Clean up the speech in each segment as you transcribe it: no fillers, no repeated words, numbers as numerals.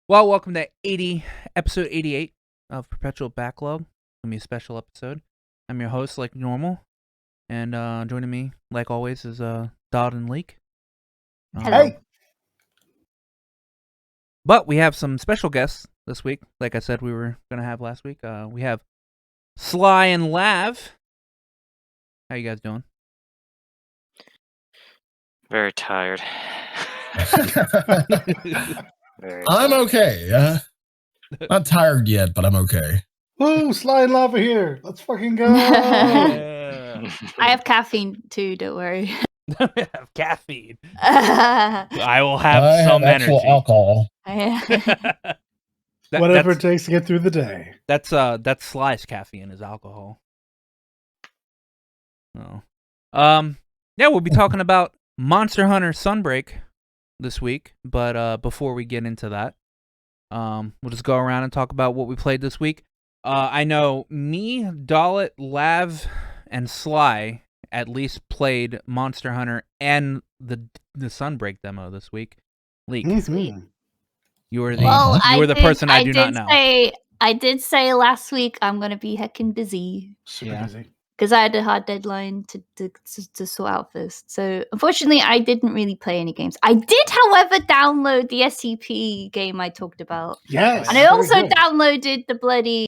Well, welcome to episode 88 of Perpetual Backlog. It's going to be a special episode. I'm your host, like normal. And joining me, like always, is Dodd and Leek. Hey! But we have some special guests this week. Like I said, we were going to have last week. We have Sly and Lav. How you guys doing? Very tired. I'm okay. Not tired yet, but I'm okay. Woo, Sly and Lava here. Let's fucking go. Yeah. I have caffeine too, don't worry. I have caffeine. I will have some actual energy. alcohol. Whatever it takes to get through the day. That's Sly's caffeine is alcohol. Oh. Yeah, we'll be talking about Monster Hunter Sunbreak this week, but before we get into that, we'll just go around and talk about what we played this week. I know me, Dalit, Lav, and Sly at least played Monster Hunter and the Sunbreak demo this week. Leek, Mm-hmm. you were the person I do not know. I did say last week I'm going to be heckin' busy. Super busy. Because I had a hard deadline to sort out first. So, unfortunately, I didn't really play any games. I did, however, download the SCP game I talked about. Yes. And I also downloaded the bloody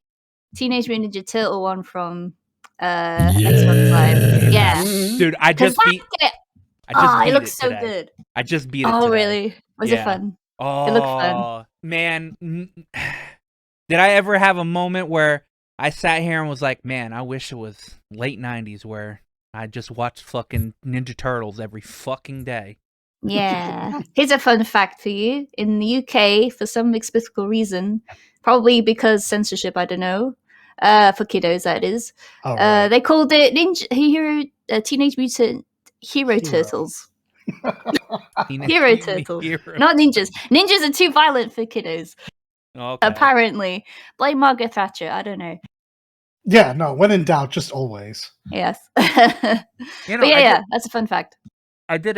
Teenage Mutant Ninja Turtle one from Xbox Live. Yeah. Dude, I just beat it. It looks so good. I just beat it Oh, today. really? Was it fun? Oh, it looked fun. Man. Did I ever have a moment where I sat here and was like, man, I wish it was late 90s where I just watched fucking Ninja Turtles every fucking day. Yeah. Here's a fun fact for you. In the UK, for some inexplicable reason, probably because censorship, I don't know, for kiddos, that is, right. They called it Teenage Mutant Hero Turtles. Hero Turtles. Not ninjas. Ninjas are too violent for kiddos. Okay. Apparently. Blame Margaret Thatcher. I don't know. Yeah, no, when in doubt, just always. Yes. But that's a fun fact. I beat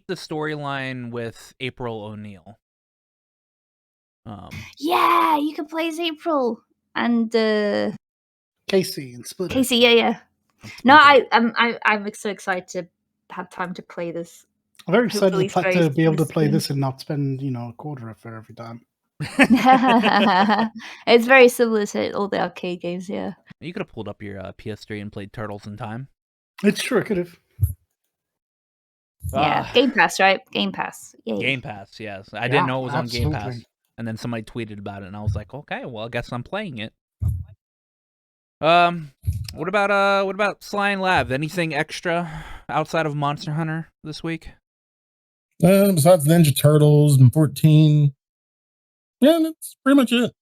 the storyline with April O'Neil. Yeah, you can play as April and Casey and Splinter. Casey, yeah. No, I'm so excited to have time to play this. I'm very excited to be able to play this and not spend, a quarter of it every time. It's very similar to all the arcade games, yeah. You could have pulled up your PS3 and played Turtles in time. It's true, I could have. Yeah, Game Pass, right? Game Pass. Yay. Game Pass, yes. I didn't know it was on Game Pass. And then somebody tweeted about it, and I was like, okay, well, I guess I'm playing it. What about Sly and Lab? Anything extra outside of Monster Hunter this week? Besides Ninja Turtles and 14. Yeah, that's pretty much it.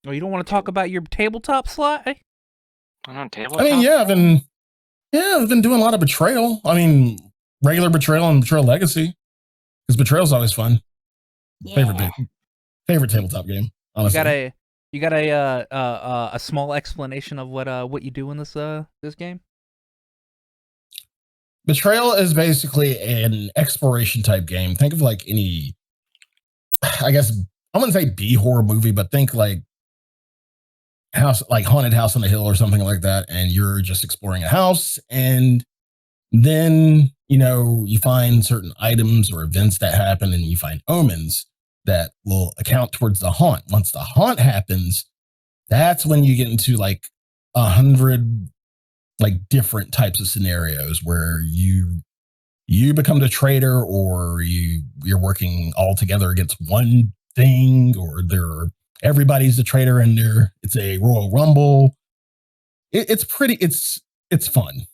Oh, you don't want to talk about your tabletop, Sly? Tabletop? I mean, I've been doing a lot of Betrayal. I mean, regular Betrayal and Betrayal Legacy. Because Betrayal's always fun. Yeah. Favorite tabletop game, honestly. You got a small explanation of what you do in this game? Betrayal is basically an exploration type game. Think of like any, I guess, I wouldn't say B-horror movie, but think like Haunted House on the Hill or something like that. And you're just exploring a house. And then, you find certain items or events that happen and you find omens that will account towards the haunt. Once the haunt happens, that's when you get into like 100 like different types of scenarios where you become the traitor, or you're working all together against one thing, or everybody's the traitor and it's a Royal Rumble. It's fun.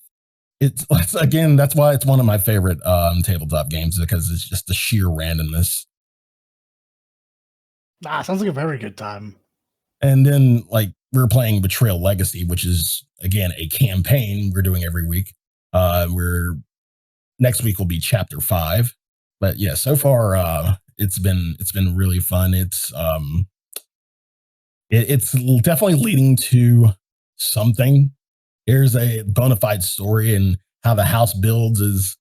Again, that's why it's one of my favorite tabletop games, because it's just the sheer randomness. Sounds like a very good time. And then we're playing Betrayal Legacy, which is again a campaign we're doing every week. Next week will be chapter 5. But yeah, so far it's been really fun. It's definitely leading to something. There's a bona fide story, and how the house builds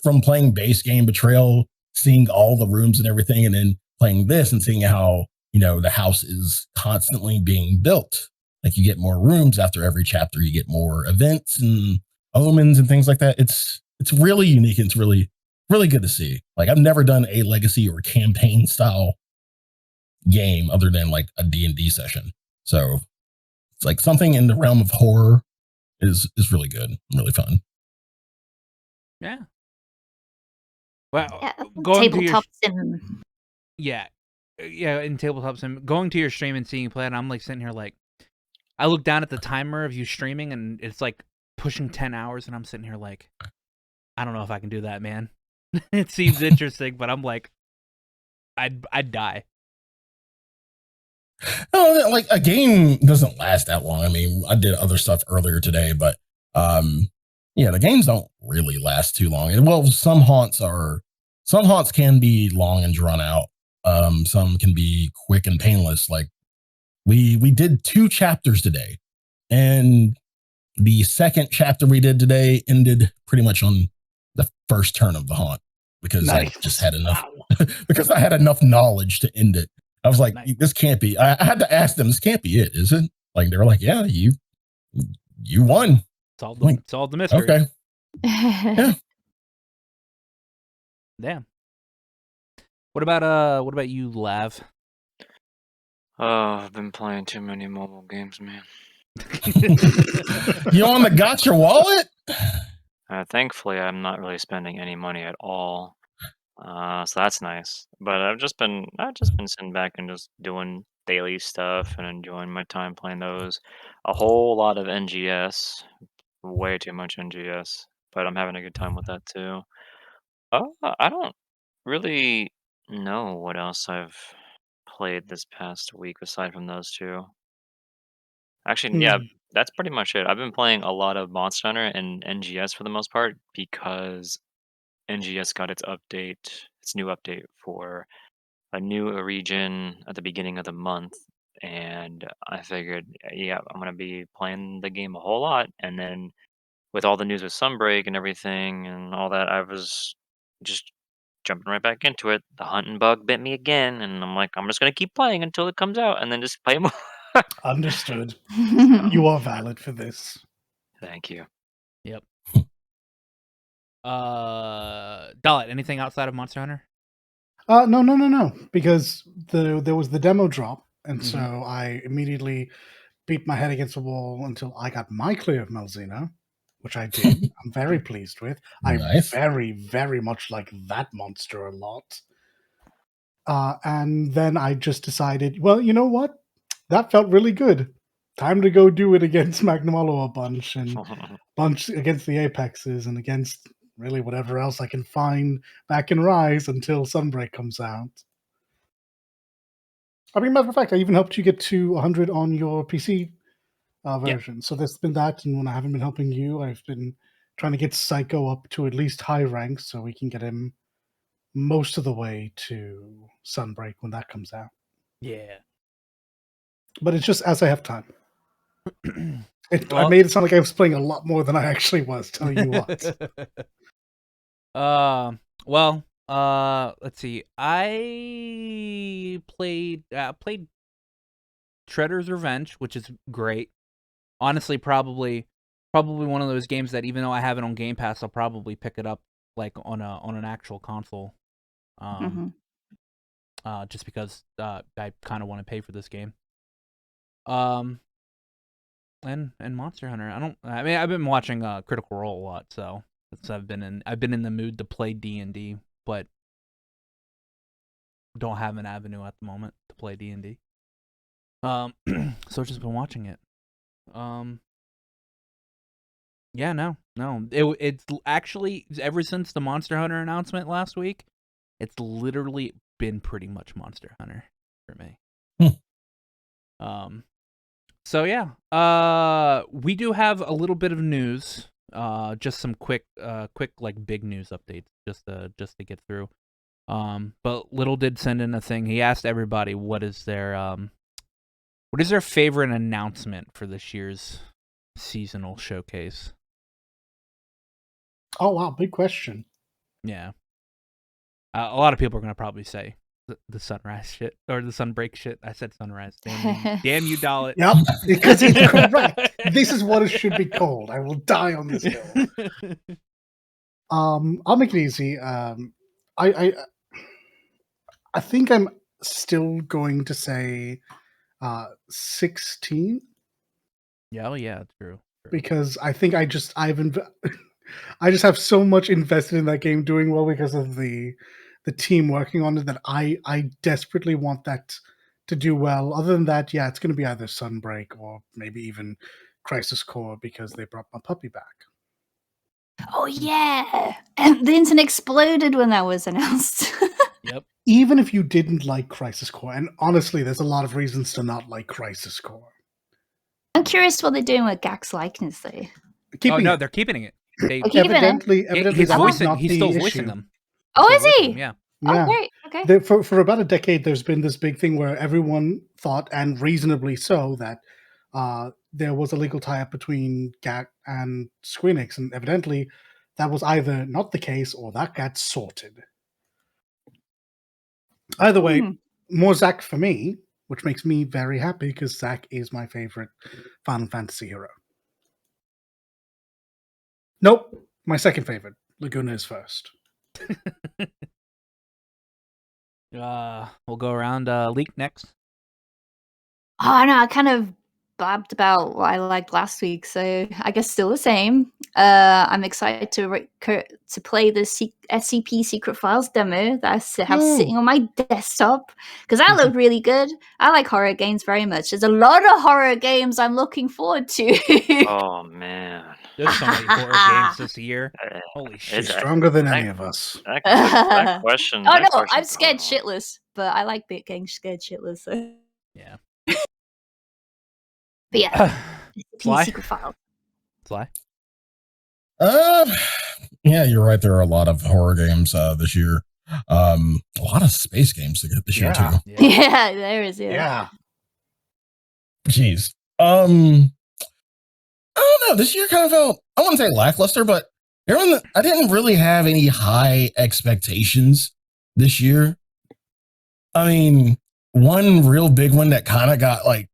from playing base game Betrayal, seeing all the rooms and everything, and then playing this and seeing how, the house is constantly being built. Like you get more rooms after every chapter, you get more events and omens and things like that. It's really unique and it's really, really good to see. Like I've never done a legacy or campaign style game other than like a D&D session. So it's like something in the realm of horror is really good, really fun. Yeah. Well, Yeah, going to your tabletop sim. yeah, in tabletop sim, going to your stream and seeing you play it, I'm like sitting here like, I look down at the timer of you streaming and it's like pushing 10 hours, and I'm sitting here like, I don't know if I can do that, man. It seems interesting, but I'm like, I'd die. No, like a game doesn't last that long. I mean, I did other stuff earlier today, but the games don't really last too long. And well, some haunts can be long and drawn out. Some can be quick and painless. Like we did 2 chapters today, and the second chapter we did today ended pretty much on the first turn of the haunt because I just had enough because I had enough knowledge to end it. I was like, this can't be. I had to ask them, this can't be it, is it? Like they were like, yeah, you won. Solved the mystery. Okay. Yeah. Damn. What about you, Lav? Oh, I've been playing too many mobile games, man. You on the gotcha wallet? Thankfully, I'm not really spending any money at all. So that's nice. But I've just been sitting back and just doing daily stuff and enjoying my time playing those. A whole lot of NGS, way too much NGS, but I'm having a good time with that too. I don't really know what else I've played this past week aside from those 2. Actually, yeah, that's pretty much it. I've been playing a lot of Monster Hunter and NGS for the most part because NGS got its new update for a new region at the beginning of the month, and I figured, yeah, I'm gonna be playing the game a whole lot, and then with all the news with Sunbreak and everything and all that, I was just jumping right back into it. The hunting bug bit me again, and I'm like, I'm just gonna keep playing until it comes out, and then just play more. Understood. You are valid for this. Thank you. Yep. Dalit, anything outside of Monster Hunter? No. Because there was the demo drop, and so I immediately beat my head against the wall until I got my clear of Malzeno, which I did. I'm very pleased with. Nice. I very, very much like that monster a lot. And then I just decided, well, you know what? That felt really good. Time to go do it against Magnamalo a bunch and bunch against the Apexes and against really whatever else I can find back in Rise until Sunbreak comes out. I mean, matter of fact, I even helped you get to 100 on your PC version. So there's been that, and when I haven't been helping you, I've been trying to get Psycho up to at least high rank so we can get him most of the way to Sunbreak when that comes out. Yeah. But it's just as I have time. I made it sound like I was playing a lot more than I actually was, tell you what. Let's see. I played Shredder's Revenge, which is great. Honestly, probably one of those games that even though I have it on Game Pass, I'll probably pick it up like on an actual console. Just because I kind of want to pay for this game. And Monster Hunter. I've been watching Critical Role a lot, so I've been in the mood to play D&D, but don't have an avenue at the moment to play D&D. So I've just been watching it. Yeah, no. It's actually ever since the Monster Hunter announcement last week, it's literally been pretty much Monster Hunter for me. So yeah, we do have a little bit of news. Just some quick like big news updates just to get through. But Little did send in a thing. He asked everybody what is their favorite announcement for this year's seasonal showcase. Oh wow, big question. Yeah. A lot of people are gonna probably say the sunrise shit or the sunbreak shit. I said sunrise. Damn you, Dalit. Yep, because it's correct. This is what it should be called. I will die on this hill. I'll make it easy. I think I'm still going to say 16. Yeah, oh yeah, true. Because I think I just have so much invested in that game doing well because of the team working on it that I desperately want that to do well. Other than that, yeah, it's going to be either Sunbreak or maybe even Crisis Core because they brought my puppy back. Oh yeah, the internet exploded when that was announced. Yep. Even if you didn't like Crisis Core, and honestly, there's a lot of reasons to not like Crisis Core. I'm curious what they're doing with Gak's likeness, though. They're keeping it. Evidently, he's that was not he's still the voicing issue. them. Oh, is he? Yeah. Oh, great. Okay. For about a decade, there's been this big thing where everyone thought, and reasonably so, that there was a legal tie-up between Gak and Square Enix, and evidently that was either not the case or that got sorted. Either way, more Zack for me, which makes me very happy because Zack is my favorite Final Fantasy hero. Nope, my second favorite. Laguna is first. We'll go around Leak next. Oh no, I kind of blabbed about what I liked last week, so I guess still the same. I'm excited to play the SCP Secret Files demo that I have sitting on my desktop because that looked really good. I like horror games very much. There's a lot of horror games I'm looking forward to. Oh man, there's so many horror games this year. Holy shit! Stronger than any of us. That question. Oh no, I'm scared shitless, but I like getting scared shitless. So. Yeah. But yeah, Sly? Secret Files. Sly? Yeah, you're right. There are a lot of horror games this year. A lot of space games this year too. Yeah, there is. Yeah. Jeez. I don't know. This year kind of felt, I wouldn't say lackluster, but I didn't really have any high expectations this year. I mean, one real big one that kind of got like,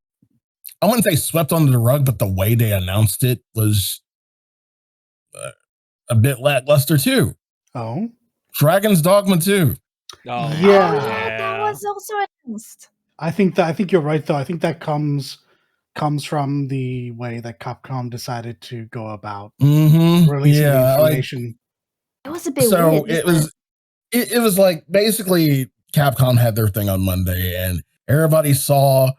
I wouldn't say swept under the rug, but the way they announced it was a bit lackluster too. Oh, Dragon's Dogma 2. Oh yeah, that was also announced. I think you're right though. I think that comes from the way that Capcom decided to go about releasing the information. It was a bit weird. It was like basically Capcom had their thing on Monday, and everybody saw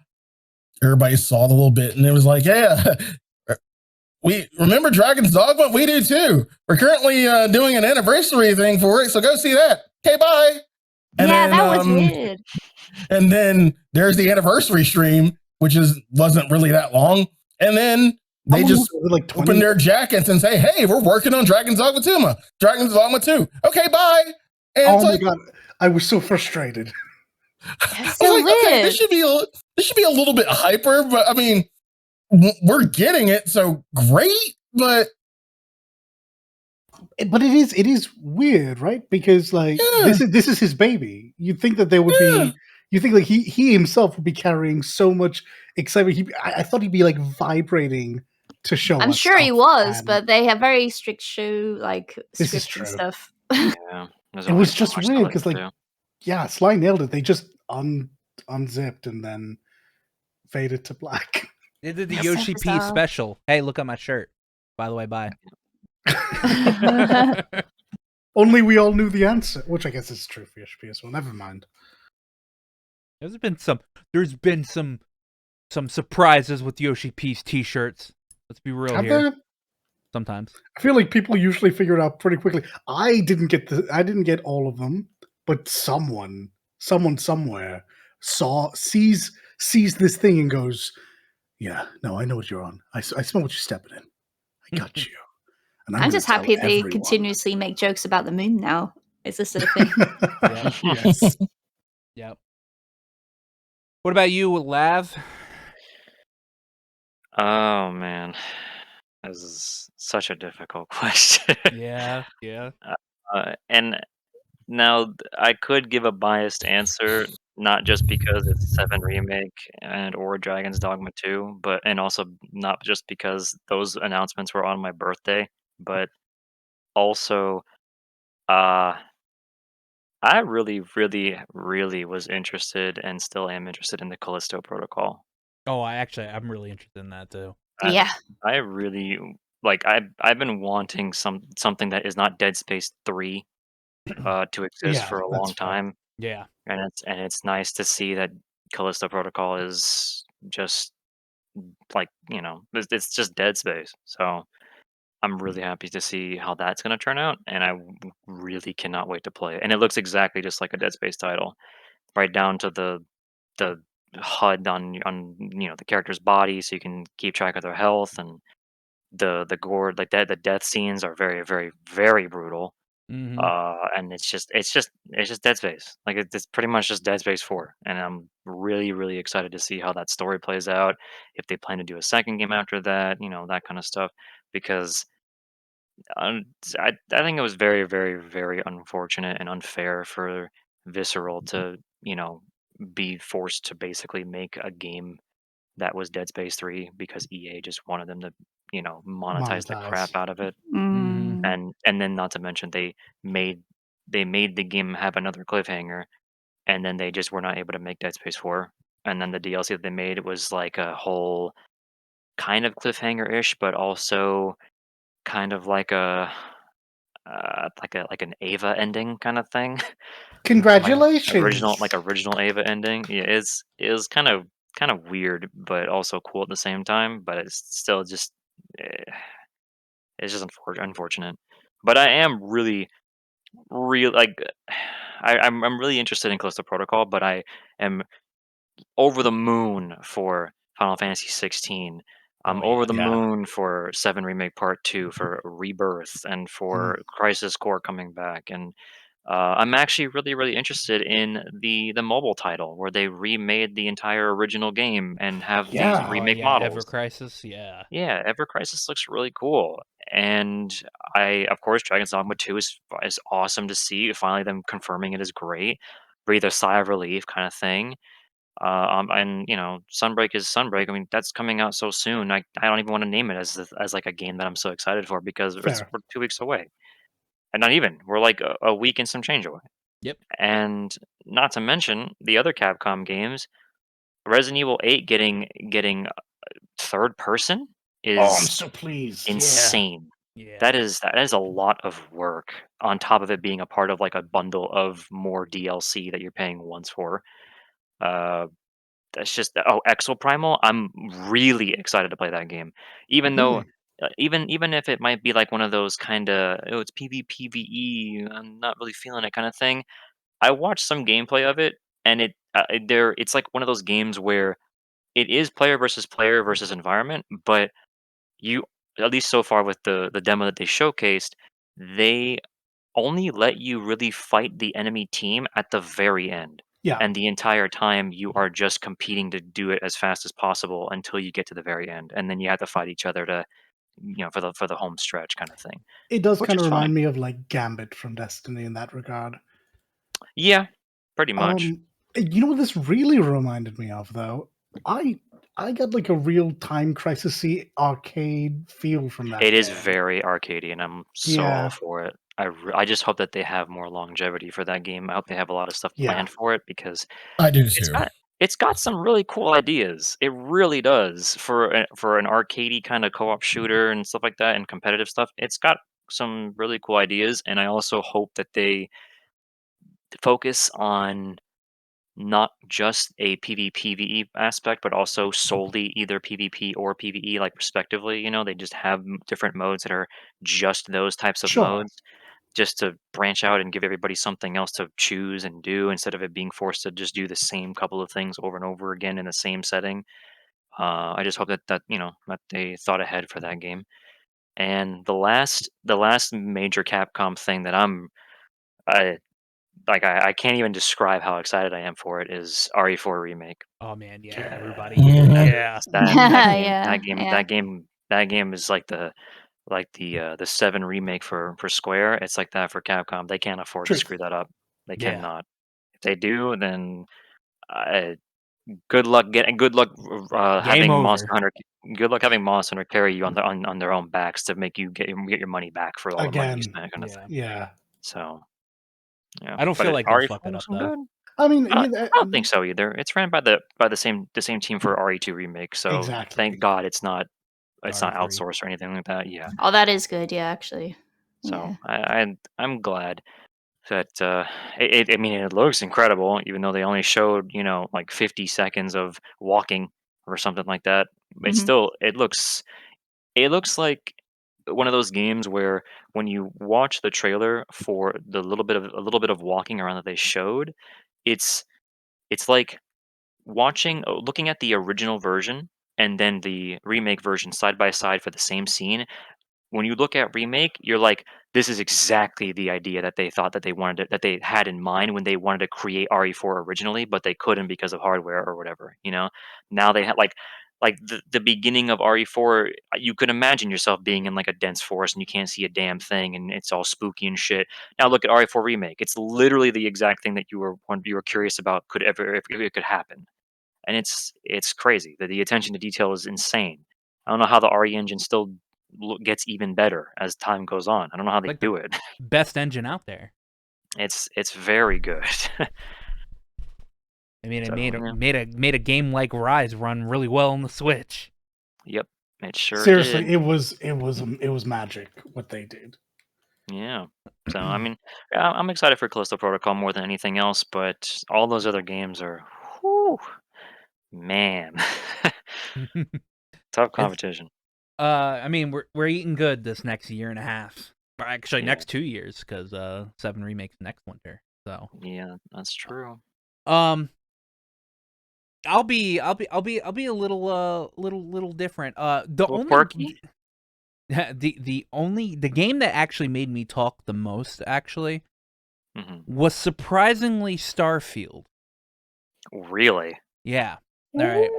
the little bit, and it was like, yeah, we remember Dragon's Dogma. We do too. We're currently doing an anniversary thing for it, so go see that. Okay, bye. And then, that was weird. And then there's the anniversary stream, which wasn't really that long, and then they just like open their jackets and say, "Hey, we're working on Dragon's Dogma 2. Dragon's Dogma 2. Okay, bye." And oh my god, I was so frustrated. So like, okay, this should be a little bit hyper, but I mean, we're getting it, so great. But it is weird, right? Because like this is his baby. You'd think that there would be. You think like he himself would be carrying so much excitement. I thought he'd be like vibrating to show. I'm sure he was, but they have very strict show like scripts and stuff. Yeah, it was just weird because like. Yeah, Sly nailed it. They just unzipped and then faded to black. They did the Yoshi P special. Hey, look at my shirt. By the way, bye. Only we all knew the answer, which I guess is true for Yoshi P as well. Never mind. There's been some surprises with Yoshi P's t-shirts. Let's be real here. Sometimes I feel like people usually figure it out pretty quickly. I didn't get all of them. But someone somewhere sees this thing and goes, "Yeah, no, I know what you're on. I smell what you're stepping in. I got you." And I'm just happy they continuously make jokes about the moon now. Is this a thing? Yes. Yep. What about you, Lav? Oh man, this is such a difficult question. Yeah. And Now, I could give a biased answer, not just because it's 7 Remake and or Dragon's Dogma 2, but and also not just because those announcements were on my birthday, but also, uh, I really, really, really was interested and still am interested in the Callisto Protocol. Oh, I'm really interested in that too. Yeah. I really like, I've been wanting something that is not Dead Space 3, to exist Yeah, for a that's long fair. time. Yeah. And it's nice to see that Callisto Protocol is just like, it's just Dead Space. So I'm really happy to see how that's gonna turn out, and really cannot wait to play it. And it looks exactly just like a Dead Space title, right down to the HUD on the character's body, so you can keep track of their health, and the gore, like that. The death scenes are very, very, very brutal. Mm-hmm. And it's just Dead Space. Like it's pretty much just Dead Space 4, and I'm really, really excited to see how that story plays out. If they plan to do a second game after that, that kind of stuff. Because I think it was very, very, very unfortunate and unfair for Visceral to be forced to basically make a game that was Dead Space 3 because EA just wanted them to monetize the crap Monetize. out of it. Mm-hmm. And then not to mention made made the game have another cliffhanger, and then they just were not able to make Dead Space 4. And then the DLC that they made was like a whole kind of cliffhanger-ish, but also kind of like like an Ava ending kind of thing. Like Congratulations. original Ava ending. Yeah, it was kind of weird, but also cool at the same time. But it's still just it's just unfortunate. But I am real like I'm really interested in Callisto Protocol, but I am over the moon for Final Fantasy 16. I'm Oh over yeah. the Yeah. moon for 7 Remake Part 2, for Rebirth, and for Crisis Core coming back. And I'm actually really, really interested in the mobile title where they remade the entire original game and have these Yeah. Oh remake yeah. Ever models. Crisis. Yeah. Yeah, Ever Crisis looks really cool. And of course, Dragon's Dogma 2 is awesome to see. Finally, them confirming it is great. Breathe a sigh of relief kind of thing. And Sunbreak is Sunbreak. I mean, that's coming out so soon. I don't even want to name it as like a game that I'm so excited for because Fair. we're 2 weeks away, and not even. We're like a week and some change away. Yep. And not to mention the other Capcom games, Resident Evil 8 getting third person Oh, I'm is so pleased. Yeah. insane. Yeah. That is a lot of work on top of it being a part of like a bundle of more DLC that you're paying once for. Uh, that's just Exoprimal. I'm really excited to play that game, even though. Mhm. Even if it might be like one of those kind of it's PvPvE, I'm not really feeling it kind of thing. I watched some gameplay of it, and it's like one of those games where it is player versus environment, but you at least so far with the demo that they showcased, they only let you really fight the enemy team at the very end. Yeah. And the entire time you are just competing to do it as fast as possible until you get to the very end. And then you have to fight each other to for the home stretch kind of thing. It does Which kind is of fine. remind me of like Gambit from Destiny in that regard. Yeah, pretty much. You know what this really reminded me of though? I I got like a real time crisis-y arcade feel from that It is game. very arcadey, and I'm so all Yeah. for it. I just hope that they have more longevity for that game. I hope they have a lot of stuff Yeah. planned for it because I do it's too. got it's got some really cool ideas. It really does for an arcadey kind of co-op shooter and stuff like that and competitive stuff. It's got some really cool ideas, and I also hope that they focus on not just a PvPvE aspect, but also solely either PvP or PvE, like respectively. They just have different modes that are just those types of Sure. modes, just to branch out and give everybody something else to choose and do instead of it being forced to just do the same couple of things over and over again in the same setting. I just hope that they thought ahead for that game. And the last major Capcom thing that I I can't even describe how excited I am for it is RE4 remake. Oh man. Yeah. Yeah. Everybody. That Mhm. Yeah. Yeah. that game is like the 7 remake for Square. It's like that for Capcom. They can't afford to Truth. screw that up. They Yeah. cannot. If they do, then good luck having over. Monster Hunter. Good luck having Monster Hunter carry you on their own backs to make you get your money back for all the money you Again, spent, kind of thing. yeah. So, yeah. I don't But feel like they'll RE4 fuck it up looks so though. good. I mean, I don't think so either. It's ran by the same team for RE2 remake. So Exactly. thank God it's not RE3. outsourced or anything like that. Yeah. Oh, that is good. Yeah, actually. So Yeah. I'm glad that I mean it looks incredible, even though they only showed like 50 seconds of walking or something like that. It's Mhm. still it looks like one of those games where when you watch the trailer for a little bit of walking around that they showed, it's like looking at the original version and then the remake version side by side for the same scene. When you look at remake, you're like, this is exactly the idea that they thought that that they had in mind when they wanted to create RE4 originally, but they couldn't because of hardware or whatever. Now they had like the beginning of RE4. You could imagine yourself being in like a dense forest and you can't see a damn thing and it's all spooky and shit. Now look at RE4 remake. It's literally the exact thing that you were curious about could ever if it could happen, and it's crazy. The attention to detail is insane. I don't know how the RE engine still gets even better as time goes on. I don't know how they Like do the it. best engine out there. It's very good. I mean, it So, yeah. made a game like Rise run really well on the Switch. Yep, it sure Seriously, did. it was magic what they did. Yeah. So I mean, I'm excited for Callisto Protocol more than anything else, but all those other games are, whew, man, tough It's competition. I mean, we're eating good this next year and a half. Or actually, Yeah. next 2 years, because 7 remakes next winter. So Yeah, that's true. I'll be a little different. The Little only quirky. the game that actually made me talk the most actually Hmm. was surprisingly Starfield. Really? Yeah. All right.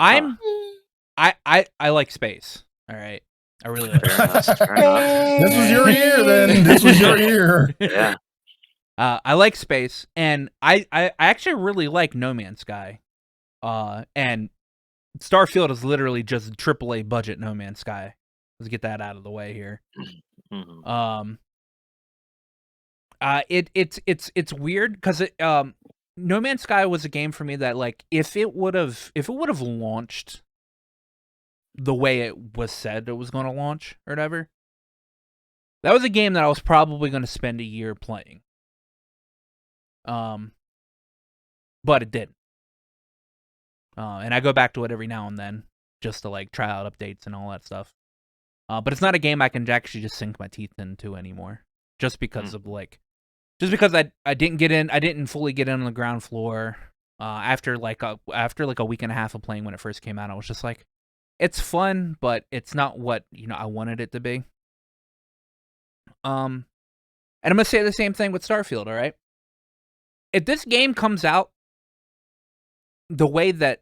Huh. I like space. All right. I really like Fair space. enough. Fair enough. This was your year, then. This was your year. Yeah. I like space, and I actually really like No Man's Sky. And Starfield is literally just AAA budget No Man's Sky. Let's get that out of the way here. Hmm. It's weird because No Man's Sky was a game for me that, like, if it would have launched the way it was said it was going to launch or whatever, that was a game that I was probably going to spend a year playing. But it didn't. And I go back to it every now and then just to like try out updates and all that stuff. But it's not a game I can actually just sink my teeth into anymore, just because of I didn't fully get in on the ground floor. After like a week and a half of playing when it first came out, I was just like, it's fun, but it's not what I wanted it to be. And I'm gonna say the same thing with Starfield. All right, if this game comes out the way that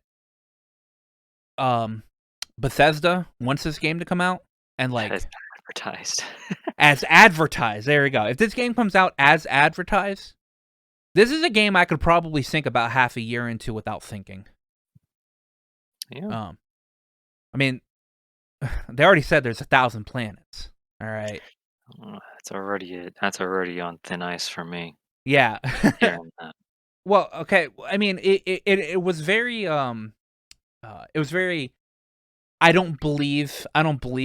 Bethesda wants this game to come out, and like As advertised. as advertised, there we go. If this game comes out as advertised, this is a game I could probably sink about half a year into without thinking. Yeah. I mean, they already said there's 1,000 planets. All right. That's already on thin ice for me. Yeah. Hearing that. Well, okay. I mean, it was very it was very. I don't believe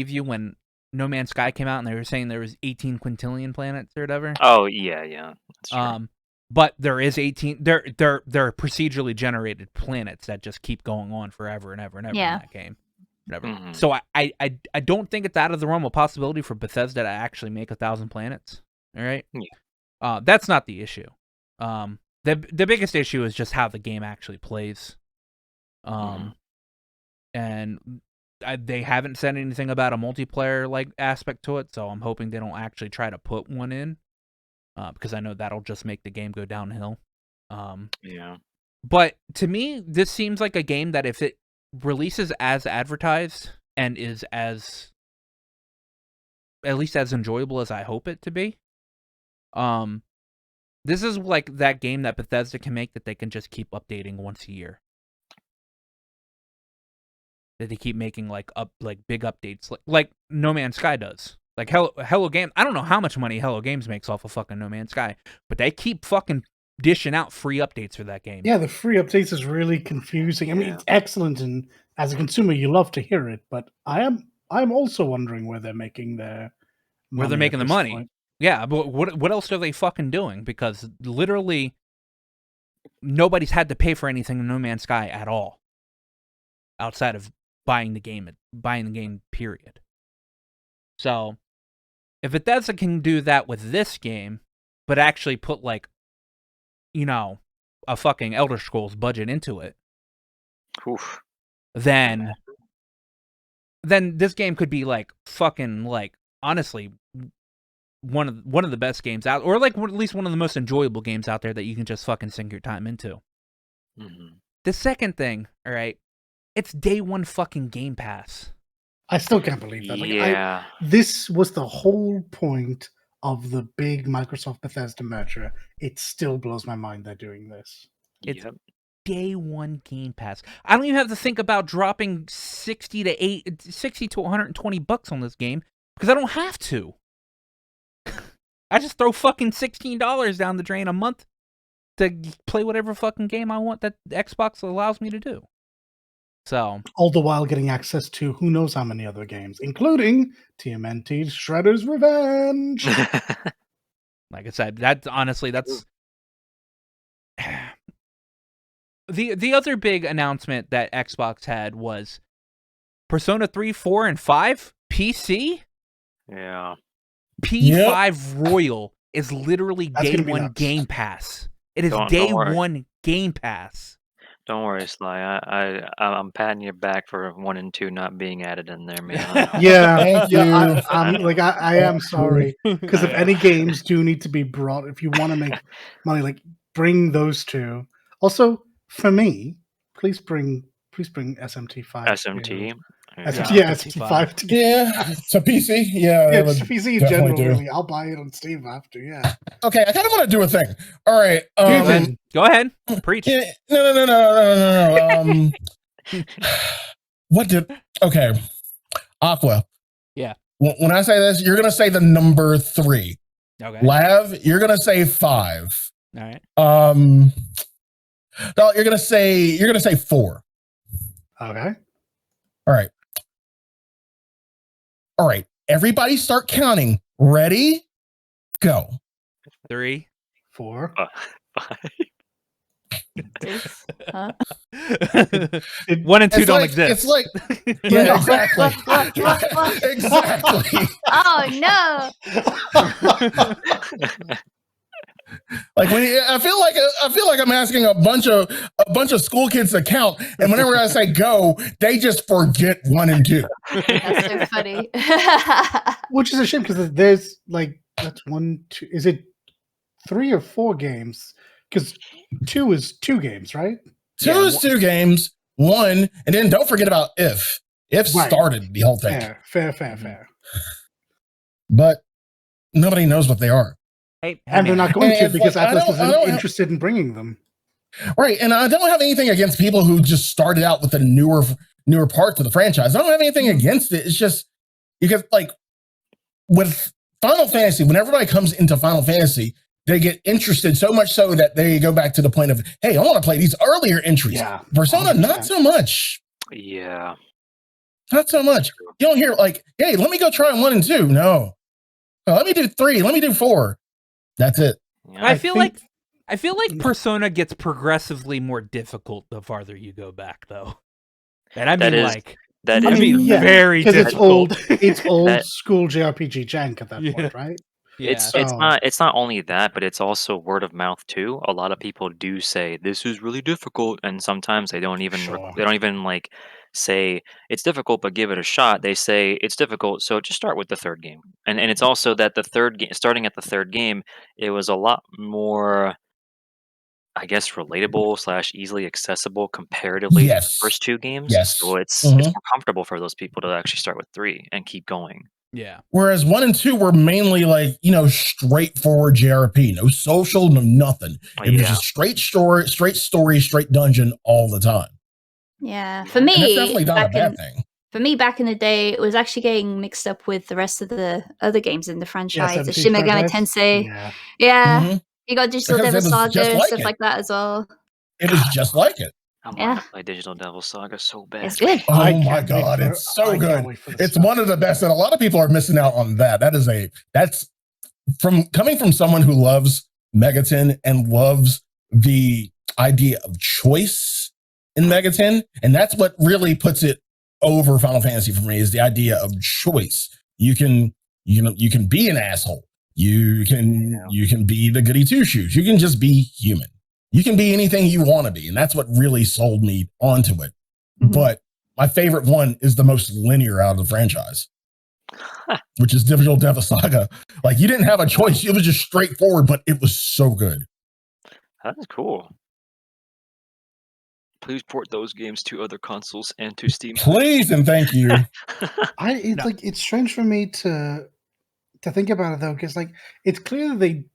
you when No Man's Sky came out and they were saying there was 18 quintillion planets or whatever. Oh yeah, that's true. But there is 18. They're procedurally generated planets that just keep going on forever and ever and ever in that game. Whatever. Mhm. So I don't think it's out of the realm of possibility for Bethesda to actually make 1,000 planets. All right. Yeah. That's not the issue. The biggest issue is just how the game actually plays. And they haven't said anything about a multiplayer like aspect to it, so I'm hoping they don't actually try to put one in, because I know that'll just make the game go downhill. Yeah. But to me, this seems like a game that if it releases as advertised and is at least as enjoyable as I hope it to be, This is like that game that Bethesda can make that they can just keep updating once a year. That they keep making like big updates, like No Man's Sky does. Like Hello Games, I don't know how much money Hello Games makes off of fucking No Man's Sky, but they keep fucking dishing out free updates for that game. Yeah, the free updates is really confusing. I mean, it's excellent, and as a consumer, you love to hear it. But I'm also wondering where they're making their where they're making the money. Point. Yeah, but what else are they fucking doing? Because literally, nobody's had to pay for anything in No Man's Sky at all, outside of buying the game. Period. So, if Bethesda can do that with this game, but actually put like, a fucking Elder Scrolls budget into it, oof, then this game could be like fucking like honestly one of the best games out, or like at least one of the most enjoyable games out there that you can just fucking sink your time into. Mm-hmm. The second thing, all right, it's day one fucking Game Pass. I still can't believe that. Like, yeah. This was the whole point of the big Microsoft Bethesda merger. It still blows my mind they're doing this. It's day one Game Pass. I don't even have to think about dropping $60 to $120 on this game because I don't have to. I just throw fucking $16 down the drain a month to play whatever fucking game I want that Xbox allows me to do. So, all the while getting access to who knows how many other games, including TMNT's Shredder's Revenge. Like I said, that's the other big announcement that Xbox had was Persona 3, 4, and 5 PC. Yeah. P5 Royal is literally day one Game Pass. It is day one Game Pass. Don't worry, Sly. I'm patting your back for 1 and 2 not being added in there, man. I am sorry because if any games do need to be brought, if you want to make money, like bring those two. Also, for me, please bring SMT5. SMT. SMT5. Yeah, it's a PC. Yeah, it's a PC in general. Really, I'll buy it on Steam after. Yeah. Okay, I kind of want to do a thing. All right, go ahead, preach. Yeah, no. Okay, Aqua. Yeah. When I say this, you're gonna say the number 3. Okay. Lav, you're gonna say 5. All right. No, you're gonna say 4. Okay. All right. Everybody start counting. Ready? Go. 3, 4, 5. 6, huh? 1 and 2 don't exist. It's like, yeah, exactly. Exactly. Oh no! Like I feel like I'm asking a bunch of school kids to count, and whenever I say go, they just forget 1 and 2. That's so funny. Which is a shame because there's like that's 1, 2. Is it 3 or 4 games? Because 2 is 2 games, right? 2 is 2 games. 1, and then don't forget about if. If started the whole thing. Fair. But nobody knows what they are. And they're not going to because Atlas isn't interested in bringing them. Right, and I don't have anything against people who just started out with the newer parts of the franchise. I don't have anything against it. It's just because, like, with Final Fantasy, when everybody comes into Final Fantasy, they get interested so much so that they go back to the point of, hey, I want to play these earlier entries. Yeah, Persona, 100%. Not so much. Yeah. Not so much. You don't hear, like, hey, let me go try 1 and 2. No. Let me do 3. Let me do 4. That's it. Yeah, I feel like Persona gets progressively more difficult the farther you go back, though. And I mean, very difficult. It's old school JRPG jank at that point, right? Yeah. It's not only that, but it's also word of mouth too. A lot of people do say this is really difficult, and sometimes they don't even like say it's difficult, but give it a shot. They say it's difficult, so just start with the 3rd game. And it's also that the 3rd game, starting at the 3rd game, it was a lot more, I guess, relatable / easily accessible comparatively to the first 2 games. Yes. So it's more comfortable for those people to actually start with 3 and keep going. Yeah. Whereas 1 and 2 were mainly like, straightforward JRP, no social, no nothing. It was just straight story, straight dungeon all the time. Yeah, for And that's me, definitely not a bad thing. for me, back in the day, it was actually getting mixed up with the rest of the other games in the franchise. The 70s Shin Megami franchise? Tensei. Yeah. Yeah. You got Digital Because Devil it was Saga just and like stuff it. like that as well. It was just like it. I want Yeah. to play Digital Devil Saga so bad. It's good. Oh I my can't wait god, for- it's so I can't good. wait for the It's stuff. one of the best, and a lot of people are missing out on that. That's coming from someone who loves Megaton and loves the idea of choice in Megaton, and that's what really puts it over Final Fantasy for me, is the idea of choice. You can be an asshole. You can be the goody two shoes. You can just be human. You can be anything you want to be, and that's what really sold me onto it. Mhm. But my favorite one is the most linear out of the franchise, which is Digital Devil Saga. Like, you didn't have a choice. It was just straightforward, but it was so good. That's cool. Please port those games to other consoles and to Steam. Please and thank you. It's strange for me to think about it though, because like it's clear that they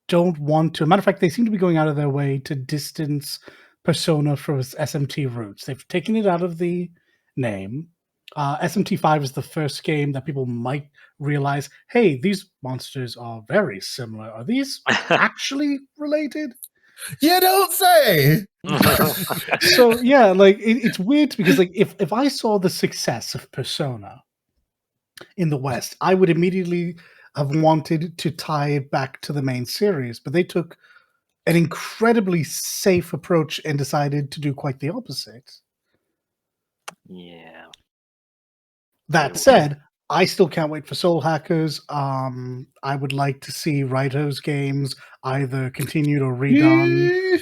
don't want to. Matter of fact, they seem to be going out of their way to distance Persona from its SMT roots. They've taken it out of the name. SMT5 is the first game that people might realize, hey, these monsters are very similar. Are these actually related? You don't say. So yeah, like it's weird because like if I saw the success of Persona in the West, I would immediately have wanted to tie it back to the main series, but they took an incredibly safe approach and decided to do quite the opposite. Yeah. That said, I still can't wait for Soul Hackers. I would like to see Raito's games either continued or redone.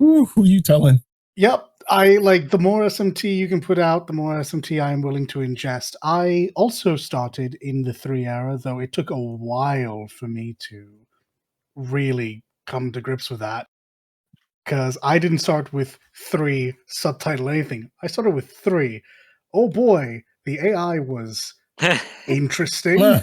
Ooh, who you telling? Yep. I like the more SMT you can put out, the more SMT I am willing to ingest. I also started in the 3 era, though it took a while for me to really come to grips with that. Because I didn't start with 3 subtitle anything. I started with 3. Oh boy, the AI was interesting.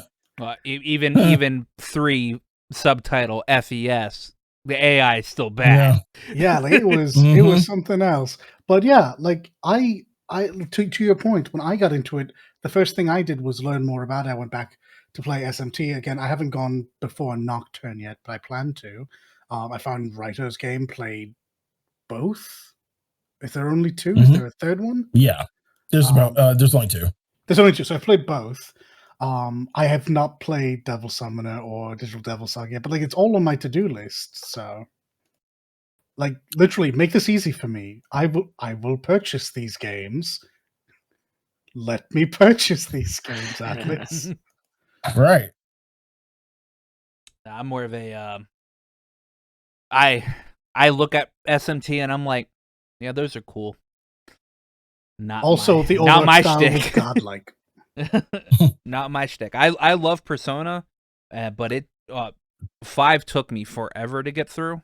Even 3 subtitle FES, the AI is still bad. Yeah, like it was something else. But yeah, like I to your point, when I got into it, the first thing I did was learn more about it. I went back to play SMT again. I haven't gone before Nocturne yet, but I plan to. I found Raito's game, played both. Is there only 2? Is there a third one? Yeah, there's there's only 2. There's only 2, so I played both. I have not played Devil Summoner or Digital Devil Saga yet, but like it's all on my to-do list. So, like, literally, make this easy for me. I will purchase these games. Let me purchase these games, Atlas. Right. I'm more of a I look at SMT and I'm like, yeah, those are cool. Not my shtick. Godlike. Not my shtick. I love Persona, but it 5 took me forever to get through.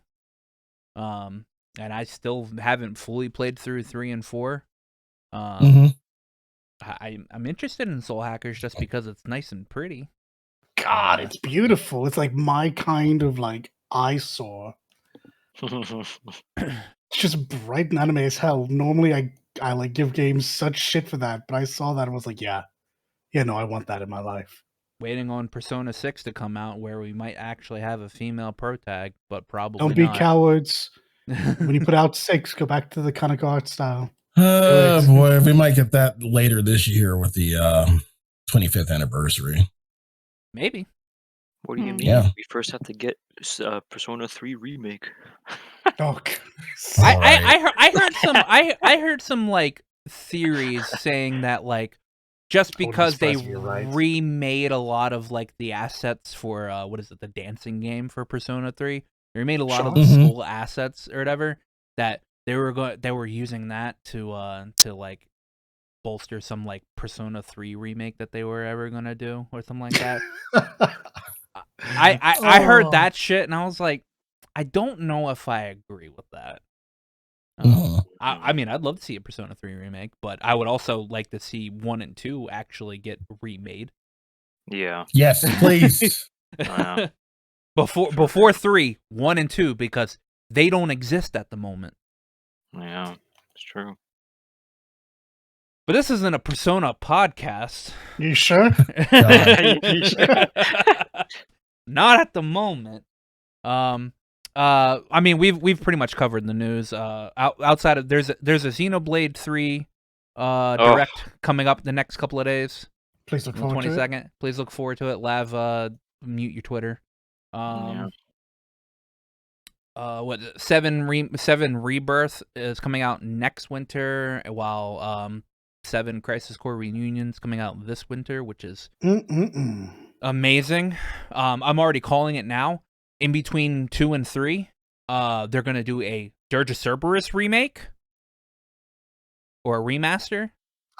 And I still haven't fully played through 3 and 4. I'm interested in Soul Hackers just because it's nice and pretty. God, it's beautiful. It's like my kind of like eyesore. It's just bright and anime as hell. Normally I like give games such shit for that, but I saw that and was like, yeah, no, I want that in my life. Waiting on Persona 6 to come out where we might actually have a female pro tag, but probably don't be not. cowards. When you put out 6, go back to the Kaneko art style. Oh boy, we might get that later this year with the 25th anniversary. Maybe. What do you mean? Yeah. We first have to get Persona 3 remake. Oh, I heard some like theories saying that like just because they remade a lot of like the assets for what is it, the dancing game for Persona 3, they remade a lot of the school assets or whatever, that they were using that to like bolster some like Persona 3 remake that they were ever gonna do or something like that. I heard that shit and I was like, I don't know if I agree with that. I mean, I'd love to see a Persona 3 remake, but I would also like to see 1 and 2 actually get remade. Yeah. Yes, please. Before 3, 1 and 2, because they don't exist at the moment. Yeah, it's true. But this isn't a Persona podcast. You sure? Not at the moment. I mean, we've pretty much covered the news. Outside of there's a Xenoblade 3 direct coming up the next couple of days. Please look On the forward to it. 22nd. Please look forward to it. Lav, mute your Twitter. What 7 Rebirth is coming out next winter, while 7 Crisis Core Reunion's coming out this winter, which is amazing. I'm already calling it now. In between 2 and 3, they're gonna do a Dirge of Cerberus remake or a remaster.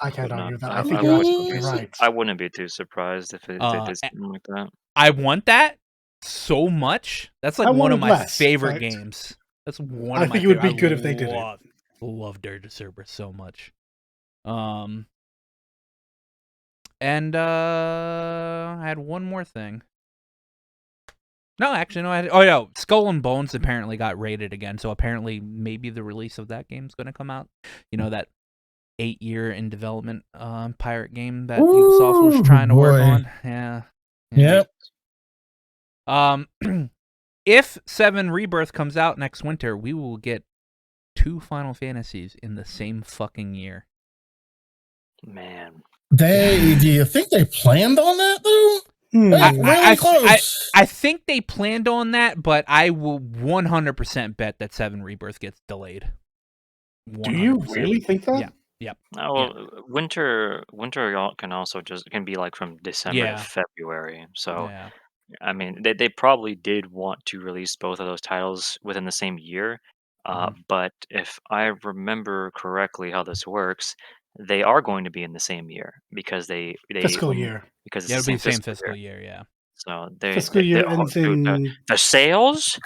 I can't argue that. I I think wouldn't you're be absolutely too- right. I wouldn't be too surprised if they did something like that. I want that so much. That's like I one want of it my less, favorite but games. That's one I of my think it would be favorite- good if they did it. Love Dirge of Cerberus so much. And I had one more thing. No, actually, no. Oh, yeah. Skull and Bones apparently got rated again, so apparently maybe the release of that game's going to come out. You know, that 8-year in development pirate game that Ubisoft was trying to work on. Yeah. Yep. If 7 Rebirth comes out next winter, we will get 2 Final Fantasies in the same fucking year. Man. Do you think they planned on that though? Really close. I think they planned on that, but I will 100% bet that 7 Rebirth gets delayed. 100%. Do you really think that? Yeah. Yep. Oh, well, winter can be like from December to February. So Yeah. I mean, they probably did want to release both of those titles within the same year. But if I remember correctly how this works, they are going to be in the same year because Fiscal year. because it's Yeah, the it'll be same the same fiscal year, yeah. So Fiscal year ends in the sales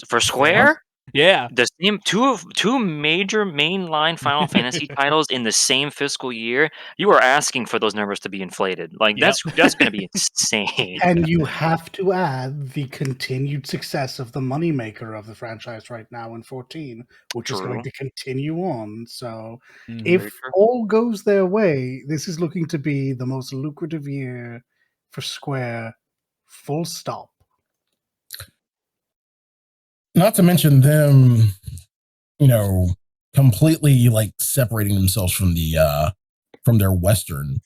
for Square. Yeah. The same two major mainline Final Fantasy titles in the same fiscal year. You are asking for those numbers to be inflated. Like that's going to be insane. And you have to add the continued success of the moneymaker of the franchise right now in 14, which is going to continue on. So if all goes their way, this is looking to be the most lucrative year for Square, full stop. Not to mention them, completely like separating themselves from their Western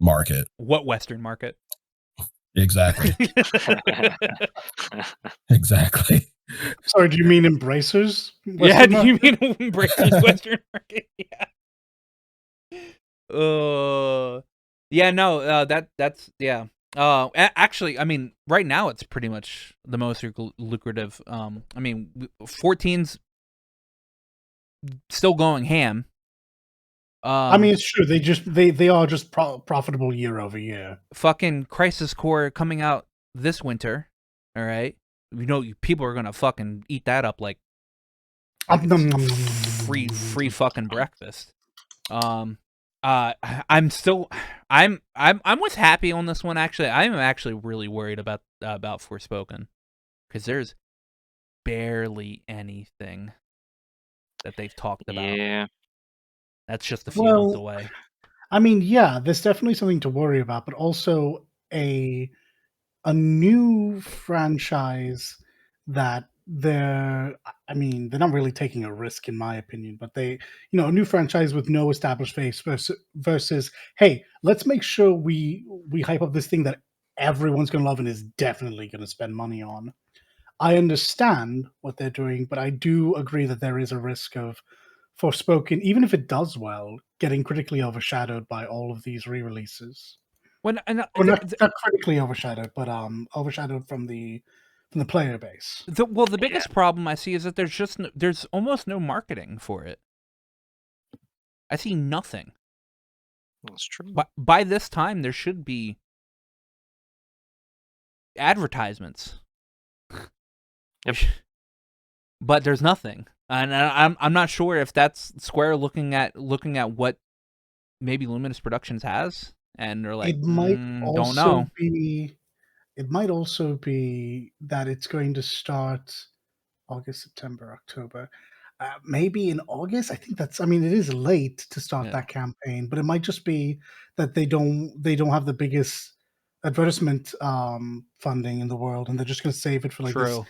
market. What Western market? Exactly. Exactly. Sorry, do you mean Embracers? Yeah, do you mean Embracers Western market? Yeah. Yeah, no, that's yeah. Actually, I mean, right now it's pretty much the most lucrative. I mean, 14's still going ham. I mean, it's true. They are just profitable year over year. Fucking Crisis Core coming out this winter. All right, people are gonna fucking eat that up like free fucking breakfast. I'm with Happy on this one. Actually, I'm actually really worried about Forspoken because there's barely anything that they've talked about. Yeah, that's just a few months away. I mean, yeah, there's definitely something to worry about, but also a new franchise that they're not really taking a risk in my opinion, but a new franchise with no established face versus hey, let's make sure we hype up this thing that everyone's going to love and is definitely going to spend money on. I understand what they're doing, but I do agree that there is a risk of Forspoken, even if it does well, getting critically overshadowed by all of these re-releases. Not critically overshadowed, but overshadowed from the player base. The biggest problem I see is that there's almost no marketing for it. I see nothing. That's true. But by this time, there should be advertisements. Yep. But there's nothing, and I'm not sure if that's Square looking at what maybe Luminous Productions has. and they're like, It might don't also know. be. It might also be that it's going to start August, September, October. Maybe in August. I think that's. I mean, it is late to start Yeah. that campaign, but it might just be that they don't have the biggest advertisement funding in the world, and they're just going to save it for like this True.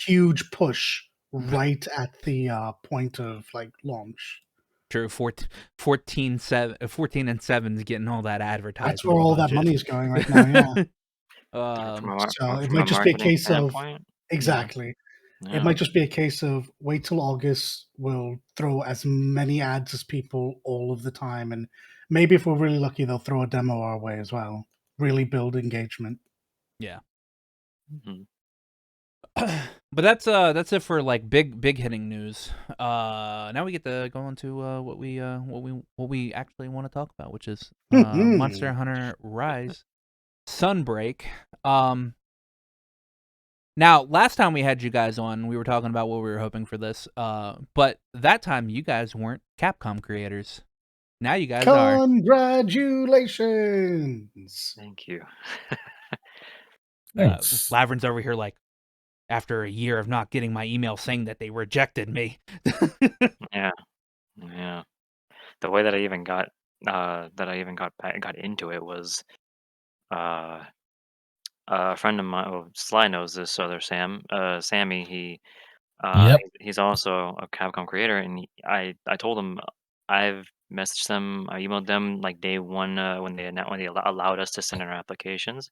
huge push right at the point of like launch. True. 14 and 7 is getting all that advertising. That's where all that money is going right now. Yeah. So it from might a just be a marketing case of standpoint. exactly. It Yeah. might just be a case of wait till August. We'll throw as many ads as people all of the time, and maybe if we're really lucky, they'll throw a demo our way as well. Really build engagement. Yeah. Mhm. But that's it for like big hitting news. Now we get to go into what we actually want to talk about, which is Monster Hunter Rise Sunbreak. Now, last time we had you guys on, we were talking about what we were hoping for this. But that time you guys weren't Capcom creators. Now you guys are. Congratulations! Thank you. Thanks. Lavren's over here like, after a year of not getting my email saying that they rejected me. Yeah. The way that I even got into it was a friend of mine. Well, Sly knows this other Sammy. Yep. He's also a Capcom creator, and I told him I've messaged them, I emailed them like day one when they allowed us to send in our applications.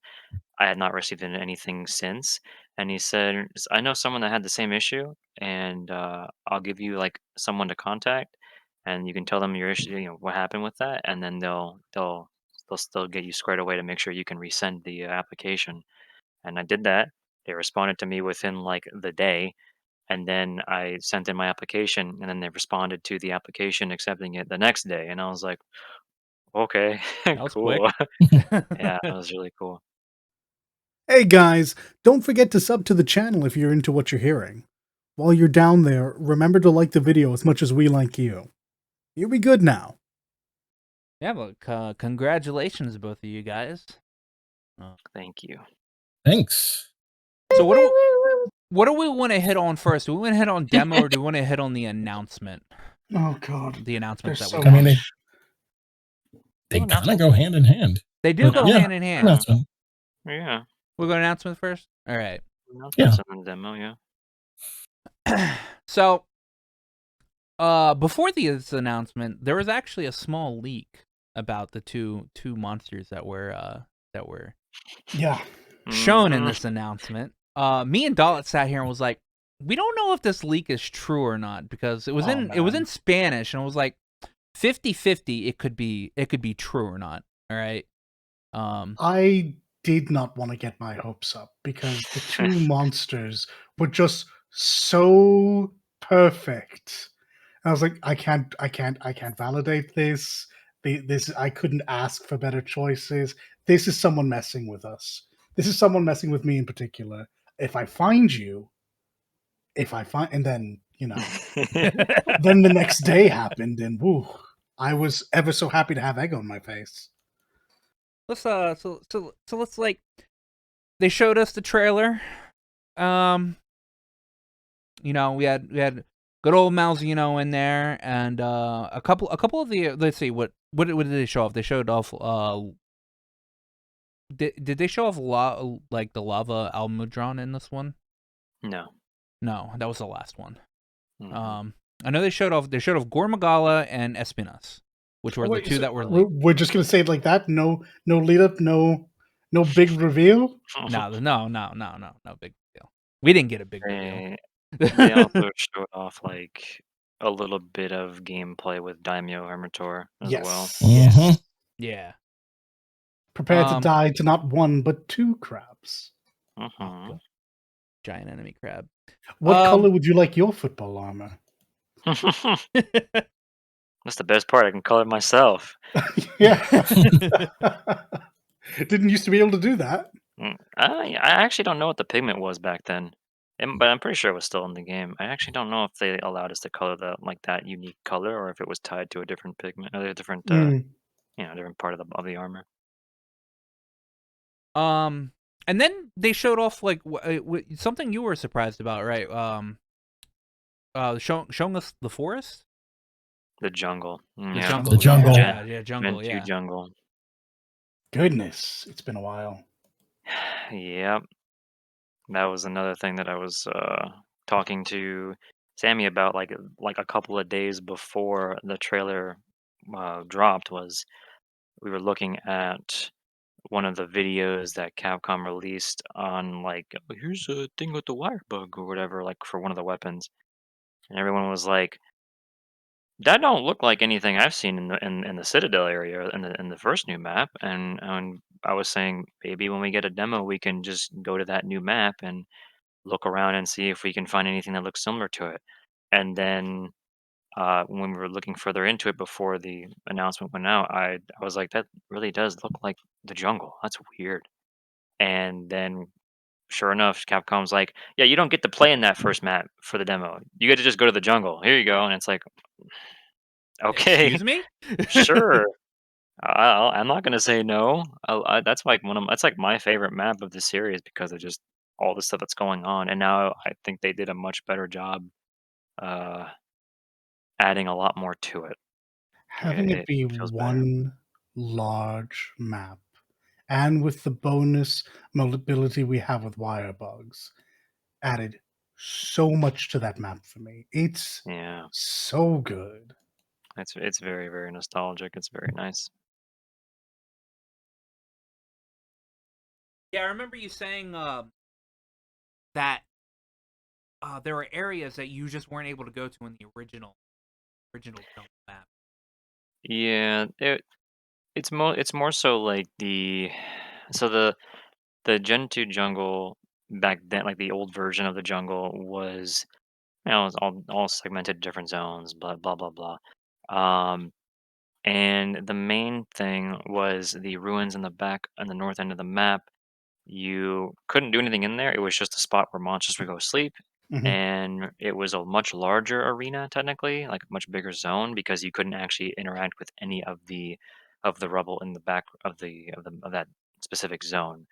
I had not received anything since, and he said, "I know someone that had the same issue, and I'll give you like someone to contact, and you can tell them your issue, what happened with that, and then they'll still get you squared away to make sure you can resend the application." And I did that. They responded to me within like the day, and then I sent in my application, and then they responded to the application accepting it the next day, and I was like, "Okay, That was quick. cool." Yeah, that was really cool. Hey guys, don't forget to sub to the channel if you're into what you're hearing. While you're down there, remember to like the video as much as we like you. You'll be good now. Yeah, but congratulations, both of you guys. Thank you. Thanks. So what do we want to hit on first? Do we want to hit on demo or do we want to hit on the announcement? Oh god. The announcement There's that so we I mean, much. they kind of go hand in hand. They do But go yeah, hand in hand. announcement. Yeah. We'll go to announcement first? All right. Announcements and the demo, yeah. So, before this announcement, there was actually a small leak about the two monsters that were Yeah. shown in Mhm. this announcement. Me and Dalit sat here and was like, we don't know if this leak is true or not because it was in Spanish and it was like 50-50 it could be true or not. All right. I did not want to get my hopes up because the two monsters were just so perfect. I was like, I can't validate this. This I couldn't ask for better choices. This is someone messing with us. This is someone messing with me in particular. If I find, and then then the next day happened, and woo, I was ever so happy to have egg on my face. Let's so let's like they showed us the trailer. We had good old Malzino in there and a couple of the let's see what did they show off? They showed off did they show off like the lava Almudron in this one? No. No, that was the last one. Mhm. I know they showed off Gormagala and Espinas, which were the two that were leaked. We're just gonna say it like that. No lead up. No big reveal. No big deal. We didn't get a big reveal. They also showed off like a little bit of gameplay with Daimyo Hermitor as well. Mhm. Yeah. Prepare to die to not one but two crabs. Mhm. Giant enemy crab. What color would you like your football armor? That's the best part. I can color it myself. Yeah. Didn't used to be able to do that. I actually don't know what the pigment was back then, but I'm pretty sure it was still in the game. I actually don't know if they allowed us to color that unique color, or if it was tied to a different pigment, or a different different part of the armor. And then they showed off like something you were surprised about, right? Showing us the forest, The jungle. the Yeah. jungle. The jungle. Yeah, jungle. Gen 2 Yeah. jungle. Goodness, it's been a while. Yep. That was another thing that I was talking to Sammy about like a couple of days before the trailer dropped. Was we were looking at one of the videos that Capcom released on like, "Oh, here's a thing with the wire bug or whatever, like for one of the weapons," and everyone was like, "That don't look like anything I've seen in the Citadel area in the first new map." And I was saying maybe when we get a demo, we can just go to that new map and look around and see if we can find anything that looks similar to it. And then when we were looking further into it before the announcement went out, I was like, that really does look like the jungle. That's weird. And then sure enough, Capcom's like, yeah, you don't get to play in that first map for the demo. You get to just go to the jungle. Here you go. And it's like, okay, Excuse me. sure. I'm not gonna say no. That's like that's like my favorite map of the series because of just all the stuff that's going on. And now I think they did a much better job uh, adding a lot more to it. Having it It be feels better. one large map, and with the bonus mobility we have with wire bugs, added so much to that map for me. It's Yeah, so good. it's very very nostalgic. It's very nice. Yeah, I remember you saying that there were areas that you just weren't able to go to in the original jungle map. Yeah, it's more so like the Gen 2 jungle back then, like the old version of the jungle was, it's all segmented different zones, blah blah blah blah. Um, and the main thing was the ruins in the back on the north end of the map. You couldn't do anything in there. It was just a spot where monsters would go sleep, Mhm. and it was a much larger arena technically, like a much bigger zone because you couldn't actually interact with any of the rubble in the back of that specific zone.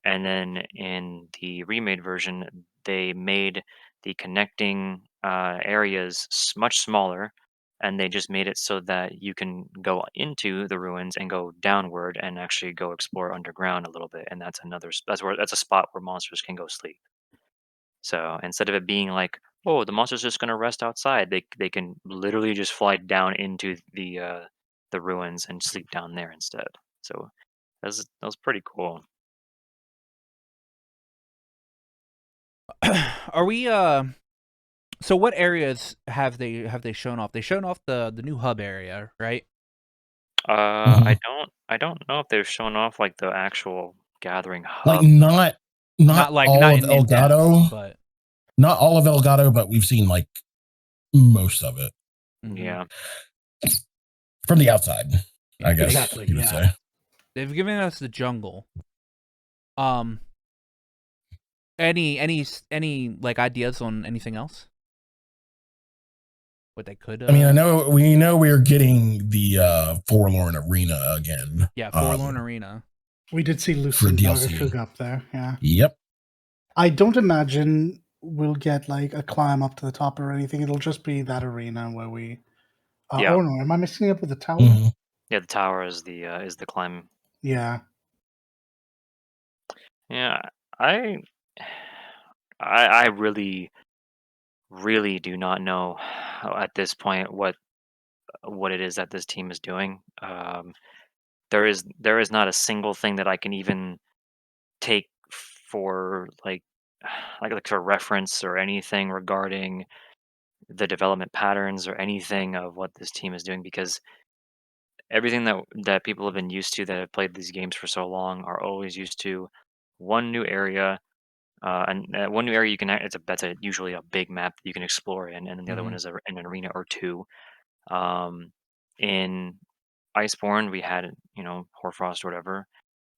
And then in the remade version, they made the connecting areas much smaller, and they just made it so that you can go into the ruins and go downward and actually go explore underground a little bit. And that's that's a spot where monsters can go sleep. So instead of it being like, oh, the monster's just gonna rest outside, they can literally just fly down into the ruins and sleep down there instead. So that was pretty cool. Are we so what areas have they shown off? They shown off the new hub area, right? Mhm. I don't know if they've shown off like the actual gathering Like hub. not all not of in depth, Elgato, but not all of Elgato, but we've seen like most of it mhm. Yeah. from the outside. Yeah, I guess Exactly, you would yeah. say. they've given us the jungle. Um, any like ideas on anything else? What they could I mean, we know we're getting the Forlorn Arena again. yeah, Forlorn Arena. We did see For Lucien DLC. Lagerkrug up there, yeah. Yep. I don't imagine we'll get like a climb up to the top or anything. It'll just be that arena where we. Yeah. Oh no, am I mixing it up with the tower? Mhm. Yeah, the tower is the climb. Yeah. Yeah. I I really really do not know at this point what it is that this team is doing. There is not a single thing that I can even take for like for reference or anything regarding the development patterns or anything of what this team is doing because everything that people have been used to that have played these games for so long are always used to one new area and one new area you can that's usually a big map that you can explore in, and then the other one Mhm. is in an arena or two. um, in Iceborne we had Hoarfrost or whatever,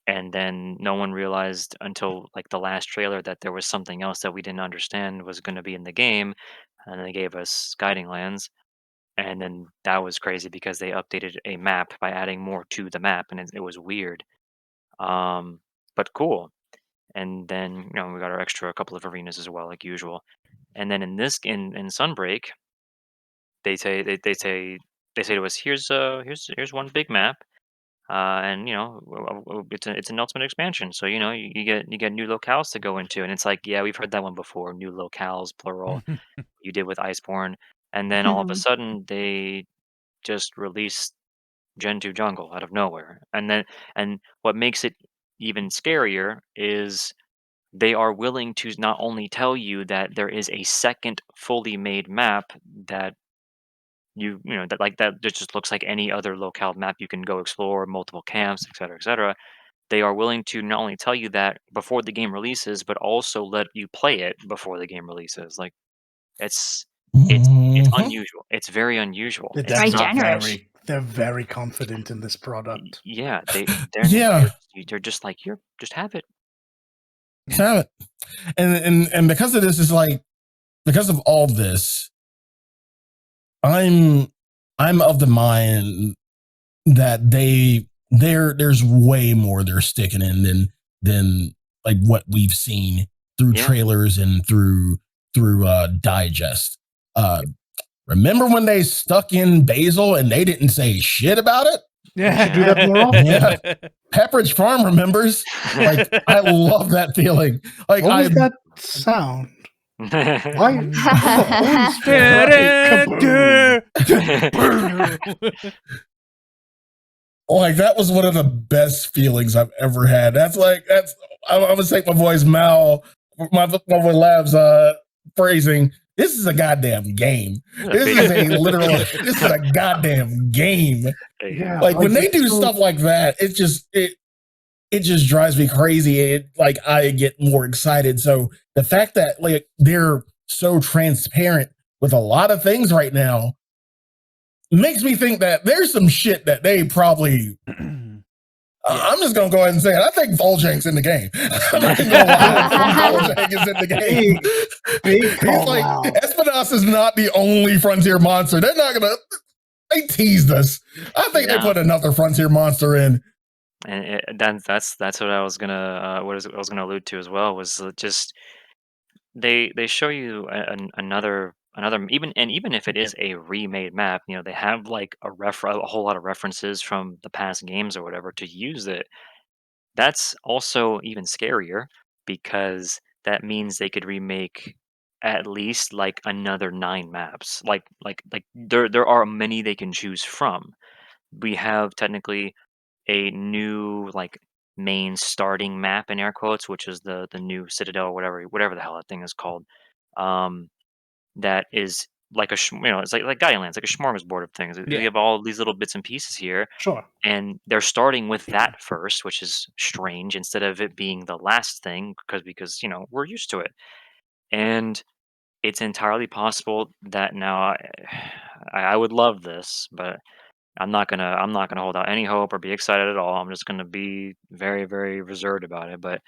and then no one realized until like the last trailer that there was something else that we didn't understand was going to be in the game, and they gave us Guiding Lands. And then that was crazy because they updated a map by adding more to the map, and it was weird. Um, but cool. And then we got our extra couple of arenas as well, like usual. And then in Sunbreak, they say to us, here's one big map, and it's an ultimate expansion. So you get new locales to go into, and it's like, yeah, we've heard that one before. New locales, plural. You did with Iceborne, and then all of a sudden they just released Gen 2 Jungle out of nowhere. And what makes it even scarier is they are willing to not only tell you that there is a second fully made map that that just looks like any other locale map you can go explore, multiple camps, etc., etc. They are willing to not only tell you that before the game releases, but also let you play it before the game releases. Like it's it's Mhm. unusual. It's very unusual. The It's Very devs are not. generous. they're very confident in this product. Yeah, Yeah, they're just like, here, just have it. have it. And because of this is like because of all this, I'm of the mind that there's way more they're sticking in than like what we've seen through Yeah. trailers and through digest. Remember when they stuck in Basil and they didn't say shit about it? They should do that more often. Yeah. Pepperidge Farm remembers. Like I love that feeling. Like What I was that sound? Why? like that was one of the best feelings I've ever had. That's I would take my boy's Mal, my boy Lab's phrasing. This is a goddamn game. This is a goddamn game. Yeah, Like when they it's do so- stuff like that, it just drives me crazy. Like I get more excited. So the fact that like they're so transparent with a lot of things right now makes me think that there's some shit that they probably. I'm just gonna go ahead and say it. I think Voljank's in the game. I'm not even gonna lie. Voljank is in the game. Big He's call like out. Espadas is not the only frontier monster. They're not gonna. They teased us. I think they Yeah. put another frontier monster in. And that's what I was gonna allude to as well, was just they show you another even if it is a remade map, they have like a whole lot of references from the past games or whatever to use it. That's also even scarier because that means they could remake at least like another 9 maps. Like there are many they can choose from. We have technically a new like main starting map in air quotes, which is the new Citadel or whatever the hell that thing is called. Um, that is like it's like Guidelands, like a smorgasbord of things. Yeah. You have all these little bits and pieces here, Sure. and they're starting with that first, which is strange instead of it being the last thing because we're used to it, and it's entirely possible that now I would love this, but I'm not gonna hold out any hope or be excited at all. I'm just gonna be very, very reserved about it. But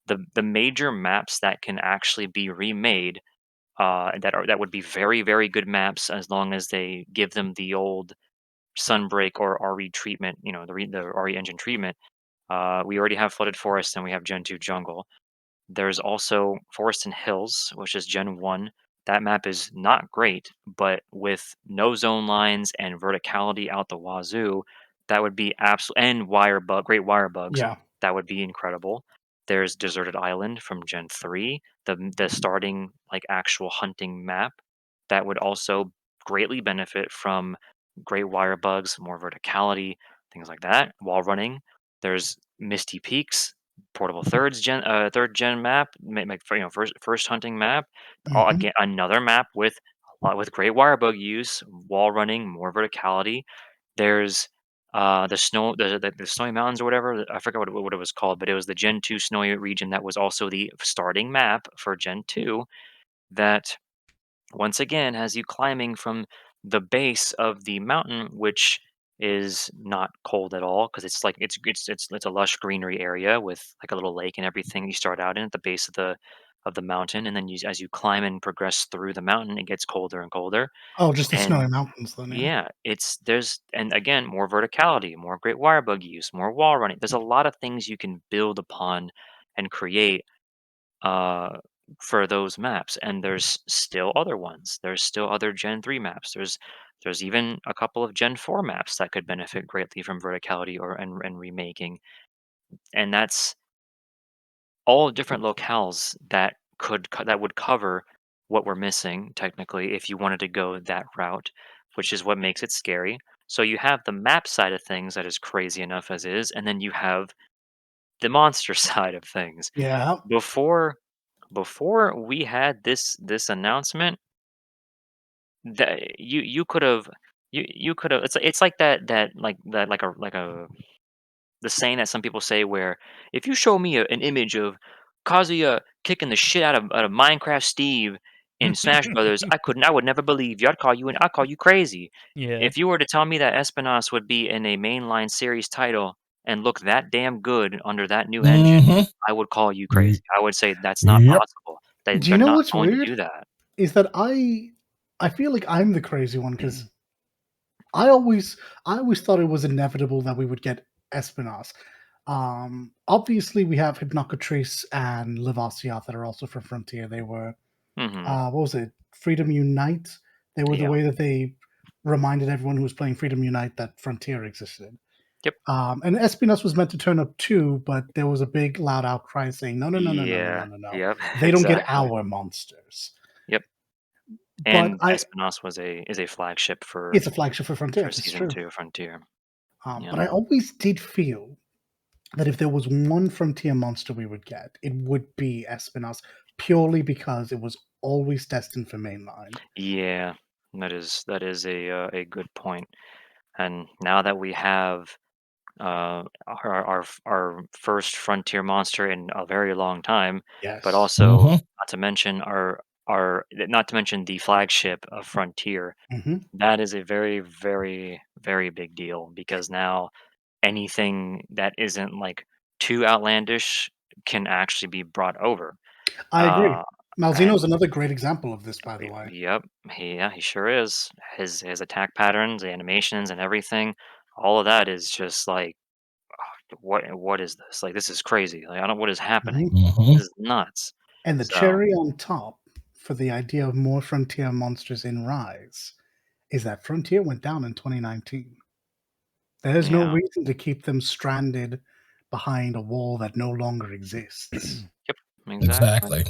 the major maps that can actually be remade, that would be very, very good maps as long as they give them the old Sunbreak or RE treatment, the RE engine treatment. We already have Flooded Forest and we have Gen 2 Jungle. There's also Forest and Hills, which is Gen 1. That map is not great, but with no zone lines and verticality out the wazoo, that would be absolute, and great wire bugs. Yeah. That would be incredible. There's Deserted Island from Gen 3, the starting like actual hunting map. That would also greatly benefit from great wire bugs, more verticality, things like that. While running, there's Misty Peaks, portable third gen map, like for, first hunting map. Mhm. Again, another map with with great wire bug use, wall running, more verticality. There's the snowy mountains or whatever. I forgot what it was called, but it was the Gen 2 snowy region that was also the starting map for Gen 2. That once again has you climbing from the base of the mountain, which is not cold at all because it's like it's a lush greenery area with like a little lake and everything you start out in at the base of the mountain, and then as you climb and progress through the mountain, it gets colder and colder. Oh, just the And snowy mountains then, yeah. yeah, and again, more verticality, more great wire bug use, more wall running. There's a lot of things you can build upon and create uh, for those maps. And there's still other ones. There's still other Gen 3 maps. There's even a couple of Gen 4 maps that could benefit greatly from verticality and remaking. And that's all different locales that that would cover what we're missing technically if you wanted to go that route, which is what makes it scary. So you have the map side of things that is crazy enough as is, and then you have the monster side of things. Yeah. Before we had this announcement, that you could have you could have it's like that like a the saying that some people say where if you show me an image of Kazuya kicking the shit out of Minecraft Steve in Smash Brothers, I would never believe you. I'd call you crazy. Yeah. If you were to tell me that Espinas would be in a mainline series title and look that damn good under that new engine, Mm-hmm. I would call you crazy. I would say that's not Yep. possible. Do They're you know not what's going to weird? do that. Is that I feel like I'm the crazy one because I always thought it was inevitable that we would get Espinas. Obviously we have Hypnocatrice and Lavasia that are also from Frontier. They were Hmm. what was it? Freedom Unite. They were the Yeah. way that they reminded everyone who was playing Freedom Unite that Frontier existed. Yep. And Espinas was meant to turn up too, but there was a big loud outcry saying, no, no, no, no, no, no, no, Yeah. no, no. Yep. They don't get Exactly. our monsters. Yep. But And Espinas is a flagship it's a flagship for Frontier, for this is season true. 2 Frontier. Yeah. But I always did feel that if there was one Frontier monster we would get, it would be Espinas, purely because it was always destined for mainline. Yeah. That is a good point. And now that we have our first frontier monster in a very long time, but Yes. also Mm-hmm. not to mention not to mention the flagship of Frontier, Hmm. that is a very, very, very big deal because now anything that isn't like too outlandish can actually be brought over. I agree. Uh, Malzeno is and another great example of this, by the way. yep, he sure is. His attack patterns, the animations, and everything, all of that is just like what is this? Like, this is crazy. Like, I don't what is happening? Mhm. Mm-hmm. This is nuts. And the So, cherry on top for the idea of more Frontier monsters in Rise is that Frontier went down in 2019. There's no yeah. reason to keep them stranded behind a wall that no longer exists. Yep, exactly. Exactly.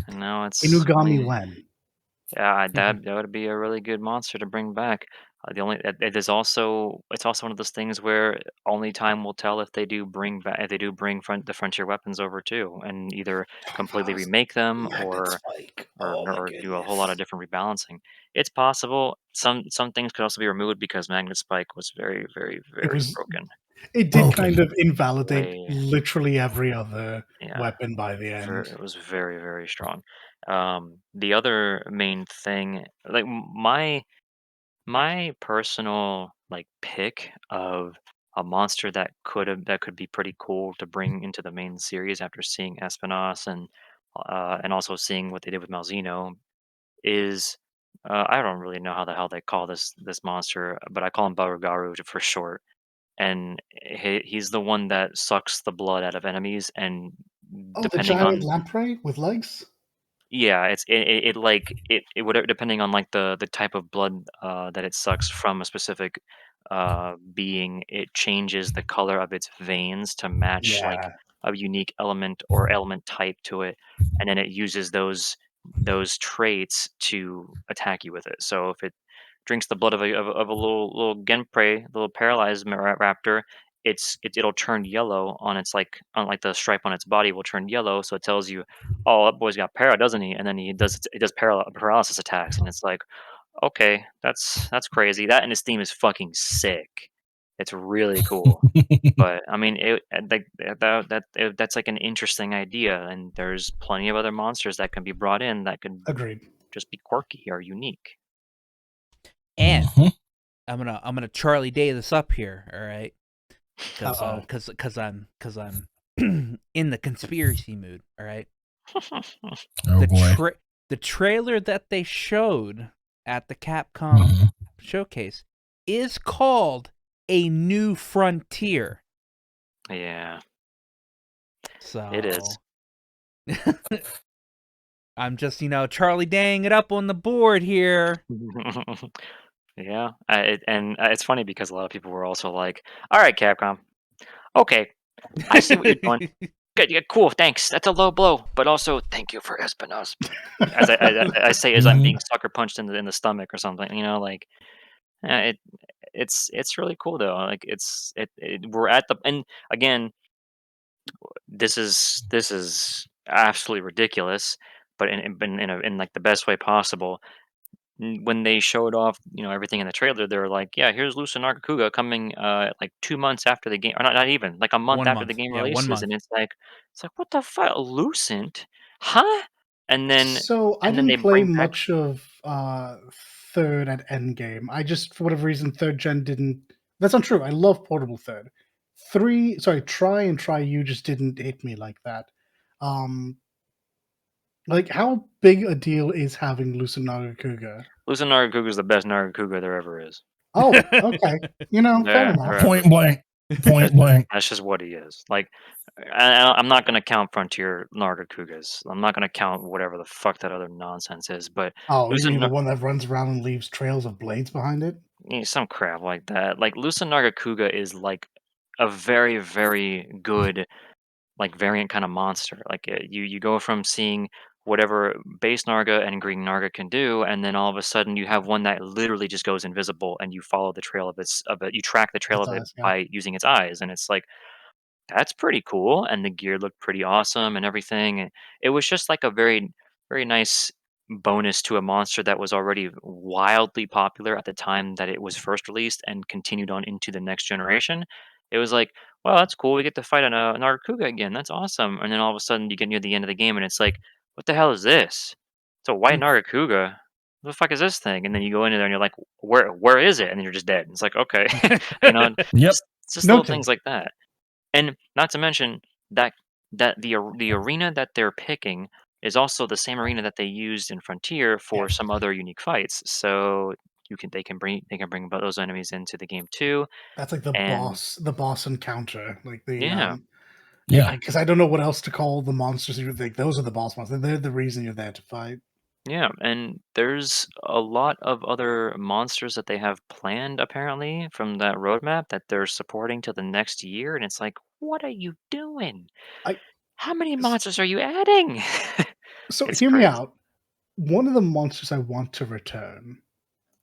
And now it's Inugami only Wen. yeah, that would be a really good monster to bring back. The only it is also it's also one of those things where only time will tell if they do bring back if they do bring the frontier weapons over too, and either completely remake them Magnet Spike. Oh my or do a whole lot of goodness. different rebalancing. It's possible. Some things could also be removed because Magnet Spike was very, very, It very was broken. it did kind Broken. of invalidate Way, literally every other yeah. weapon by the end. It was very, very strong. The other main thing, like my personal like pick of a monster that could be pretty cool to bring into the main series after seeing Espinas and also seeing what they did with Malzeno is I don't really know how the hell they call this monster, but I call him Barugaru for short. And he's the one that sucks the blood out of enemies, and Oh, the depending giant on lamprey with legs? yeah, it would depending on like the type of blood that it sucks from a specific being, it changes the color of its veins to match like Yeah. a unique element or element type to it, and then it uses those traits to attack you with it. So if it drinks the blood of a little genprey, little paralyzed raptor, it'll turn yellow on its on like the stripe on its body will turn yellow, so it tells you, "Oh, that boy's got para, doesn't he?" And then he does paralysis attacks, and it's like, okay, that's crazy. That and his theme is fucking sick. It's really cool. But I mean, that's like an interesting idea, and there's plenty of other monsters that can be brought in that could Agreed. just be quirky or unique. And Mm-hmm. I'm gonna Charlie Day this up here, all right? Uh-oh. Cause I'm in the conspiracy mood, all right? Oh boy. The trailer that they showed at the Capcom showcase is called A New Frontier. Yeah, So it is. I'm just, Charlie Dang it up on the board here. Yeah, it's funny because a lot of people were also like, "All right, Capcom, okay, I see what you're doing. Good, yeah, cool, thanks. That's a low blow, but also thank you for Espinosa." I say as I'm being sucker punched in the stomach or something, like it's really cool though. Like we're at the and again, this is absolutely ridiculous, but in like the best way possible. When they showed off, everything in the trailer, they were like, "Yeah, here's Lucid Kuga coming, like 2 months after the game, or not even like a month 1 after the month. game Yeah, 1 releases," month. and it's like, what the fuck, Lucent, huh? And then So I and then didn't they play bring back much of third and endgame. I just, for whatever reason, third gen didn't. That's not true. I love portable third. Try and try you just didn't hit me like that. Um, like how big a deal is having Lucid Nagakuga? Lucid Kuga is the best Kuga there ever is. Oh, okay. Fair There enough. ever Point blank. Point That's blank. that's just what he is. Like, I'm not gonna count Frontier Kugas. I'm not gonna count whatever the fuck that other nonsense is, but Oh, you Lucid mean the one that runs around and leaves trails of blades behind it? Some crap like that. Like Lucid Kuga is like a very, very good like variant kind of monster. Like you go from seeing whatever base Narga and Green Narga can do, and then all of a sudden you have one that literally just goes invisible, and you follow the trail of it. You track the trail Its of it eyes, yeah. by using its eyes, and it's like that's pretty cool. And the gear looked pretty awesome and everything. And it was just like a very, very nice bonus to a monster that was already wildly popular at the time that it was first released and continued on into the next generation. It was like, well, that's cool. We get to fight an Arkuga again. That's awesome. And then all of a sudden you get near the end of the game and it's like, what the hell is this? It's a white Nargacuga. What the fuck is this thing? And then you go into there and you're like, where is it? And then you're just dead. It's like, okay, you know, Yep. just little Noted. things like that. And not to mention that the arena that they're picking is also the same arena that they used in Frontier for Yes. some other unique fights. So they can bring those enemies into the game too. That's like the And boss encounter. Like the yeah, Yeah. because I don't know what else to call the monsters. Like those are the boss monsters. They're the reason you're there to fight. yeah, and there's a lot of other monsters that they have planned apparently from that roadmap that they're supporting to the next year, and it's like, what are you doing? I How many monsters are you adding? so It's hear me crazy. out. One of the monsters I want to return.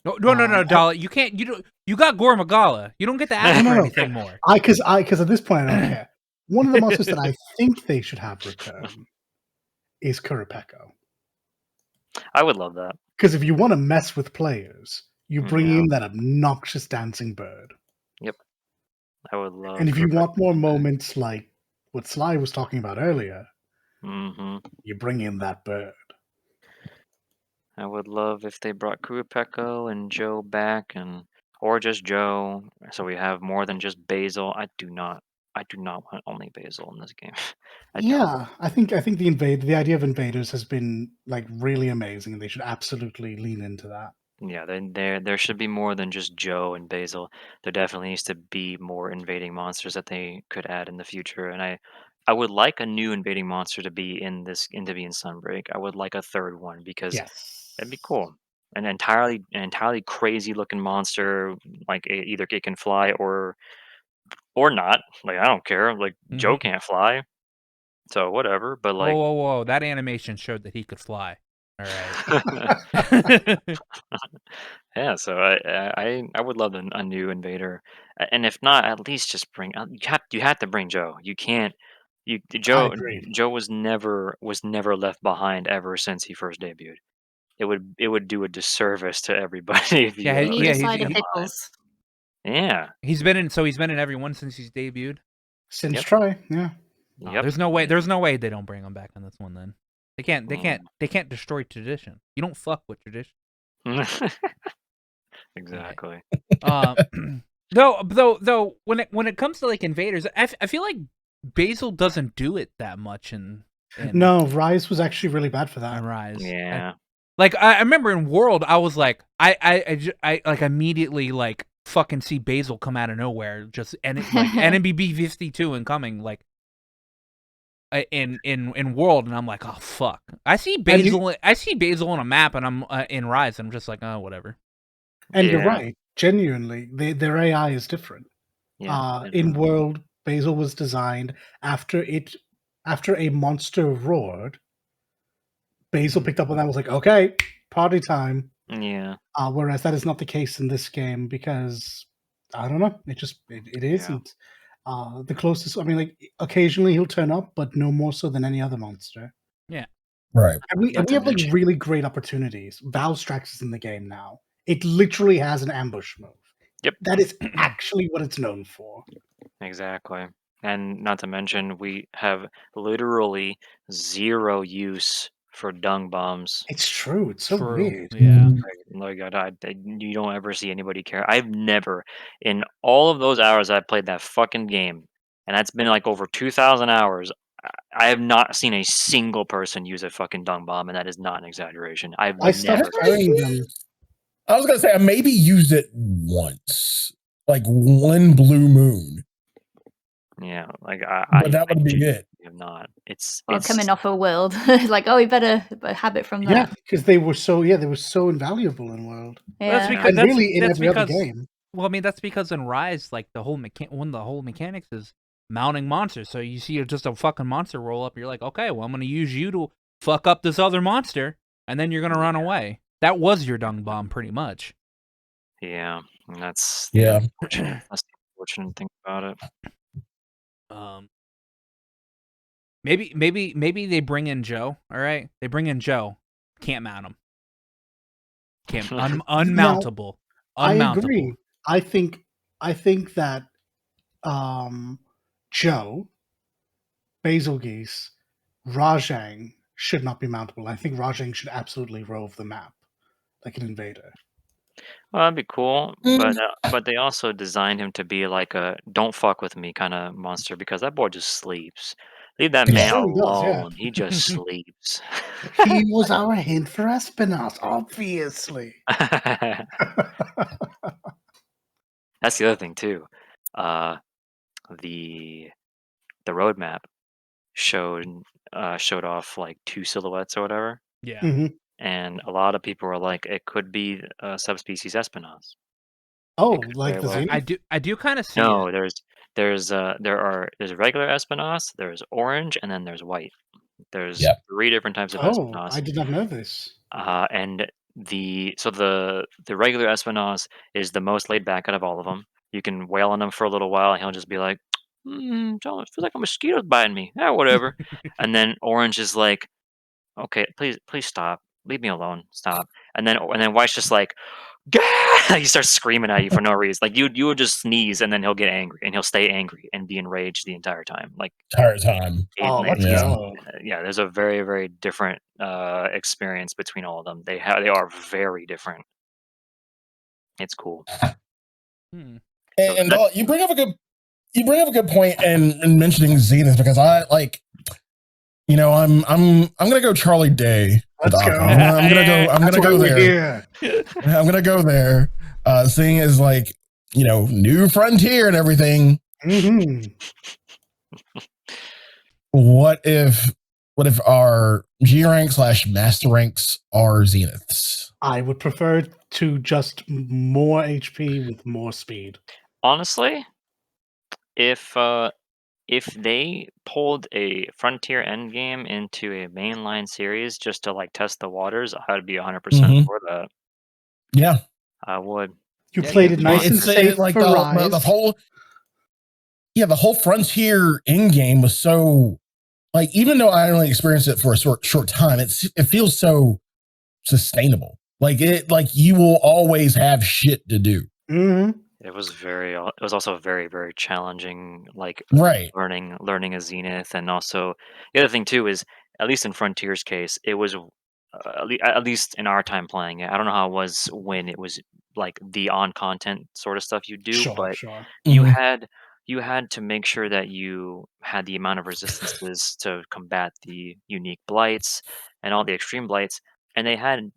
No, Dolly. You can't. You got Gore Magala. You don't get to ask No, for no, anything more. Because at this point I don't care. One of the monsters that I think they should have return is Kurapeko. I would love that. Because if you want to mess with players, you bring Yeah. in that obnoxious dancing bird. Yep. I would love And if you Kurapika want to more come back. moments like what Sly was talking about earlier, Mhm. you bring in that bird. I would love if they brought Kurapeko and Joe back or just Joe, so we have more than just Basil. I do not want only Basil in this game. I don't. Yeah, I think the idea of invaders has been like really amazing, and they should absolutely lean into that. Yeah, there should be more than just Joe and Basil. There definitely needs to be more invading monsters that they could add in the future. And I would like a new invading monster to be in Sunbreak. I would like a third one because that'd be Yes. cool. An entirely crazy looking monster, like either it can fly or not. Like I don't care. Like Mm-hmm. Joe can't fly, so whatever. But Whoa, like, whoa, whoa! That animation showed that he could fly. All right. yeah. So I would love a new invader, and if not, at least just bring. You have to bring Joe. You can't. You I Joe agree. Joe was never left behind ever since he first debuted. It would do a disservice to everybody if Yeah, You need if a he side of came alive. pickles. Yeah. he's been in every one since he's debuted. Since Yep. try, yeah. Oh, Yep. there's no way. There's no way they don't bring him back on this one. Then they can't. They Mm. can't destroy tradition. You don't fuck with tradition. Exactly. Though when it comes to like invaders, I feel like Basil doesn't do it that much in No, Rise was actually really bad for that. And Rise. Yeah. I remember in World, I was like, I like immediately like fucking see Basil come out of nowhere, just and it, like NMBB 52 incoming, like in World, and I'm like, oh fuck. I see Basil on a map, and I'm in Rise, and I'm just like, oh whatever. And you're right, genuinely, their AI is different. Yeah. In World, Basil was designed after a monster roared. Basil picked up on that and was like, okay, party time. Yeah. Whereas that is not the case in this game because I don't know, it isn't. The closest, I mean, like occasionally he'll turn up, but no more so than any other monster. Yeah. Right. And we have like really great opportunities. Valstrax is in the game now. It literally has an ambush move. Yep. That is actually what it's known for. Exactly. And not to mention, we have literally 0 use for dung bombs. It's true. It's so weird. Yeah. Like, you don't ever see anybody care. I've never, in all of those hours I've played that fucking game, and that's been like over 2,000 hours, I have not seen a single person use a fucking dung bomb, and that is not an exaggeration. I stopped carrying them. I was gonna say I maybe used it once, like one blue moon. Yeah, like but that would be it. Have not. It's coming off a World, like we better have it from that. Yeah, because they were so invaluable in World. Yeah, well, and really in every other game. Well, I mean that's because in Rise, like the whole one of the whole mechanics is mounting monsters. So you see just a fucking monster roll up, you're like, okay, well I'm gonna use you to fuck up this other monster, and then you're gonna run away. That was your dung bomb, pretty much. Yeah, and that's yeah. That's the unfortunate thing about it. Maybe they bring in Joe. All right, they bring in Joe. Can't mount him. Can't unmountable. I agree. I think that Joe, Basilgeuse, Rajang should not be mountable. I think Rajang should absolutely rove the map like an invader. Well, that'd be cool, but they also designed him to be like a "don't fuck with me" kind of monster because that boy just sleeps. Leave that man alone. He just sleeps. He was our hint for Espinoss, obviously. That's the other thing too. The roadmap showed off like 2 silhouettes or whatever. Yeah. Mm-hmm. And a lot of people were like, it could be subspecies Espinoss. Oh, like the Zenith? I do kind of see No, it. there's regular Espinoss, there's orange, and then there's white. There's 3 different types of Espinoss. I did not know this. And the regular Espinoss is the most laid back out of all of them. You can wail on him for a little while, and he'll just be like, it feels like a mosquito's biting me. Yeah, whatever. And then orange is like, okay, please stop. Leave me alone. Stop. And then white's just like, Gah! He starts screaming at you for no reason. Like you would just sneeze, and then he'll get angry, and he'll stay angry and be enraged the entire time. Like entire time. Yeah, there's a very, very different experience between all of them. They are very different. It's cool. And you bring up a good point in mentioning Zenith because I like, I'm gonna go Charlie Day. Let's go. I'm gonna go there. I'm gonna go there. Seeing as like, new frontier and everything. Mm-hmm. What if our G rank / master ranks are Zeniths? I would prefer to just more HP with more speed. Honestly, if they pulled a Frontier endgame into a mainline series just to like test the waters, I would be 100% for that. Yeah, I would. You played it nice and safe like for the whole. Yeah, the whole Frontier endgame was so like, even though I only experienced it for a short time, it feels so sustainable. Like you will always have shit to do. Mm-hmm. It was also very, very challenging, like learning a Zenith. And also the other thing too is, at least in Frontier's case, it was at least in our time playing it, I don't know how it was when it was like the on content sort of stuff you do, but you you had to make sure that you had the amount of resistances to combat the unique blights and all the extreme blights, and they had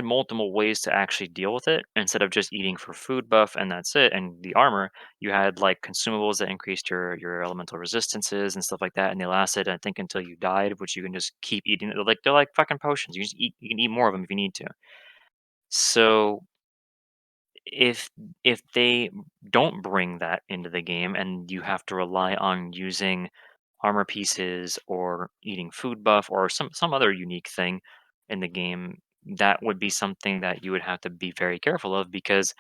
multiple ways to actually deal with it instead of just eating for food buff and that's it. And the armor, you had like consumables that increased your elemental resistances and stuff like that, and they lasted I think until you died, which you can just keep eating. They're like fucking potions. You can eat more of them if you need to. So if they don't bring that into the game and you have to rely on using armor pieces or eating food buff or some other unique thing in the game, that would be something that you would have to be very careful of, because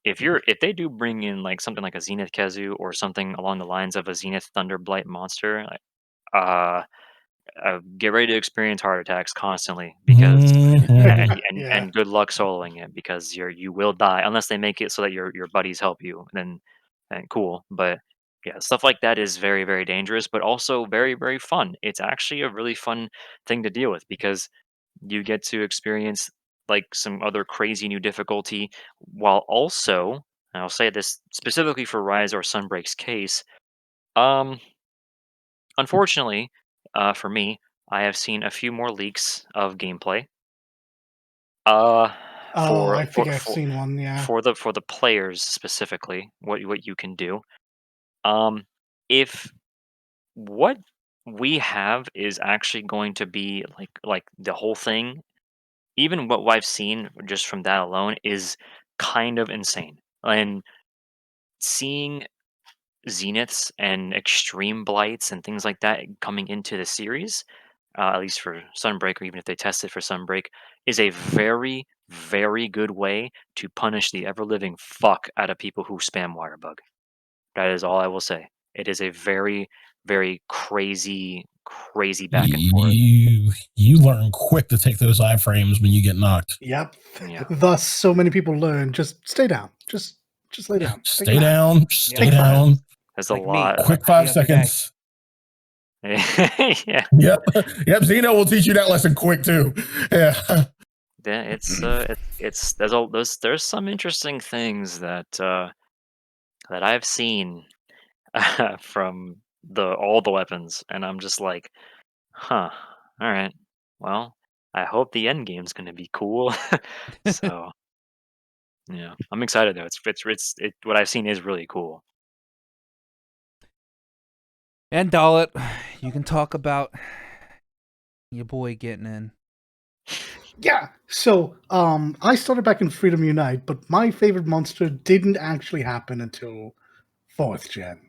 if they do bring in like something like a Zenith Kezu or something along the lines of a Zenith Thunderblight monster, like, uh get ready to experience heart attacks constantly, because Yeah. and good luck soloing it, because you will die unless they make it so that your buddies help you. Then cool, but yeah, stuff like that is very very dangerous, but also very very fun. It's actually a really fun thing to deal with, because you get to experience like some other crazy new difficulty, while also, and I'll say this specifically for Rise or Sunbreak's case, um unfortunately, for me, I have seen a few more leaks of gameplay. Uh, Oh, I think I've seen one. Yeah. for the players specifically, what you can do. Um, if what we have is actually going to be like the whole thing, even what I've seen just from that alone is kind of insane. And seeing zeniths and extreme blights and things like that coming into the series, at least for Sunbreak, or even if they test it for Sunbreak, is a very, very good way to punish the ever living fuck out of people who spam Wirebug. That is all I will say. It is a very, very crazy, crazy back and forth. You learn quick to take those iframes when you get knocked. Yep. Yeah. Thus, so many people learn just stay down. Just lay down. Take a Stay nap. down. Stay Take five. down. There's Like a me. lot. Quick The 5 other day. seconds. Yeah. Yep. Zeno will teach you that lesson quick too. Yeah. Yeah, it's there's some interesting things that that I've seen from all the weapons, and I'm just like, huh, all right. Well, I hope the end game's gonna be cool. So yeah, I'm excited though. What I've seen is really cool. And Dalit, you can talk about your boy getting in. Yeah. So, I started back in Freedom Unite, but my favorite monster didn't actually happen until 4th gen.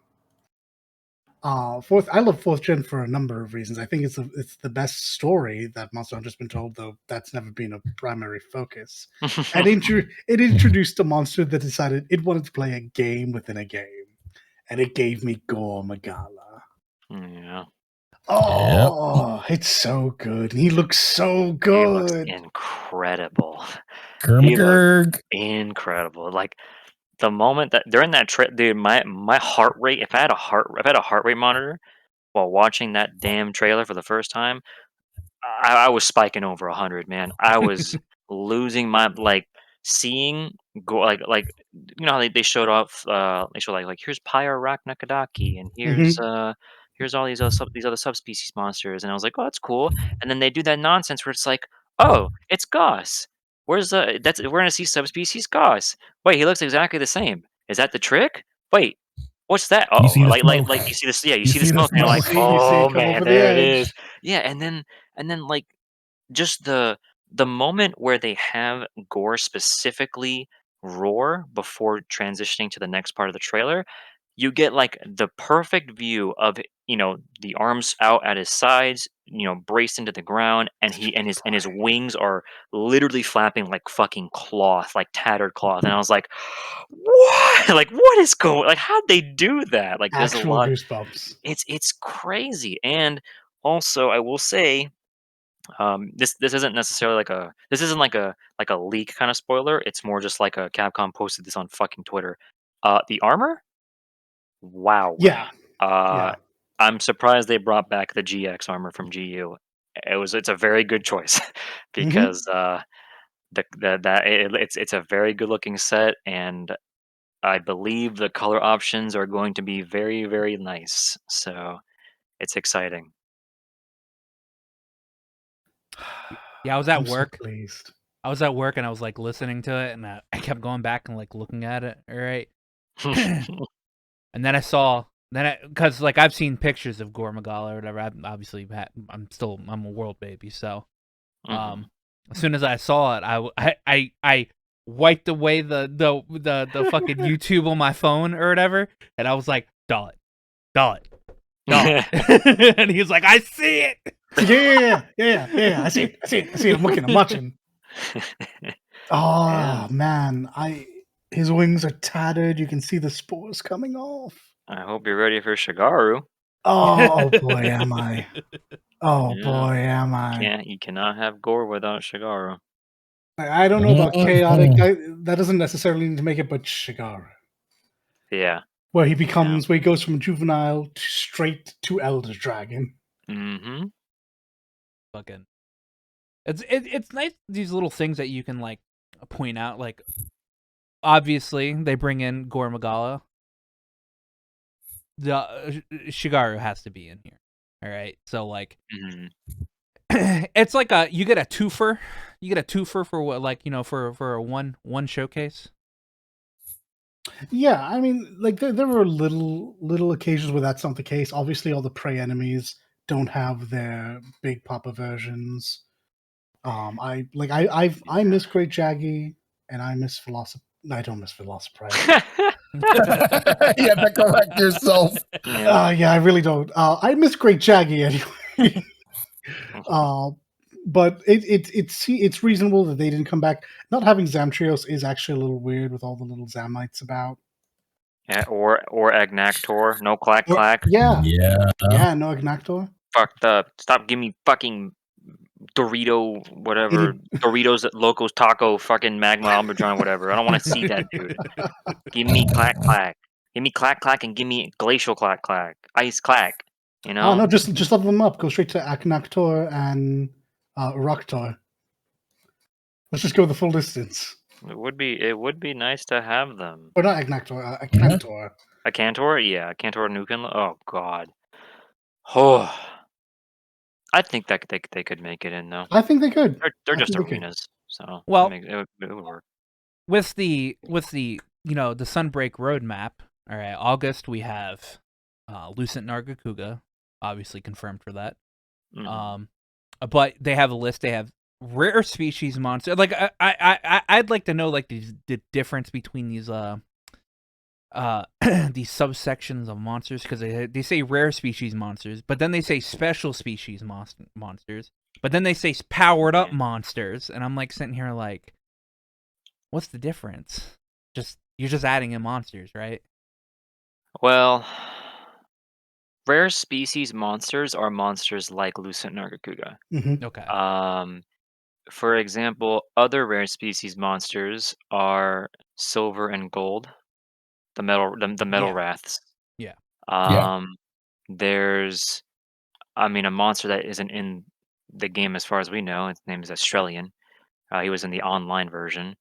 I love 4th gen for a number of reasons. I think it's the best story that Monster Hunter's been told, though that's never been a primary focus. And it introduced a monster that decided it wanted to play a game within a game, and it gave me Gore Magala. Yeah. Oh, it's so good. He looks so He looks good. incredible. He looks Kermagurg. incredible. Like the moment that during that trip, dude, my heart rate. If I had a heart rate monitor while watching that damn trailer for the first time, I was spiking over 100, man. I was losing my seeing go you know how they showed off they showed like here's Pyre Nakadaki and Mhm. here's all these other subspecies monsters, and I was like, oh, that's cool. And then they do that nonsense where it's like, oh, it's Goss. Where's we're gonna see subspecies Goss. Wait, he looks exactly the same. Is that the trick? Wait, what's that? You Oh, see the smoke. like you see this, yeah, you You see the see the smoke, and you're like, smoke. You see oh it come man, over the there it is. edge. Yeah, and then like just the moment where they have Gore specifically roar before transitioning to the next part of the trailer, you get like the perfect view of, the arms out at his sides, braced into the ground, and his wings are literally flapping like fucking cloth, like tattered cloth. And I was like, what? Like, what is going? Like, how'd they do that? Like, there's a Actual lot. goosebumps. It's crazy. And also, I will say, this isn't necessarily this isn't like a leak kind of spoiler. It's more just like a Capcom posted this on fucking Twitter. The armor, wow. Yeah. Uh, Yeah. I'm surprised they brought back the GX armor from GU. It's a very good choice Mhm. because it's a very good looking set, and I believe the color options are going to be very, very nice. So it's exciting. Yeah, I was at I'm so work. pleased. I was at work and I was like listening to it, and I kept going back and like looking at it. All right, and then I saw because like I've seen pictures of Gore Magala or whatever. I'm a world baby, so as soon as I saw it, I wiped away the fucking YouTube on my phone or whatever, and I was like, doll it. And he's like, I see it. Yeah. I see it. I'm looking. I'm watching. Oh Yeah. man, his wings are tattered. You can see the spores coming off. I hope you're ready for Shigaru. Oh boy, am I. Oh Yeah. boy, am I. You cannot have Gore without Shigaru. I don't know about chaotic. That doesn't necessarily need to make it, but Shigaru. Yeah. Where he becomes, where he goes from juvenile straight to elder dragon. Mm-hmm. Fucking. It's nice, these little things that you can like point out. Like, obviously they bring in Gore Magala. The Shigaru has to be in here. All right, so like, it's like you get a twofer. You get a twofer for what, like, for a one showcase. Yeah, I mean, like there were little occasions where that's not the case. Obviously, all the prey enemies don't have their big papa versions. I miss Great Jaggy and I miss Velocip. No, I don't miss Velociprey. You have to correct yourself. Yeah, I really don't. I miss Great Jaggy anyway. But it's reasonable that they didn't come back. Not having Zamtrios is actually a little weird with all the little Zamites about. Yeah, or Agnactor. No clack clack. Yeah, Yeah. no Agnactor. Fucked up. Stop giving me fucking Dorito, whatever. Doritos Locos Taco, fucking Magma Almudron, whatever. I don't want to see that, dude. Give me clack clack. Give me clack clack and give me glacial clack clack. Ice clack. You know? Oh no, just level them up. Go straight to Agnactor and Uraktor. Let's just go the full distance. It would be nice to have them. Or not Agnactor, Acantor. A Cantor? Yeah, a Cantor Nukin. Oh god. Oh. I think that they could make it in though. I think they could. They're just arenas, so well, it would work. With the the Sunbreak roadmap. All right, August we have Lucent Nargacuga, obviously confirmed for that. But they have a list. They have rare species monster. Like I'd like to know like the difference between these these subsections of monsters, because they say rare species monsters, but then they say special species monsters, but then they say powered up monsters, and I'm like sitting here like, what's the difference? You're just adding in monsters, right? Well, rare species monsters are monsters like Lucent Nargacuga. Okay. For example, other rare species monsters are silver and gold, the metal wraths. Yeah. There's, I mean, a monster that isn't in the game as far as we know. Its name is Australian. He was in the online version.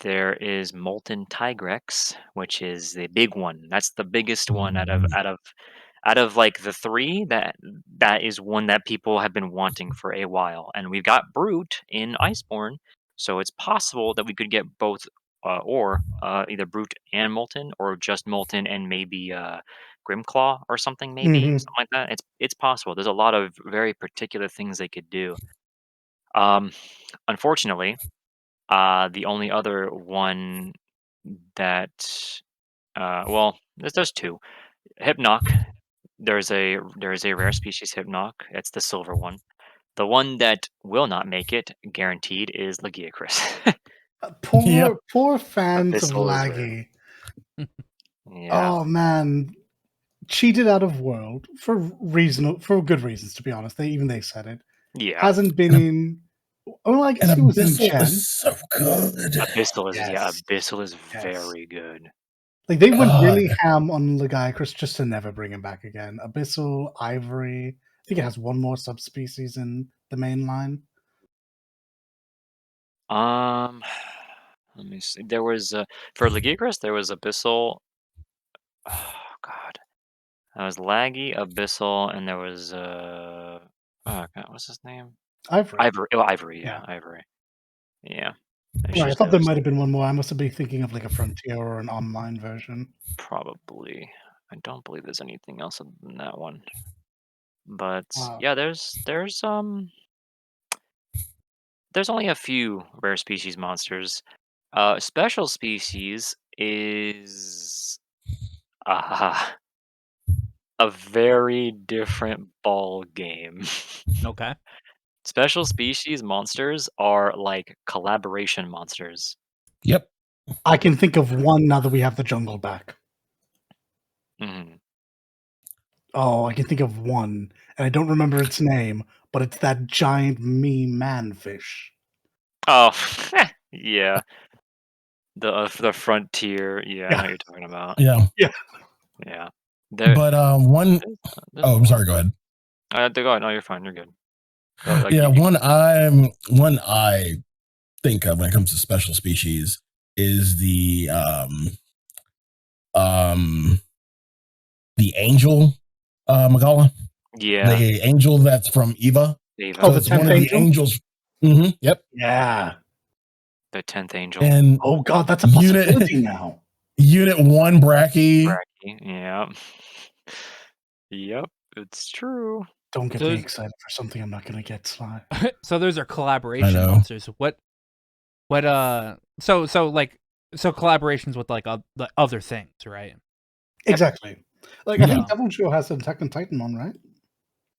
There is Molten Tigrex, which is the big one. That's the biggest one out of like the three. That is one that people have been wanting for a while. And we've got Brute in Iceborne, so it's possible that we could get both, or either Brute and Molten, or just Molten and maybe Grimclaw or something, something like that. It's possible. There's a lot of very particular things they could do. Unfortunately, the only other one that, well, there's two. Hypnoc. There's a rare species Hypnoc. It's the silver one. The one that will not make it, guaranteed, is Lagiacrus. Poor fans of Abyssal is rare. Laggy. Yeah. Oh man, cheated out of World for good reasons. To be honest, they said it. Yeah. Hasn't been in. Oh, I guess And he was in Abyssal Chen. is so good. Abyssal is very good. Like they went really ham on Lagiacrus just to never bring him back again. Abyssal, Ivory. I think it has one more subspecies in the main line. Let me see. There was for Legicrus, there was Abyssal. Oh God, that was Laggy, Abyssal, and there was oh God, what's his name? Ivory. Ivory. Oh, Ivory. Yeah, Yeah. Ivory. Yeah. Right, I thought there might have been one more. I must have been thinking of like a Frontier or an online version. Probably. I don't believe there's anything else other than that one. But Wow. yeah, there's only a few rare species monsters. Special species is a very different ball game. Okay. Special species monsters are like collaboration monsters. Yep. I can think of one now that we have the jungle back. Mhm. Oh, I can think of one, and I don't remember its name, but it's that giant manfish. Oh, yeah. The frontier. Yeah, I know what you're talking about. Yeah. Yeah. But one There's oh, I'm more. sorry, go ahead. Go ahead. No, you're fine. You're good. Like, Yeah, one I think of when it comes to special species is the angel Magala. yeah. The angel that's from Eva. Eva. Oh, So the it's one 10th of the angel? angels. Yep. Yeah. The 10th angel. And Oh god, that's a possibility now. Unit 1 Bracky. Yeah. Yep, it's true. Don't get So me is- excited for something I'm not gonna get, Sly. So those are I collaboration know. monsters. What so collaborations with like the other things, right? Exactly. Like I think Yeah. Devil Show has an Attack on Titan one, right?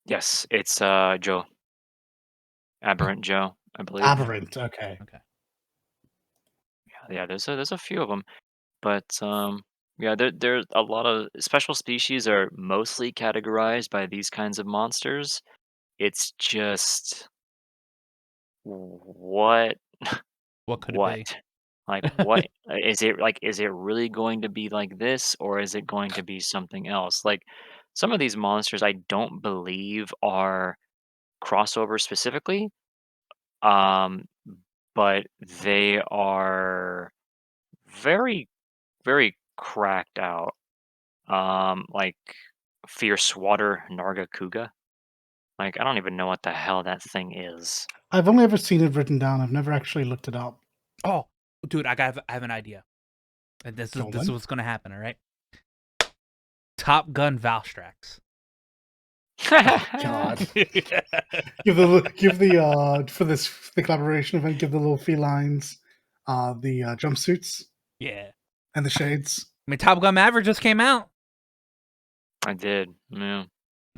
Yes, it's Joe. Aberrant Joe, I believe. Aberrant, okay. Yeah, there's a few of them, but yeah, there's a lot of special species are mostly categorized by these kinds of monsters. It's just what What could it be? what like what is it like? Is it really going to be like this, or is it going to be something else? Like some of these monsters, I don't believe are crossover specifically, um, but they are very very cracked out. Like fierce water Nargacuga. Like I don't even know what the hell that thing is. I've only ever seen it written down. I've never actually looked it up. Oh, dude, I have an idea. And this is what's gonna happen, all right? Top Gun Valstrax. God. Give the for the collaboration event, give the little felines the jumpsuits Yeah. and the shades. I mean, Top Gun Maverick just came out. I did. Yeah,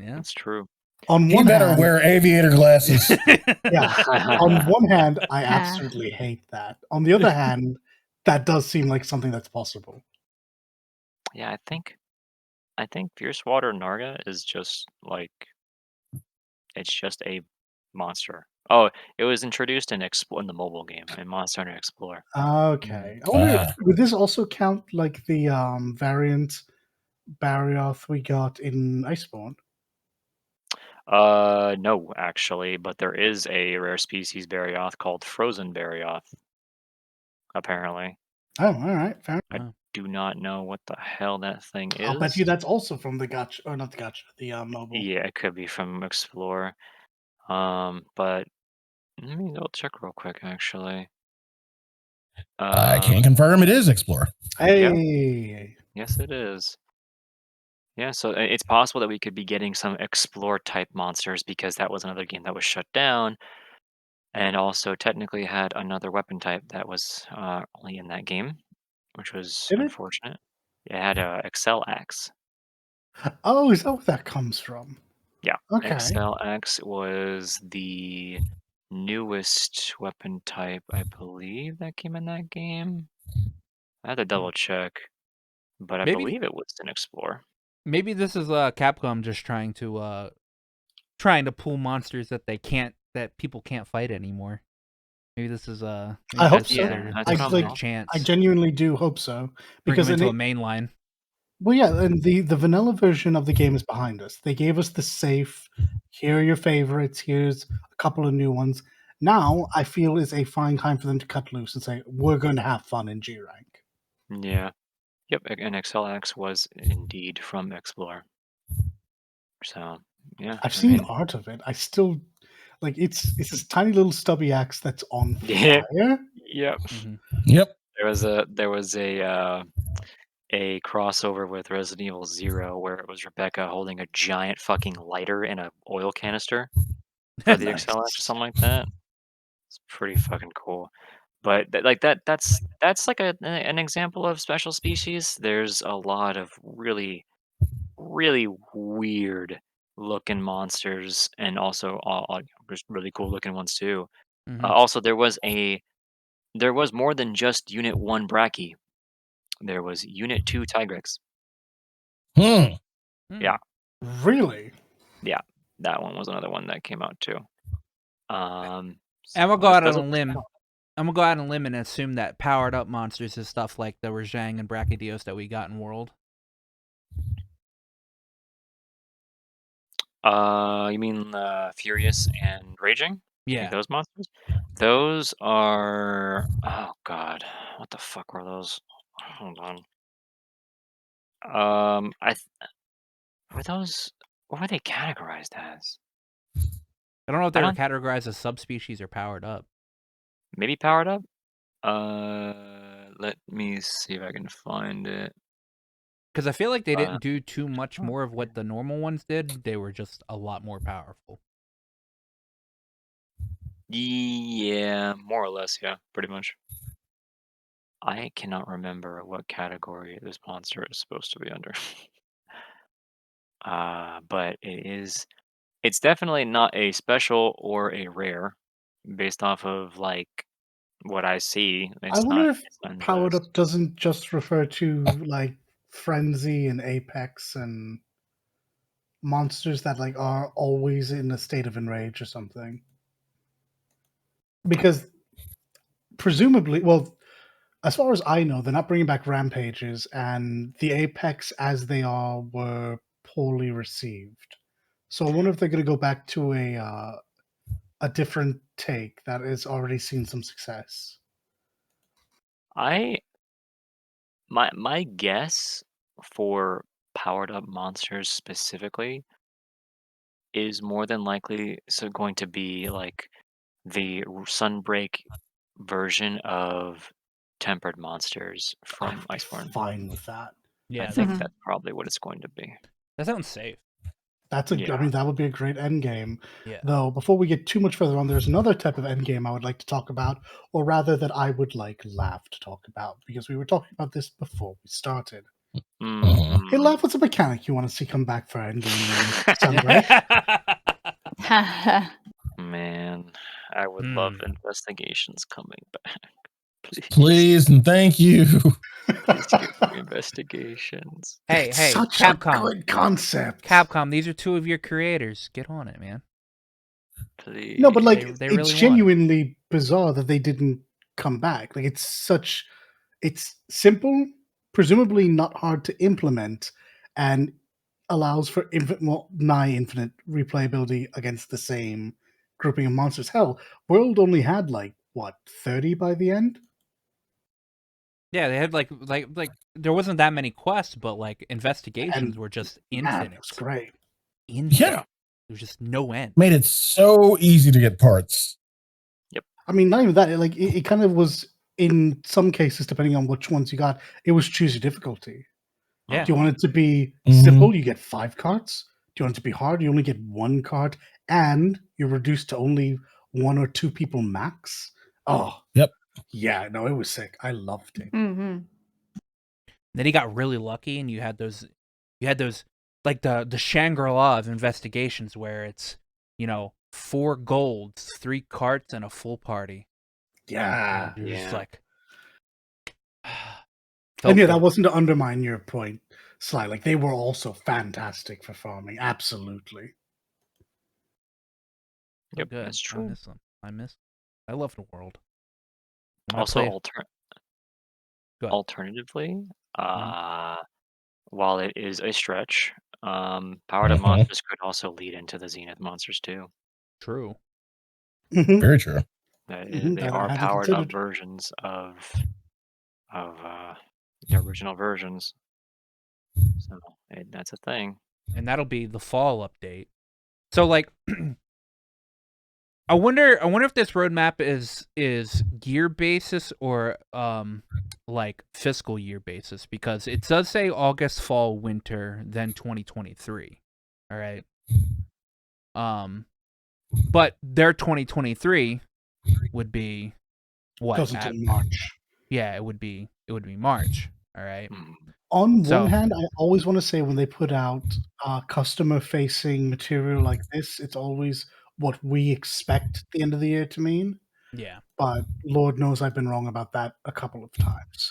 Yeah. that's true. On He one better hand, wear aviator glasses. yeah. On one hand, I absolutely hate that. On the other hand, that does seem like something that's possible. Yeah, I think Fierce Water Narga is just like it's just a monster. Oh, it was introduced in the mobile game in Monster Hunter Explorer. Okay. I wonder, would this also count like the variant Barioth we got in Iceborne? No, actually, but there is a rare species Barioth called Frozen Barioth. Apparently, Oh, all right. Fair. I do not know what the hell that thing is. I'll bet you that's also from the Gacha, or not the Gacha, the mobile. Yeah, it could be from Explorer. But let me go check real quick, actually. I can confirm it is Explorer. Hey. Yes, it is. Yeah, so it's possible that we could be getting some Explore type monsters because that was another game that was shut down, and also technically had another weapon type that was only in that game, which was Did it? unfortunate. It had a Excel Axe. Oh, is that where that comes from? Yeah, Okay. Excel Axe was the newest weapon type, I believe, that came in that game. I had to double check, but I Maybe- believe it was an Explore. Maybe this is Capcom just trying to pull monsters that people can't fight anymore. Maybe this is I hope so. Yeah, that's their what I'm their hoping. chance. I genuinely do hope so. Bring Because them into in a main line. well, yeah, and the vanilla version of the game is behind us. They gave us the safe. Here are your favorites. Here's a couple of new ones. Now I feel is a fine time for them to cut loose and say we're going to have fun in G rank. Yeah. Yep. And XLX was indeed from Explore. So yeah, I've I seen mean, art of it. I still like it's this tiny little stubby axe that's on yeah. fire. Yep. Yep. There was a crossover with Resident Evil 0 where it was Rebecca holding a giant fucking lighter in a oil canister for the Nice. XLX or something like that. It's pretty fucking cool. But that's like an example of special species. There's a lot of really weird looking monsters and also just really cool looking ones too. Also, there was more than just Unit 1 Brachy. There was Unit 2 Tigrex. Hmm. Yeah. Really? Yeah, that one was another one that came out too. And we'll go Those out on are a limb. I'm gonna go out on a limb and assume that powered up monsters is stuff like the Rajang and Brachydios that we got in World. You mean Furious and Raging? Yeah. Like those monsters? Those are oh god, what the fuck were those? Hold on. Were those what were they categorized as? I don't know if I they were don't categorized as subspecies or powered up. maybe powered up? Let me see if I can find it. Because I feel like they Uh, didn't do too much more of what the normal ones did. They were just a lot more powerful. Yeah, more or less, yeah, pretty much. I cannot remember what category this monster is supposed to be under. But it's definitely not a special or a rare based off of like what I see. I wonder if It's not in the powered list. up doesn't just refer to like Frenzy and Apex and monsters that like are always in a state of enrage or something. Because presumably, well, as far as I know, they're not bringing back rampages, and the Apex as they are were poorly received. So I wonder if they're going to go back to a different take that has already seen some success. My guess for powered up monsters specifically is more than likely going to be like the Sunbreak version of tempered monsters I from would be Iceborne. fine with that. I Yeah, think that's probably what it's going to be. that sounds safe. That's a. I Yeah. mean, that would be a great end game. Yeah. Though, before we get too much further on, there's another type of end game I would like to talk about, or rather, that I would like Lav to talk about, because we were talking about this before we started. Hey, Lav, what's a mechanic you want to see come back for end game in Sunbreak? Man, I would love investigations coming back. Please and thank you. Please give me investigations. Hey, It's hey, such Capcom. a good concept. Capcom, these are two of your creators. Get on it, man. Please. No, but like They it's really want it. genuinely bizarre that they didn't come back. Like it's simple, presumably not hard to implement, and allows for nigh infinite replayability against the same grouping of monsters. Hell, World only had like what 30 by the end. Yeah, they had like there wasn't that many quests, but like investigations And were just man, infinite. it was great. Infinite. Yeah. There was just no end. Made it so easy to get parts. I mean, not even that. It kind of was in some cases, depending on which ones you got. It was choose your difficulty. Yeah. Do you want it to be Mhm. simple? You get 5 cards. Do you want it to be hard? You only get 1 card, and you're reduced to only 1 or 2 people max. Oh, Yep. Yeah, no, it was sick. I loved it. Mm-hmm. Then he got really lucky, and you had those like the Shangri-La of investigations where it's 4 golds, 3 carts, and a full party. Yeah. You're just like. And yeah, good. that wasn't to undermine your point, Sly. Like, they were also fantastic for farming. Absolutely. Yep, Good. that's true. I miss them. I love the world. When I Also, play- Go ahead. alternatively, while it is a stretch, powered up monsters could also lead into the Zenith monsters too. True. Mhm. Very true. Mhm, They that I are hadn't powered up considered. versions of the original versions. So that's a thing. And that'll be the fall update. So like I wonder if this roadmap is year basis or like fiscal year basis, because it does say August, fall, winter, then 2023. All right. But their 2023 would be what? Goes until March. Yeah, it would be March. All right. Mm. On So- one hand, I always want to say when they put out customer-facing material like this, it's always what we expect the end of the year to mean. Yeah. But Lord knows I've been wrong about that a couple of times.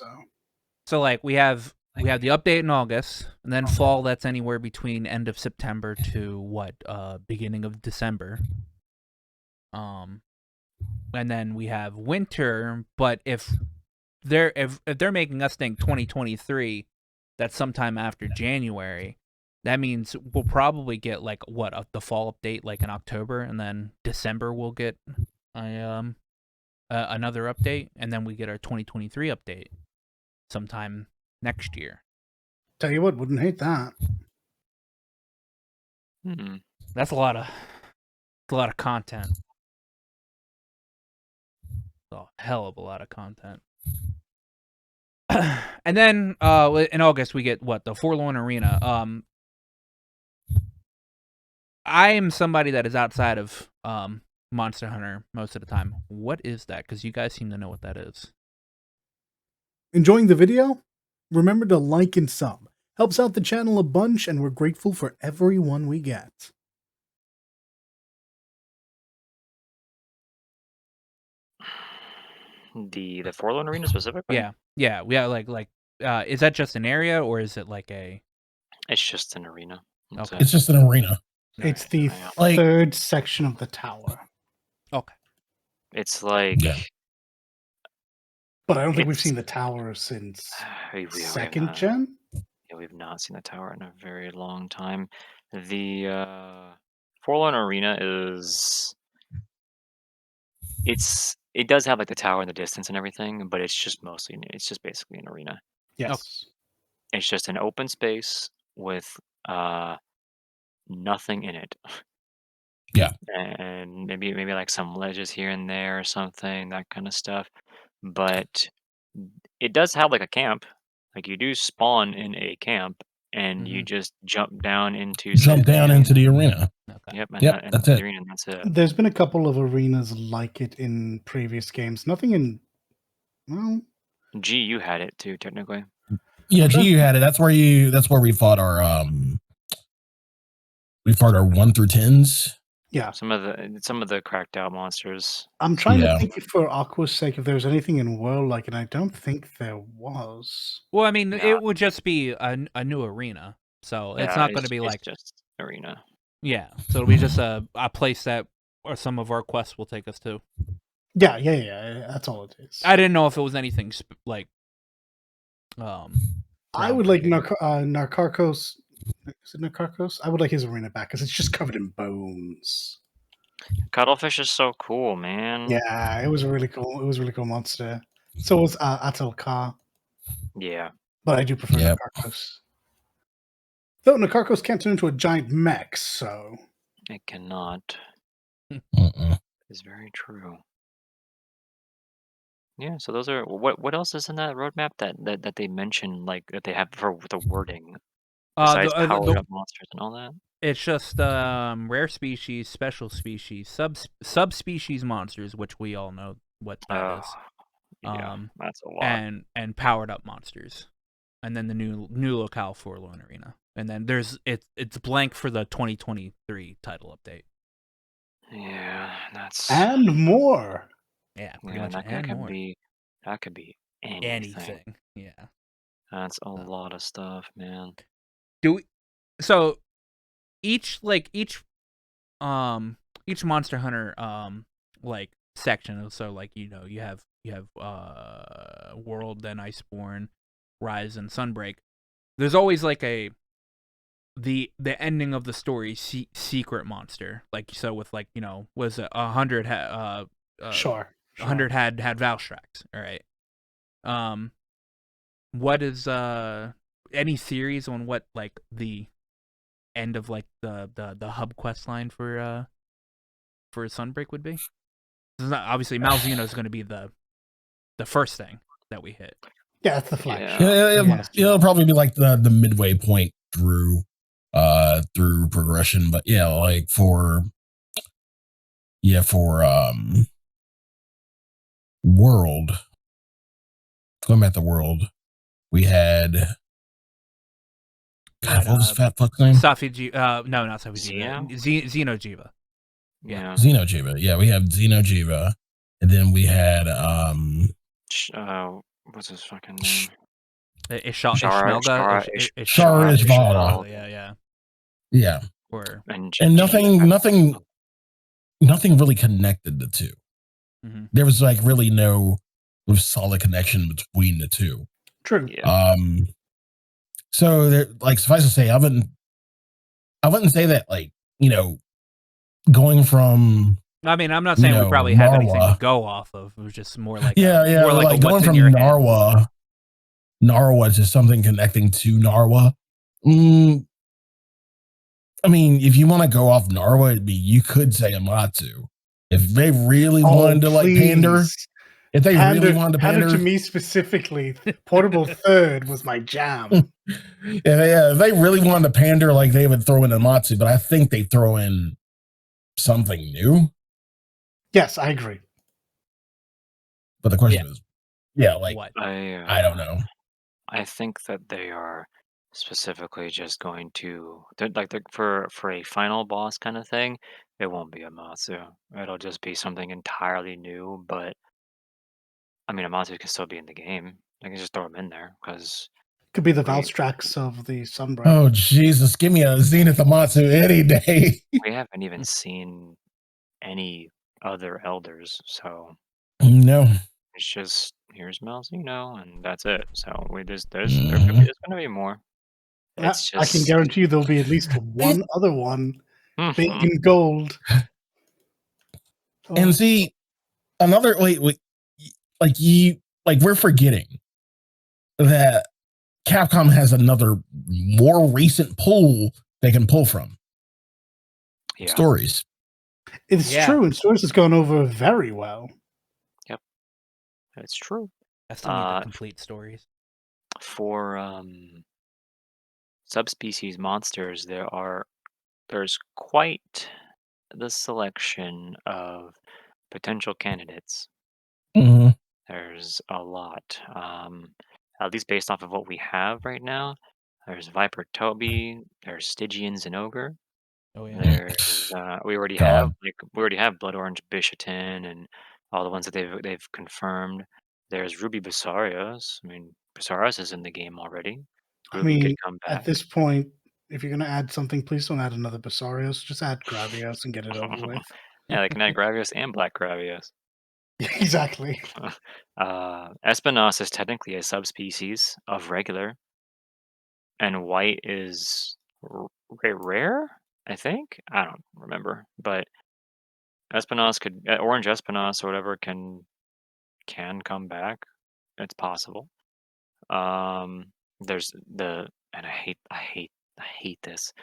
So like we have the update in August, and then fall, that's anywhere between end of September to what, beginning of December. And then we have winter, but if they're making us think 2023, that's sometime after January, that means we'll probably get like what, the fall update like in October, and then December we'll get another update, and then we get our 2023 update sometime next year. Tell you what, wouldn't hate that. Hmm. That's a lot of content. A hell of a lot of content. And then in August we get what, the Forlorn Arena. I am somebody that is outside of Monster Hunter most of the time. What is that? Because you guys seem to know what that is. Enjoying the video? Remember to like and sub. Helps out the channel a bunch, and we're grateful for everyone we get. The Forlorn Arena specifically? Yeah. We are like is that just an area, or is it like a? It's just an arena. That's Okay. it. It's just an arena. It's Alright. the Yeah. Like- third section of the tower. Okay. It's like Yeah. But I don't think we've It's- seen the tower since we have second not- gen. Yeah, we've not seen the tower in a very long time. The Forlorn Arena is it does have like the tower in the distance and everything, but it's just basically an arena. Yes. It's just an open space with nothing in it. Yeah. And maybe like some ledges here and there or something, that kind of stuff. But it does have like a camp. Like you do spawn in a camp and you just jump down into Jump said down arena. into the arena. Okay. Yep, Yep, and that's the it. arena, and that's it. There's been a couple of arenas like it in previous games. Nothing in. Well, G, you had it too, technically. Yeah, G, you had it. That's where we fought our 1 through 10s. yeah. Some of the cracked out monsters. I'm trying Yeah. to think for Aqua's sake if there was anything in World like it. I don't think there was. Well, I mean, Nah. it would just be a new arena, so it's not going to be like, just arena. yeah. So it'll be just a place that or some of our quests will take us to. Yeah. That's all it is. I didn't know if it was anything like. I would like groundbreaking. Narcarcos. Is it Narcarcos? I would like his arena back because it's just covered in bones. Cuttlefish is so cool, man. Yeah, it was a really cool. It was a really cool monster. So was Atal'Ka, Yeah. but I do prefer Yep. Narcarcos. Though Narcarcos can't turn into a giant mech, so It cannot. Mm-mm. Is very true. Yeah, so those are what else is in that roadmap that they mentioned, like that they have for the wording besides powered up monsters and all that? It's just rare species, special species, subspecies monsters, which we all know what that is. Yeah, that's a lot. And powered up monsters, and then the new locale Forlorn Arena, and then it's blank for the 2023 title update. Yeah, that's and more. Yeah, pretty yeah, much, that and could more. be anything. Anything. Yeah. That's a lot of stuff, man. So each Monster Hunter like section, so like you have World, then Iceborne, Rise, and Sunbreak. There's always like a the ending of the story, secret monster. Like so, with like was it 100 Sure. 100 had Valstrax. All right. What is any theories on what like the end of like the hub quest line for Sunbreak would be? Obviously, Malzeno is going to be the first thing that we hit. Yeah, that's the flagship. It'll probably be like the midway point through progression, but yeah, like for world, going back to world, we had God, what was fat fuck's name? Safi no, not Safi Xenojiva. Yeah. Xenojiva. Yeah, we have Xenojiva, and then we had what's his fucking name? Ishmelga. Ishvala. Yeah. And nothing really connected the two. Mm-hmm. There was like really no solid connection between the two. True. Yeah. So there, like, suffice to say, I wouldn't say that, like, going from. I mean, I'm not saying we probably have anything to go off of. It was just more like more like going from Narwa to something connecting to Narwa. I mean, if you want to go off Narwa, you could say Amatsu. If they really wanted to like pander, if they really wanted to pander to me specifically, Portable Third was my jam. If they really wanted to pander, like they would throw in Amatsu, but I think they throw in something new. Yes, I agree. But the question is, like what? I don't know. I think that they are specifically just going to for a final boss kind of thing. It won't be Amatsu. It'll just be something entirely new. But I mean, Amatsu can still be in the game. I can just throw him in there because could be the Valstrax of the Sunbreak. Oh Jesus! Give me a Zenith Amatsu any day. We haven't even seen any other elders, so no. It's just here's Malzeno, and that's it. So there's going to be more. It's just I can guarantee you there'll be at least one other one, big in gold. And see, another we're forgetting that Capcom has another more recent pool they can pull from. Yeah. Stories. It's true, and Stories has gone over very well. Yep, it's true. I still need the complete stories. For subspecies monsters, there's quite the selection of potential candidates. Mm-hmm. There's a lot, at least based off of what we have right now. There's Viper Toby, there's Stygians and Ogre. Oh yeah. There's we already have Blood Orange Bishatin and all the ones that they've confirmed. There's Ruby Basarios. I mean, Basarios is in the game already. Ruby could come back. At this point, if you're gonna add something, please don't add another Basarios. Just add Gravios and get it over with. Yeah, they can add Gravios and Black Gravios. Exactly. Espinos is technically a subspecies of regular, and white is rare. I think I don't remember, but Espinos Orange Espinos or whatever can come back. It's possible. There's and I hate this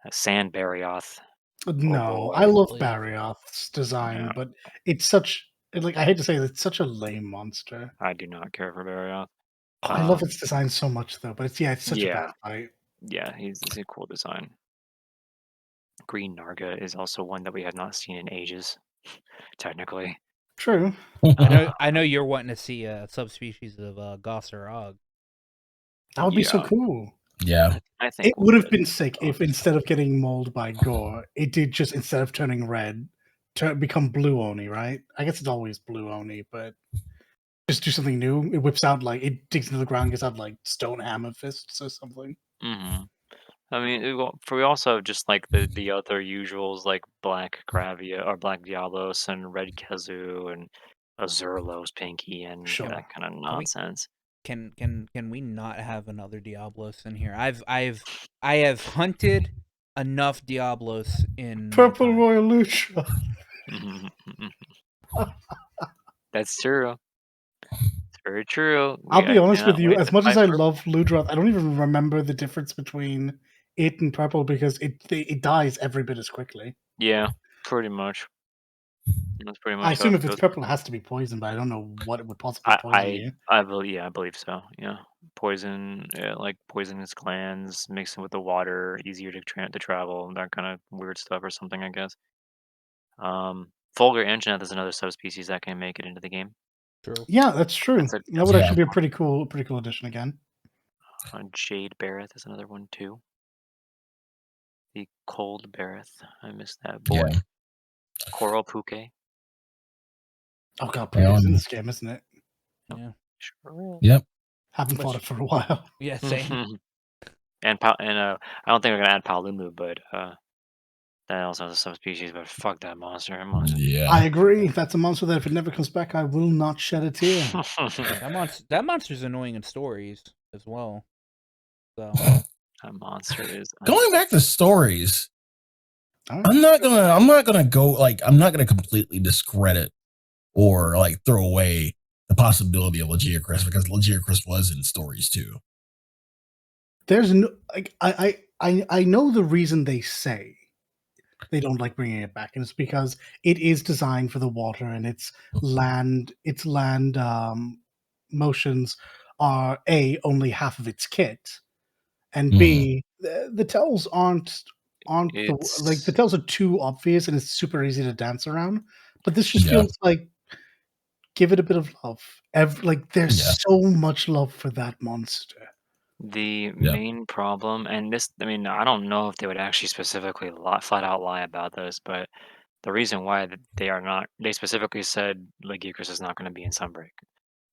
Sand Barioth. No, I love Barioth's design, but it's such I hate to say it's such a lame monster. I do not care for Barioth. I love its design so much though, but it's such a bad fight. Yeah, he's a cool design. Green Narga is also one that we have not seen in ages, technically. True. I know you're wanting to see a subspecies of Gossarog. That would be so cool. Yeah. I think it would have been sick if instead of getting mauled by Gore, it did just instead of turning red, become blue Oni, right? I guess it's always blue Oni, but just do something new. It whips out it digs into the ground, gets out stone hammer fists or something. Mm-hmm. I mean, we also have just the other usuals like Black Gravia or Black Dialos and Red Kazoo and Azurlos Pinky and that kind of nonsense. can we not have another Diablos in here? I have hunted enough Diablos in my Purple time. Royal Lucha. That's true. It's very true. I'll be honest cannot with you. wait As to much as fight I for- love Ludroth, I don't even remember the difference between it and purple because it dies every bit as quickly. Yeah, pretty much. That's pretty much I how assume it if it's goes. purple, it has to be poison, but I don't know what it would possibly poison you. I believe so. Yeah, poison, like poisonous glands mixing with the water, easier to travel, that kind of weird stuff or something, I guess. Fulgur Ancient is another subspecies that can make it into the game. True. Yeah, that's true. That's That would Yeah. actually be a pretty cool addition again. Jade Barreth is another one too. The Cold Barreth, I missed that boy. Yeah. Coral Puke. Oh god, Puke's in this game, isn't it? Yeah. Sure. Yep. Haven't fought it for a while. Yeah. Same. And I don't think we're gonna add Palumu, but that also has a subspecies. But fuck that monster! Yeah. I agree. That's a monster that if it never comes back, I will not shed a tear. That monster's annoying in stories as well. So that monster is Going back to stories, Alright. I'm not gonna completely discredit or like throw away the possibility of Lagiacrest because Lagiacrest was in stories too. There's no like I know the reason they say they don't like bringing it back, and it's because it is designed for the water, and its land motions are only half of its kit, and B the tells aren't the tells are too obvious, and it's super easy to dance around. But this just Yeah. feels like give it a bit of love. There's so much love for that monster. The main problem, and this, I mean, I don't know if they would actually specifically flat out lie about this, but the reason why they specifically said Legiacrus is not going to be in Sunbreak.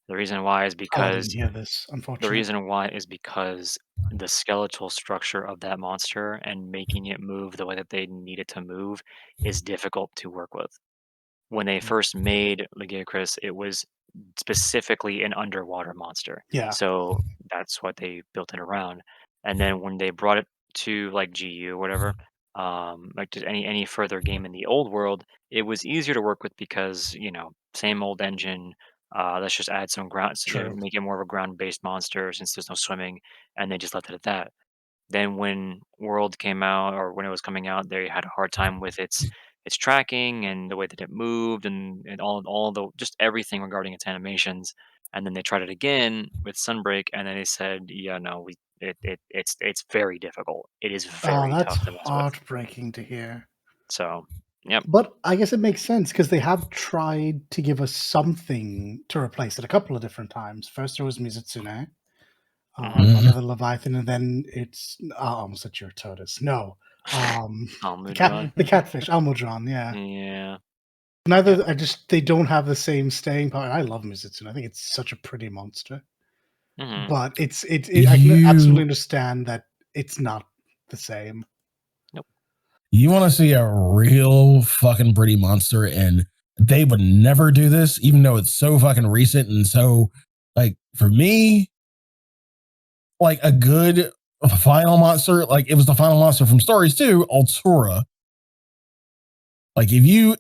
The reason why is Oh, I because didn't hear this, the unfortunately. reason why is because the skeletal structure of that monster and making it move the way that they need it to move is difficult to work with. When they first made Legiacrus, it was specifically an underwater monster. Yeah. So that's what they built it around. And then when they brought it to like GU or whatever, like just any further game in the old world, it was easier to work with because same old engine. Let's just add some ground, True. make it more of a ground-based monster since there's no swimming, and they just left it at that. Then when World came out or when it was coming out, they had a hard time with its tracking and the way that it moved and all the just everything regarding its animations. And then they tried it again with Sunbreak, and then they said, "Yeah, no, it's very difficult. It is Oh, very that's tough to mess with." heartbreaking to hear. So, yep. But I guess it makes sense because they have tried to give us something to replace it a couple of different times. First, there was Mizutsune, under the Leviathan, and then it's I almost said your tortoise. No, Almudron. the catfish, Almudron. Yeah. Yeah. Neither. They don't have the same staying power. I love Mizutsune. I think it's such a pretty monster. Mhm. But I can absolutely understand that it's not the same. Nope. You want to see a real fucking pretty monster, and they would never do this, even though it's so fucking recent and so like for me, like a good final monster, like it was the final monster from Stories 2, Altura. Like if you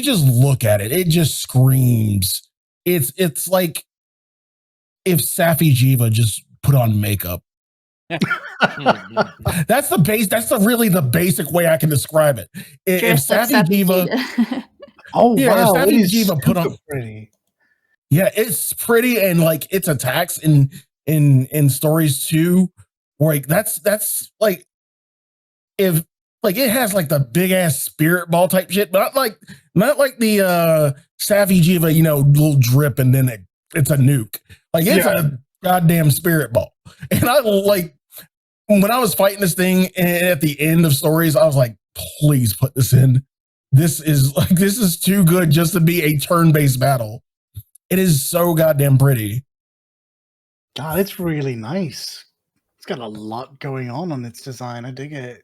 just look at it, it just screams. It's like if Safi Jiva just put on makeup. That's really the basic way I can describe it. If Safi Jiva, oh yeah, wow, if it Safi is Jiva put on pretty. Yeah, it's pretty, and like its attacks in Stories 2, like that's like if like it has like the big ass spirit ball type shit, but not like the Safi Jiva, little drip and then it's a nuke. Like it's a goddamn spirit ball. And I like when I was fighting this thing at the end of Stories, I was like, please put this in. This is too good just to be a turn-based battle. It is so goddamn pretty. God, it's really nice. It's got a lot going on its design. I dig it.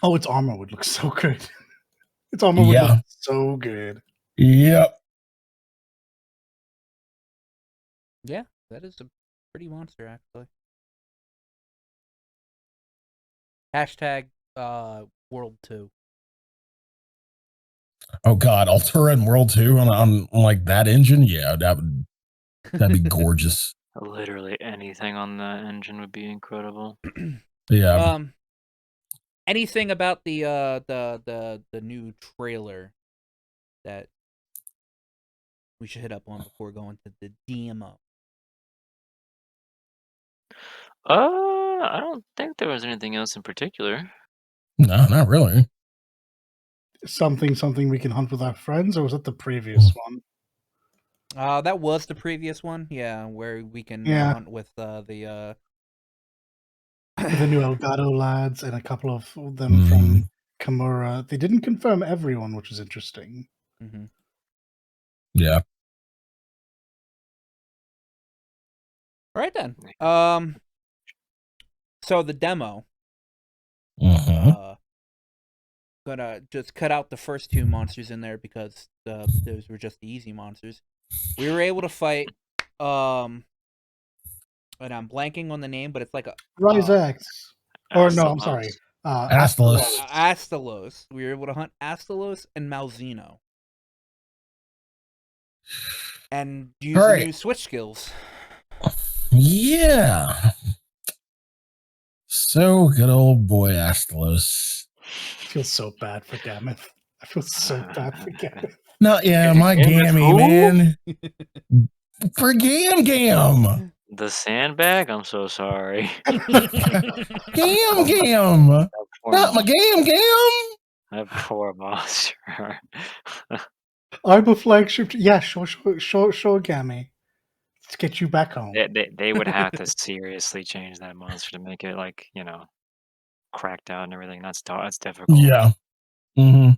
Oh, its armor would look so good. Its armor would look so good. Yep. Yeah, that is a pretty monster, actually. Hashtag World 2. Oh God, Altura and World 2 on like that engine? Yeah, that'd be gorgeous. Literally anything on that engine would be incredible. Yeah. Anything about the new trailer that we should hit up on before going to the DMO? I don't think there was anything else in particular. No, not really. Something we can hunt with our friends, or was that the previous one? That was the previous one, yeah, where we can hunt with the new Elgato lads and a couple of them from Kimura. They didn't confirm everyone, which is interesting. Mm-hmm. Yeah. All right then. So the demo. Gonna just cut out the first two monsters in there because those were just the easy monsters. We were able to fight. And I'm blanking on the name, but it's like a Rise X. Or no, I'm Astalos. sorry. Astalos. Astalos. We were able to hunt Astalos and Malzeno. And use the new Switch skills. Yeah. So good old boy Astalos. I feel so bad for Gameth. I feel so bad for Gameth. No, yeah, my Gammy, man. For Gam. The sandbag? I'm so sorry. Gam. Not my Gam. That poor monster. I'm a flagship. Yeah, sure, Gammy. Let's get you back home. They would have to seriously change that monster to make it like, cracked out and everything. That's difficult. Yeah. Mm-hmm.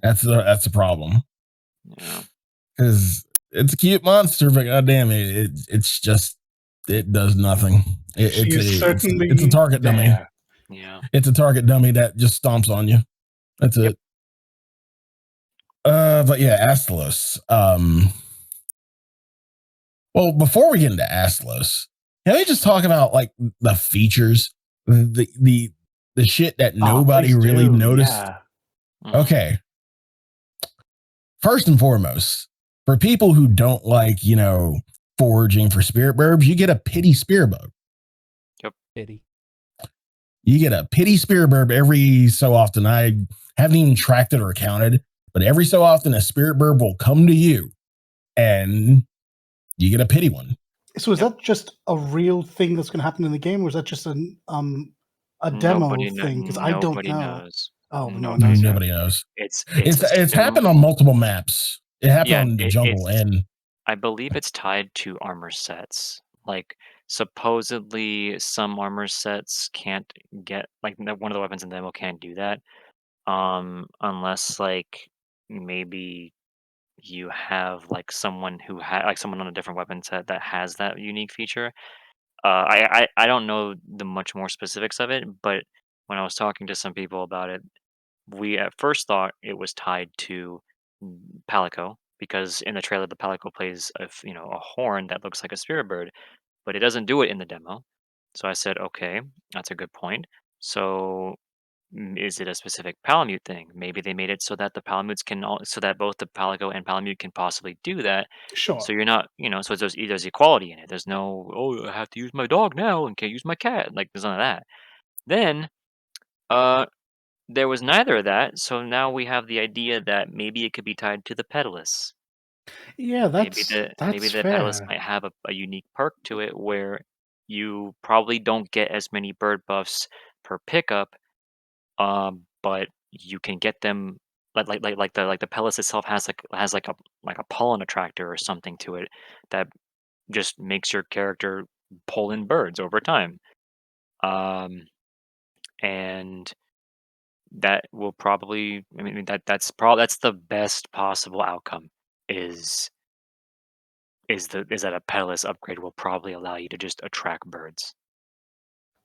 That's the problem. Yeah. Because it's a cute monster, but goddamn it's just it does nothing. It's a target dummy. Yeah. It's a target dummy that just stomps on you. That's it. But yeah, Astalos. Well, before we get into Astalos, can we just talk about like the features, the shit that nobody really noticed? Yeah. Okay. First and foremost, for people who don't like, foraging for spirit burbs, you get a pity spirit burb. Yep. Pity. You get a pity spirit burb every so often. I haven't even tracked it or counted, but every so often a spirit burb will come to you and you get a pity one. So is that just a real thing that's going to happen in the game, or is that just a demo thing? Because I don't know. Knows. Oh, nobody knows. It's happened on multiple maps. It happened on the jungle, and I believe it's tied to armor sets. Like supposedly some armor sets can't get like one of the weapons in the demo can't do that. Unless like maybe you have like someone who someone on a different weapon set that has that unique feature. I don't know the much more specifics of it, but when I was talking to some people about it, we at first thought it was tied to Palico because in the trailer the Palico plays a horn that looks like a spirit bird, but it doesn't do it in the demo. So I said, okay, that's a good point. So is it a specific Palamute thing? Maybe they made it so that the Palamutes so that both the Palico and Palamute can possibly do that. Sure. So you're not, so there's equality in it. There's no, oh, I have to use my dog now and can't use my cat. Like there's none of that. Then, there was neither of that. So now we have the idea that maybe it could be tied to the Pedalus. Yeah, maybe the Pedalus fair. might have a unique perk to it where you probably don't get as many bird buffs per pickup. But you can get them like the Pellis itself has a pollen attractor or something to it that just makes your character pull in birds over time. And that will probably that's the best possible outcome is that a Petalus upgrade will probably allow you to just attract birds.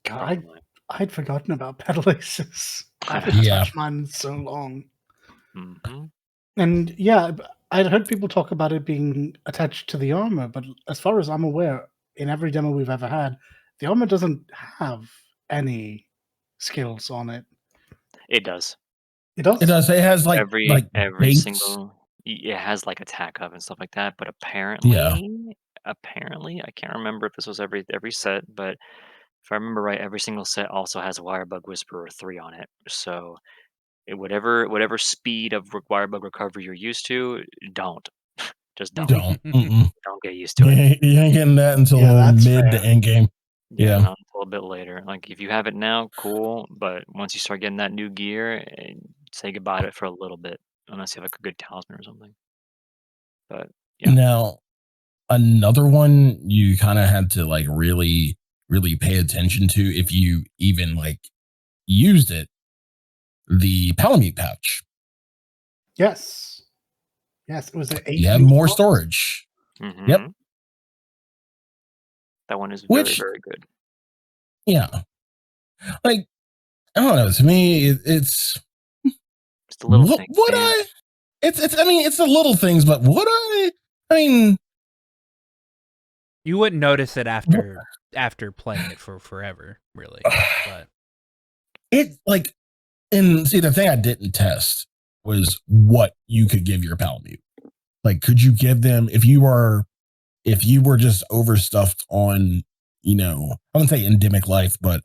God, I'd forgotten about Pedalaces. I haven't touched mine in so long. Mm-hmm. And yeah, I'd heard people talk about it being attached to the armor, but as far as I'm aware, in every demo we've ever had, the armor doesn't have any skills on it. It does. It does? It does. It has like Every baits. single it has like attack up and stuff like that, but Yeah. apparently, I can't remember if this was every set, but if I remember right, every single set also has Wirebug Whisperer 3 on it. So whatever speed of Wirebug recovery you're used to, don't. Just don't. Don't. Mm-mm. Don't get used to it. You ain't getting that until that's mid fair. to end game. Yeah. Not until a bit later. Like if you have it now, cool. But once you start getting that new gear, say goodbye to it for a little bit, unless you have like a good talisman or something. But yeah. Now, another one you kind of had to like really, really pay attention to if you even like used it, the Palamute pouch. Yes. Yes, it was an 8. You have more storage. Mm-hmm. Yep. That one is very, very good. Yeah. Like, I don't know. To me, it's the little things. It's the little things, but I mean, you wouldn't notice it after playing it for forever, really. But it like, and see, the thing I didn't test was what you could give your Palamute. Like, could you give them if you were just overstuffed on, I wouldn't say endemic life, but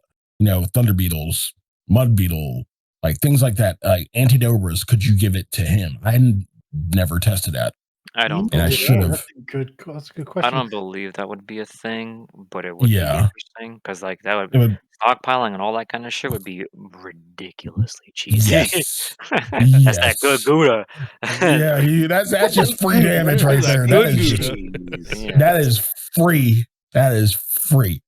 thunder beetles, mud beetle, like things like that, like antidobras, could you give it to him? I never tested that. I don't. And I should have. That's a good question. I don't believe that would be a thing, but it would be Yeah. interesting because like that would stockpiling and all that kind of shit would be ridiculously cheesy. Yes. That's that good Gouda. Yeah, that's just free damage right there. That is free. That is free.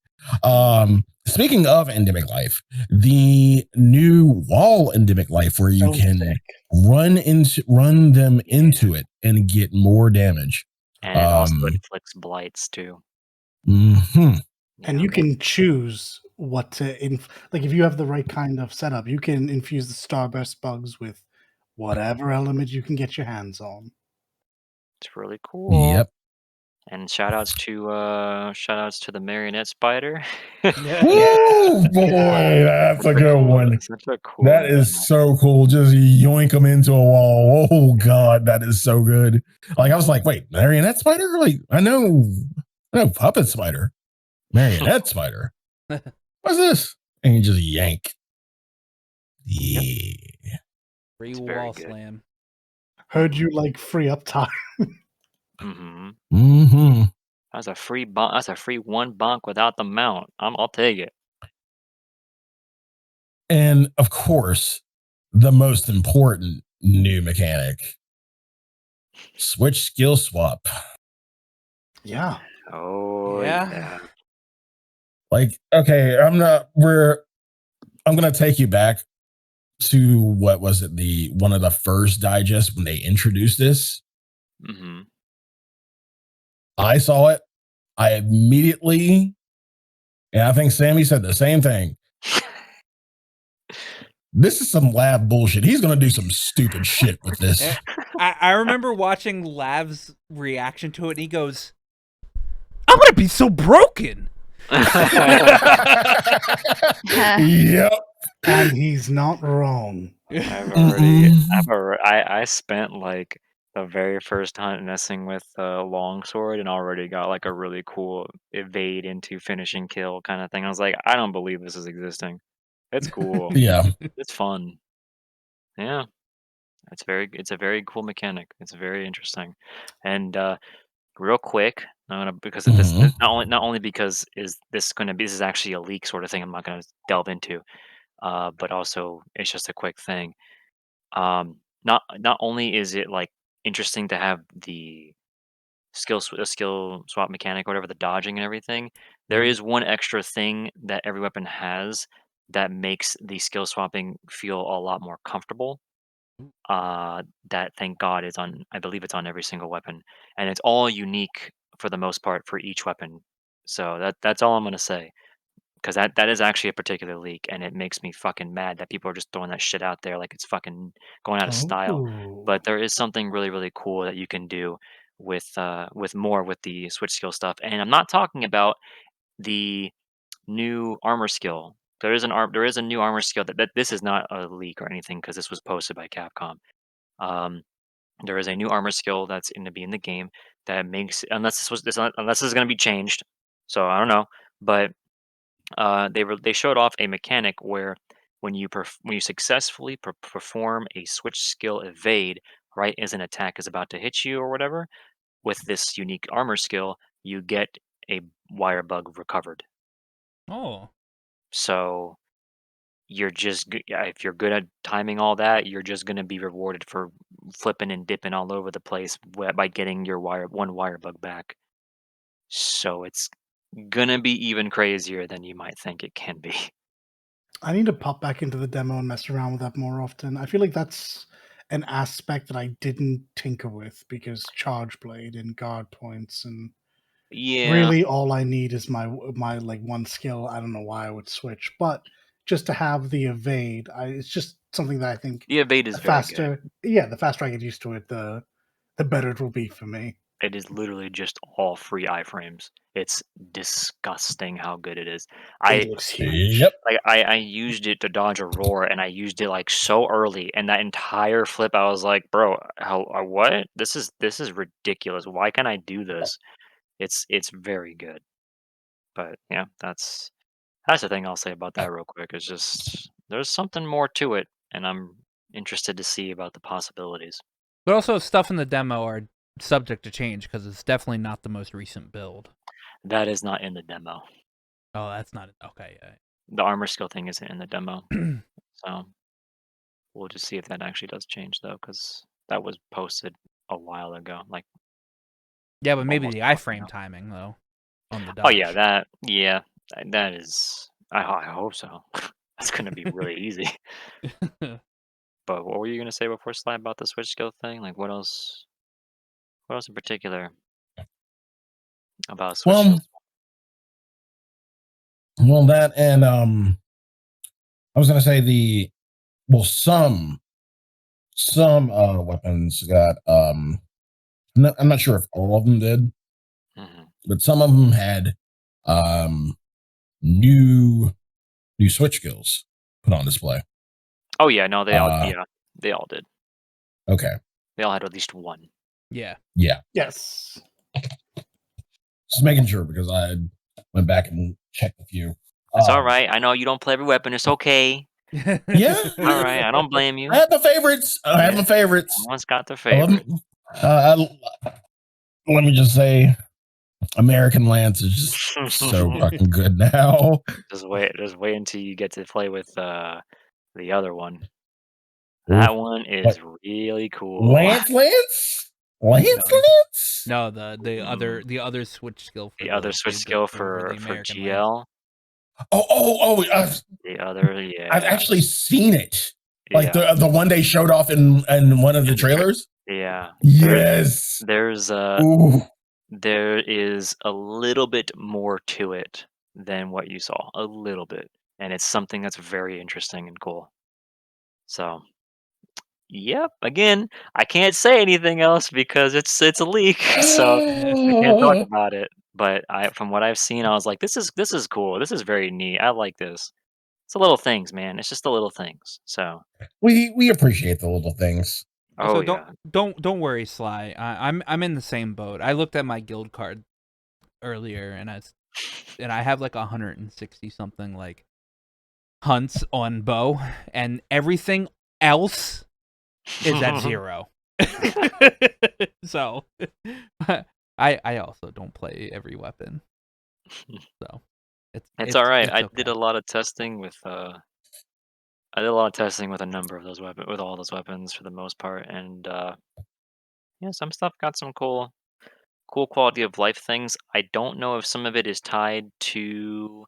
Speaking of endemic life, the new wall endemic life where you can run them into it and get more damage. And it also inflicts blights too. Mm-hmm. And you can choose what to like if you have the right kind of setup, you can infuse the starburst bugs with whatever element you can get your hands on. It's really cool. Yep. And shout outs to the marionette spider. Oh boy, that's a good one. Such a cool that is so cool. Just yoink them into a wall. Oh god, that is so good. Like I was like, wait, marionette spider? Like I know puppet spider. Marionette spider. What's this? And you just yank. Yeah. Free wall slam. Heard you like free uptime. Mm-hmm. That's a free bonk. That's a free one bonk without the mount. I'll take it. And of course, the most important new mechanic: switch skill swap. Yeah. Oh yeah. Like, okay, I'm gonna take you back to what was it? One of the first digests when they introduced this. Mm-hmm. I saw it. I immediately, and I think Sammy said the same thing. This is some Lav bullshit. He's going to do some stupid shit with this. I remember watching Lav's reaction to it, and he goes, I'm going to be so broken. Yep. And he's not wrong. I spent like the very first hunt messing with longsword and already got like a really cool evade into finishing kill kind of thing. I was like, I don't believe this is existing. It's cool. Yeah. It's fun. Yeah. It's a very cool mechanic. It's very interesting. And real quick, because of this, not only because this is actually a leak sort of thing I'm not gonna delve into, but also it's just a quick thing. Not only is it like interesting to have the skill swap mechanic or whatever, the dodging and everything, there is one extra thing that every weapon has that makes the skill swapping feel a lot more comfortable. That thank God is on, I believe it's on every single weapon, and it's all unique for the most part for each weapon. So that's all I'm gonna say. because that is actually a particular leak, and it makes me fucking mad that people are just throwing that shit out there like it's fucking going out of style. Oh. But there is something really, really cool that you can do with the switch skill stuff, and I'm not talking about the new armor skill. There is a new armor skill that this is not a leak or anything because this was posted by Capcom. Um, there is a new armor skill that's going to be in the game that makes unless this is going to be changed. So I don't know, but they showed off a mechanic where when you successfully perform a switch skill evade right as an attack is about to hit you or whatever with this unique armor skill, you get a wire bug recovered. Oh. So if you're good at timing all that, you're just gonna be rewarded for flipping and dipping all over the place by getting your one wire bug back. So it's gonna be even crazier than you might think it can be. I need to pop back into the demo and mess around with that more often. I feel like that's an aspect that I didn't tinker with because charge blade and guard points and Yeah, really all I need is my like one skill. I don't know why I would switch, but just to have the evade, it's just something that I think the evade is the very good. faster, the faster I get used to it, the better it will be for me. It is literally just all free iframes. It's disgusting how good it is. It I looks huge. Yep. I used it to dodge a roar, and I used it like so early, and that entire flip, I was like, "Bro, how? What? This is ridiculous. Why can't I do this?" It's very good. But yeah, that's the thing I'll say about that real quick. Is just there's something more to it, and I'm interested to see about the possibilities. But also, stuff in the demo are subject to change because it's definitely not the most recent build. That is not in the demo. Oh, that's not okay. The armor skill thing isn't in the demo. So we'll just see if that actually does change though, because that was posted a while ago. Like Yeah, but maybe almost the a month iframe ago. timing though on the Oh dodge. that is. I hope so. That's gonna be really easy. But what were you gonna say before Slide about the switch skill thing? Like what else? What else in particular about switch Well, skills? that and I was gonna say some weapons got I'm not sure if all of them did, Hmm. but some of them had new switch skills put on display. Oh yeah, no, they all Uh, they all did. okay, They all had at least one. Yeah. yeah, Yes. just making sure because I went back and checked a few. It's all right. I know you don't play every weapon. It's okay. Yeah, All right. I don't blame you. I have my favorites. I have Yeah. my favorites. Everyone's got their I love favorite. them. Let me just say, American Lance is just so fucking good now. Just wait until you get to play with the other one. That one is What? really cool. Lance? No, the other switch skill for The other switch skill for the American Lance. GL. The other, I've yeah, actually seen it. Like yeah, the one they showed off in one of the trailers. yeah. Yes. There's Ooh. there is a little bit more to it than what you saw, a little bit, and it's something that's very interesting and cool. So, yep. Again, I can't say anything else because it's a leak, so I can't talk about it. But from what I've seen, I was like, this is cool. This is very neat. I like this. It's the little things, man. It's just the little things. So, We appreciate the little things. oh Also, yeah. don't worry, Sly. I'm in the same boat. I looked at my guild card earlier, and I have like 160 something like hunts on bow, and everything else is at 0. So I also don't play every weapon. So It's all right. it's I okay. did a lot of testing with I did a lot of testing with a number of those with all those weapons for the most part, and yeah, some stuff got some cool quality of life things. I don't know if some of it is tied to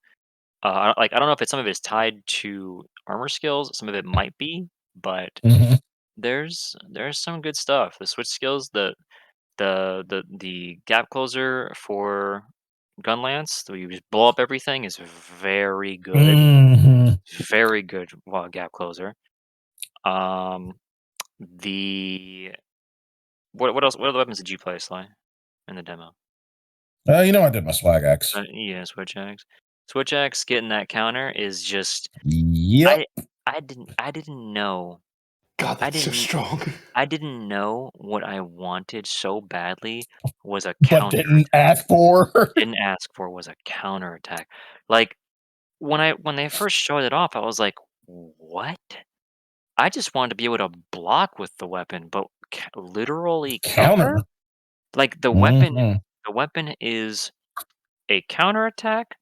I don't know if some of it is tied to armor skills. Some of it might be, but Mhm. there's some good stuff. The switch skills, the gap closer for gun lance, where you just blow up everything, is very good. Mhm. Very good gap closer. The what else? What other weapons did you play, Sly, in the demo? I did my swag axe. Yeah, switch axe. Switch axe getting that counter is just Yep. I I didn't know God, I that's so didn't strong. I didn't know what I wanted so badly was a But counter. didn't ask for. Didn't ask for was a counter attack. Like when they first showed it off, I was like, what? I just wanted to be able to block with the weapon, but literally counter? Counter. Like Mhm. the weapon is a counterattack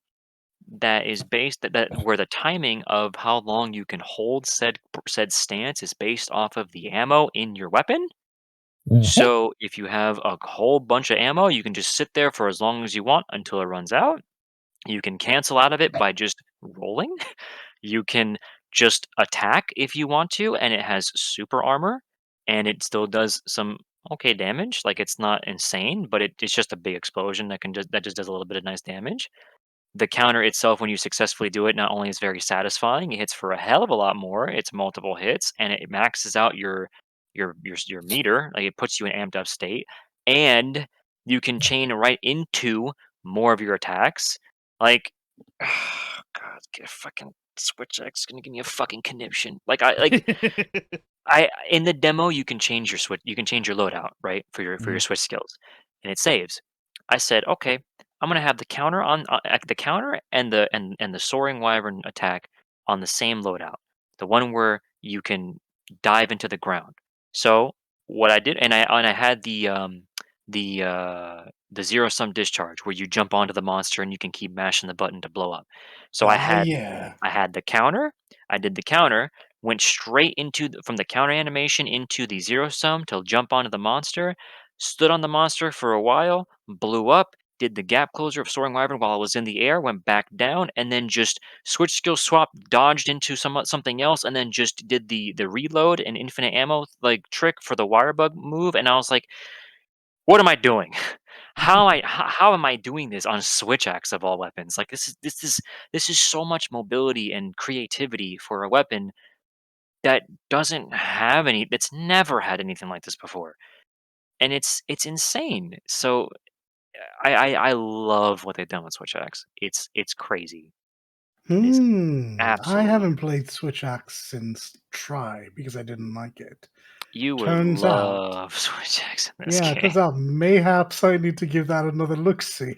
that is based that where the timing of how long you can hold said stance is based off of the ammo in your weapon. Mhm. So if you have a whole bunch of ammo, you can just sit there for as long as you want until it runs out. You can cancel out of it by just rolling. You can just attack if you want to, and it has super armor, and it still does some okay damage. Like it's not insane, but it's just a big explosion that just does a little bit of nice damage. The counter itself, when you successfully do it, not only is very satisfying, it hits for a hell of a lot more. It's multiple hits, and it maxes out your meter. Like it puts you in amped up state, and you can chain right into more of your attacks. Like, God, get a fucking Switch X gonna give me a fucking conniption. I in the demo you can change your switch. You can change your loadout right for your Mhm. switch skills, and it saves. I said, okay, I'm gonna have the counter on the counter and the soaring wyvern attack on the same loadout, the one where you can dive into the ground. So what I did, and I had the zero sum discharge where you jump onto the monster and you can keep mashing the button to blow up. So Ah, yeah. I had the counter. I did the counter, went straight into from the counter animation into the zero sum to jump onto the monster, stood on the monster for a while, blew up, did the gap closer of Soaring Wyvern while I was in the air, went back down, and then just switch skill swap, dodged into something else, and then just did the reload and infinite ammo like trick for the wire bug move. And I was like, what am I doing? How am I doing this on Switch Axe of all weapons? Like this is so much mobility and creativity for a weapon that doesn't have any that's never had anything like this before. And it's insane. So I love what they've done with Switch Axe. It's crazy. It is I absolutely haven't played Switch Axe since Try because I didn't like it. you would Turns out, love Switch Axe in this yeah, it game. turns out mayhaps I need to give that another look see.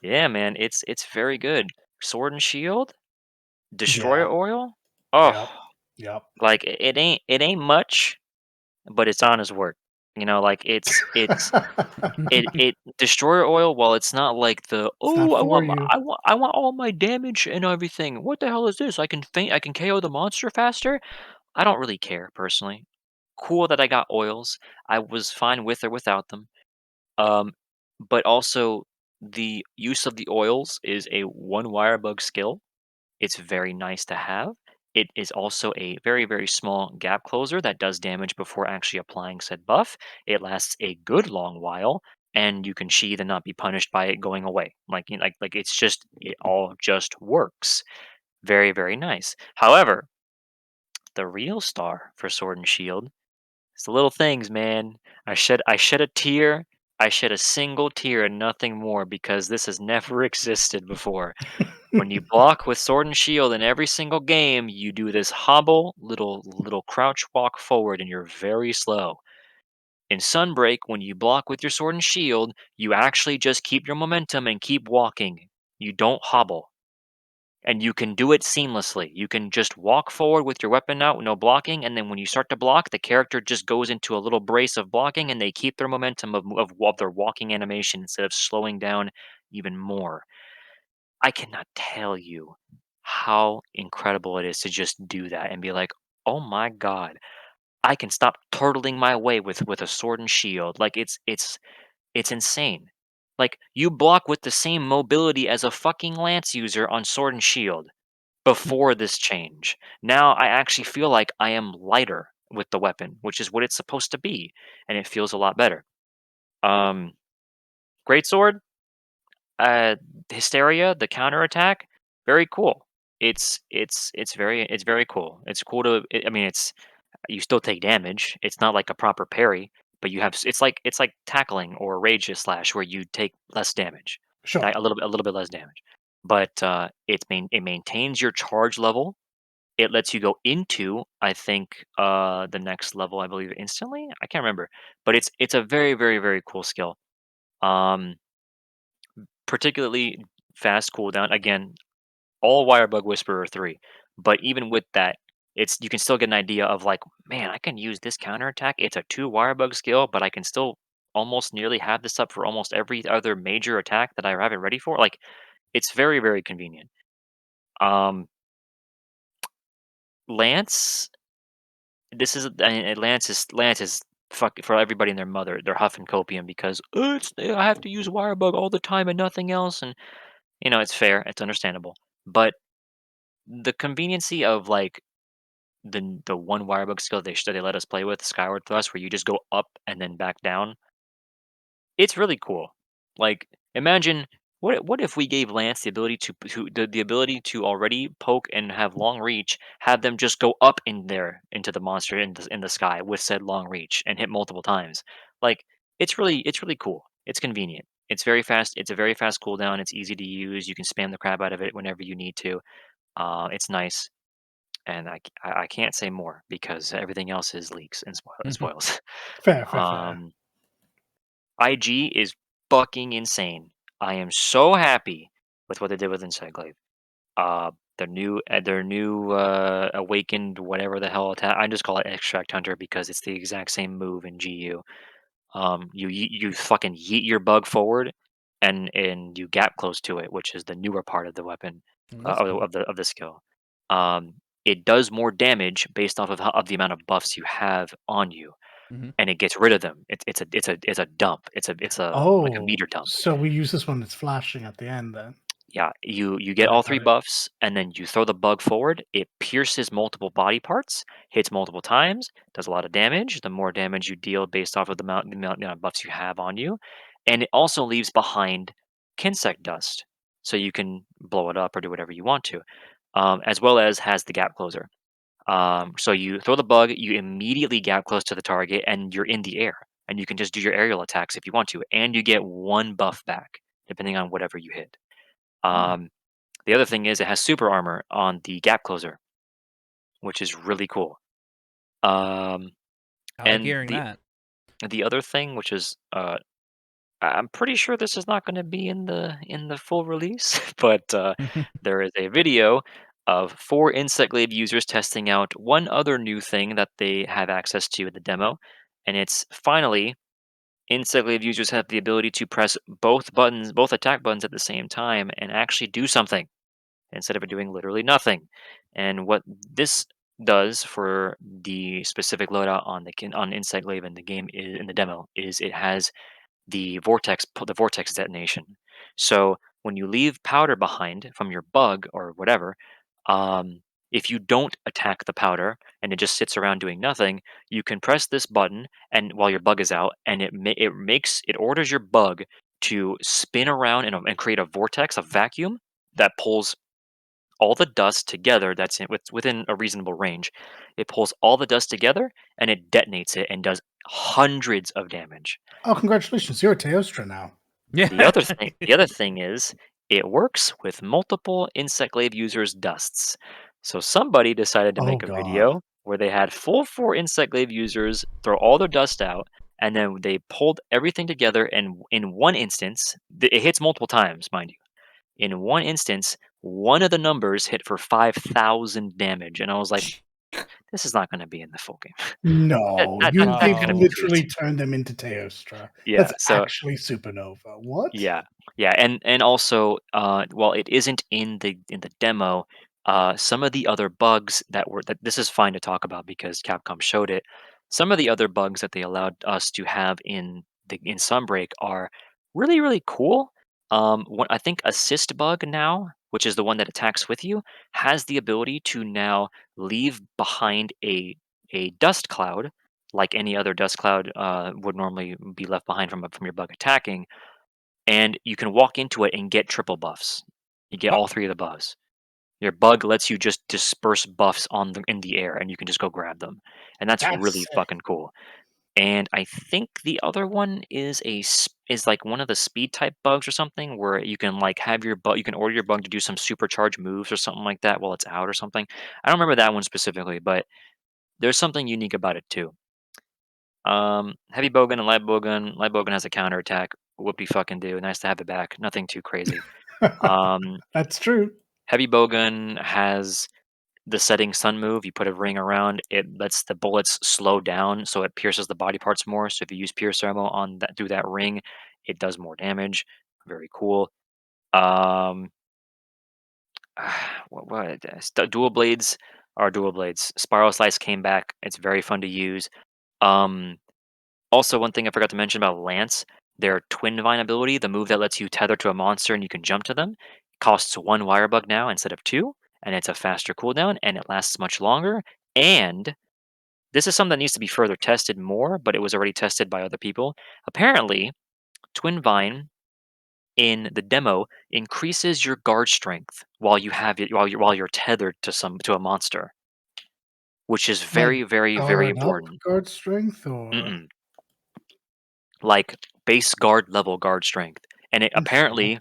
Yeah, man, it's very good. Sword and Shield, Yeah, Destroyer Oil. Oh, yep, yep. like it ain't much, but it's honest work. You know, like it Destroyer Oil, while it's not like the It's not oh for you. I want all my damage and everything. What the hell is this? I can KO the monster faster. I don't really care personally. Cool that I got oils. I was fine with or without them. Um, but also the use of the oils is a one wire bug skill. It's very nice to have. It is also a very, very small gap closer that does damage before actually applying said buff. It lasts a good long while, and you can sheathe and not be punished by it going away. Like it's just it all just works. Very, very nice. However, the real star for Sword and Shield is the little things, man. I shed a tear. I shed a single tear and nothing more because this has never existed before. When you block with sword and shield in every single game, you do this hobble, little crouch walk forward, and you're very slow. In Sunbreak, when you block with your sword and shield, you actually just keep your momentum and keep walking. You don't hobble. And you can do it seamlessly. You can just walk forward with your weapon out, no blocking, and then when you start to block, the character just goes into a little brace of blocking and they keep their momentum of their walking animation instead of slowing down even more. I cannot tell you how incredible it is to just do that and be like, "Oh my god, I can stop turtling my way with a sword and shield." Like it's insane. Like you block with the same mobility as a fucking lance user on sword and shield before this change. Now I actually feel like I am lighter with the weapon, which is what it's supposed to be, and it feels a lot better. Um Great sword, Hysteria, the counterattack, very cool. It's very cool. It's cool to. I mean, it's you still take damage. It's not like a proper parry, but you have. It's like tackling or rage slash where you take less damage, Sure. a little bit less damage. But it maintains your charge level. It lets you go into, I think, the next level, I believe, instantly. I can't remember, but it's a very very very cool skill. Um, Particularly fast cooldown. Again, all Wirebug Whisperer 3. But even with that, you can still get an idea of like, man, I can use this counterattack. It's a 2 Wirebug skill, but I can still almost nearly have this up for almost every other major attack that I have it ready for. Like, it's very, very convenient. Um, Lance, this is Lance is fuck for everybody and their mother. They're huffing copium because I have to use Wirebug all the time and nothing else, and it's fair, it's understandable, but the conveniency of like the one Wirebug skill they let us play with, Skyward Thrust, where you just go up and then back down, it's really cool. Like, imagine what if we gave Lance the ability the ability to already poke and have long reach, have them just go up in there into the monster in the sky with said long reach and hit multiple times. Like, it's really cool. It's convenient. It's very fast. It's a very fast cooldown. It's easy to use. You can spam the crap out of it whenever you need to. It's nice. And I can't say more because everything else is leaks and spoils. Fair. um, IG is fucking insane. I am so happy with what they did with Inside their new awakened whatever the hell attack. I just call it Extract Hunter because it's the exact same move in GU. You fucking yeet your bug forward, and you gap close to it, which is the newer part of the weapon, That's cool. of the skill. Um, it does more damage based off of the amount of buffs you have on you, Hmm. and it gets rid of them. It's a dump. It's like a Oh, meter dump. so we use this one that's flashing at the end then. Yeah, you get Got all it, three got it. buffs, and then you throw the bug forward. It pierces multiple body parts, hits multiple times, does a lot of damage. The more damage you deal based off of the amount of buffs you have on you, and it also leaves behind Kinsect dust, so you can blow it up or do whatever you want to, as well as has the gap closer. So you throw the bug, you immediately gap close to the target, and you're in the air, and you can just do your aerial attacks if you want to, and you get one buff back depending on whatever you hit. Hmm. Um, the other thing is it has super armor on the gap closer, which is really cool. Um, I like and hearing that. the other thing, which is I'm pretty sure this is not going to be in the full release, but there is a video of 4 Insect Glaive users testing out one other new thing that they have access to in the demo, and it's finally Insect Glaive users have the ability to press both attack buttons at the same time, and actually do something instead of it doing literally nothing. And what this does for the specific loadout on Insect Glaive in the game in the demo is it has the vortex detonation. So when you leave powder behind from your bug or whatever, um, if you don't attack the powder and it just sits around doing nothing, you can press this button and while your bug is out, and it orders your bug to spin around and create a vortex, a vacuum that pulls all the dust together within a reasonable range. It pulls all the dust together and it detonates it and does hundreds of damage. Oh, congratulations, you're a Teostra now. Yeah. The other thing is it works with multiple Insect Glaive users' dusts. So somebody decided to Oh make a god. video where they had full 4 Insect Glaive users throw all their dust out, and then they pulled everything together, and in one instance, it hits multiple times, mind you. In one instance, one of the numbers hit for 5,000 damage, and I was like, "This is not gonna be in the full game." No, That's they've gonna be Oh. too literally easy. turned them into Teostra. Yeah, That's so actually Supernova. What? yeah. Yeah, and also, while it isn't in the demo, some of the other bugs that this is fine to talk about because Capcom showed it. Some of the other bugs that they allowed us to have in Sunbreak are really, really cool. I think Assist Bug now, which is the one that attacks with you, has the ability to now leave behind a dust cloud, like any other dust cloud would normally be left behind from your bug attacking, and you can walk into it and get triple buffs. You get all 3 of the buffs. Your bug lets you just disperse buffs in the air, and you can just go grab them, and that's really That's sick. fucking cool. And I think the other one is like one of the speed type bugs or something where you can like have your bug. You can order your bug to do some supercharged moves or something like that while it's out or something. I don't remember that one specifically, but there's something unique about it too. Heavy bowgun and light bowgun. Light bowgun has a counterattack. Whoopie fucking do. Nice to have it back. Nothing too crazy. Um, That's true. Heavy bowgun has the setting sun move. You put a ring around, it lets the bullets slow down, so it pierces the body parts more. So if you use pierce ammo on that through that ring, it does more damage. Very cool. Um, dual blades are dual blades. Spiral slice came back. It's very fun to use. Um, Also, one thing I forgot to mention about Lance, their Twin Vine ability, the move that lets you tether to a monster and you can jump to them, costs 1 wire bug now instead of 2, and it's a faster cooldown, and it lasts much longer. And this is something that needs to be further tested more, but it was already tested by other people. Apparently, Twin Vine in the demo increases your guard strength while you have it while you're tethered to a monster, which is Like very, very, very guard up important. guard strength or Mm-mm. Like base guard level guard strength, and it interesting.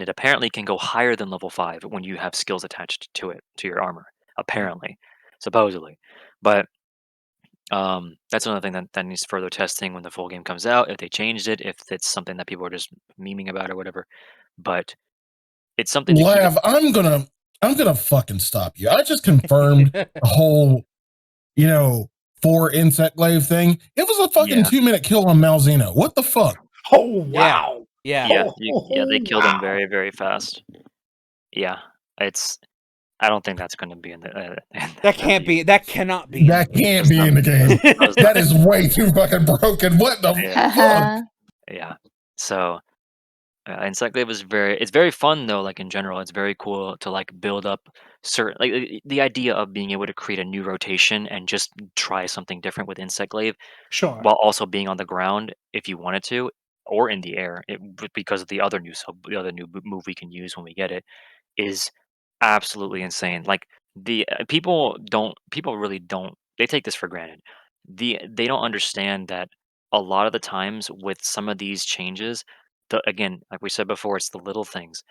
apparently can go higher than level 5 when you have skills attached to it to your armor. Apparently, supposedly, but that's another thing that needs further testing when the full game comes out. If they changed it, if it's something that people are just memeing about or whatever, but it's something to keep it. Lav, I'm gonna fucking stop you. I just confirmed the whole, 4 insect glaive thing. It was a fucking Yeah, 2-minute kill on Malzeno. What the fuck? Oh Yeah. wow. Yeah. yeah, they Oh, killed him wow. very, very fast. Yeah, it's. I don't think that's going to be in the. That can't be. That cannot be. That can't That's be not- in the game. that's not- That is way too fucking broken. What the Yeah. fuck? Yeah. So Insect Glaive is it's very fun though. Like in general, it's very cool to like build up certain the idea of being able to create a new rotation and just try something different with Insect Glaive Sure. while also being on the ground if you wanted to, or in the air. Because of the other new move we can use when we get it is absolutely insane. Like people really don't they take this for granted. They don't understand that a lot of the times with some of these changes, again, like we said before, it's the little things.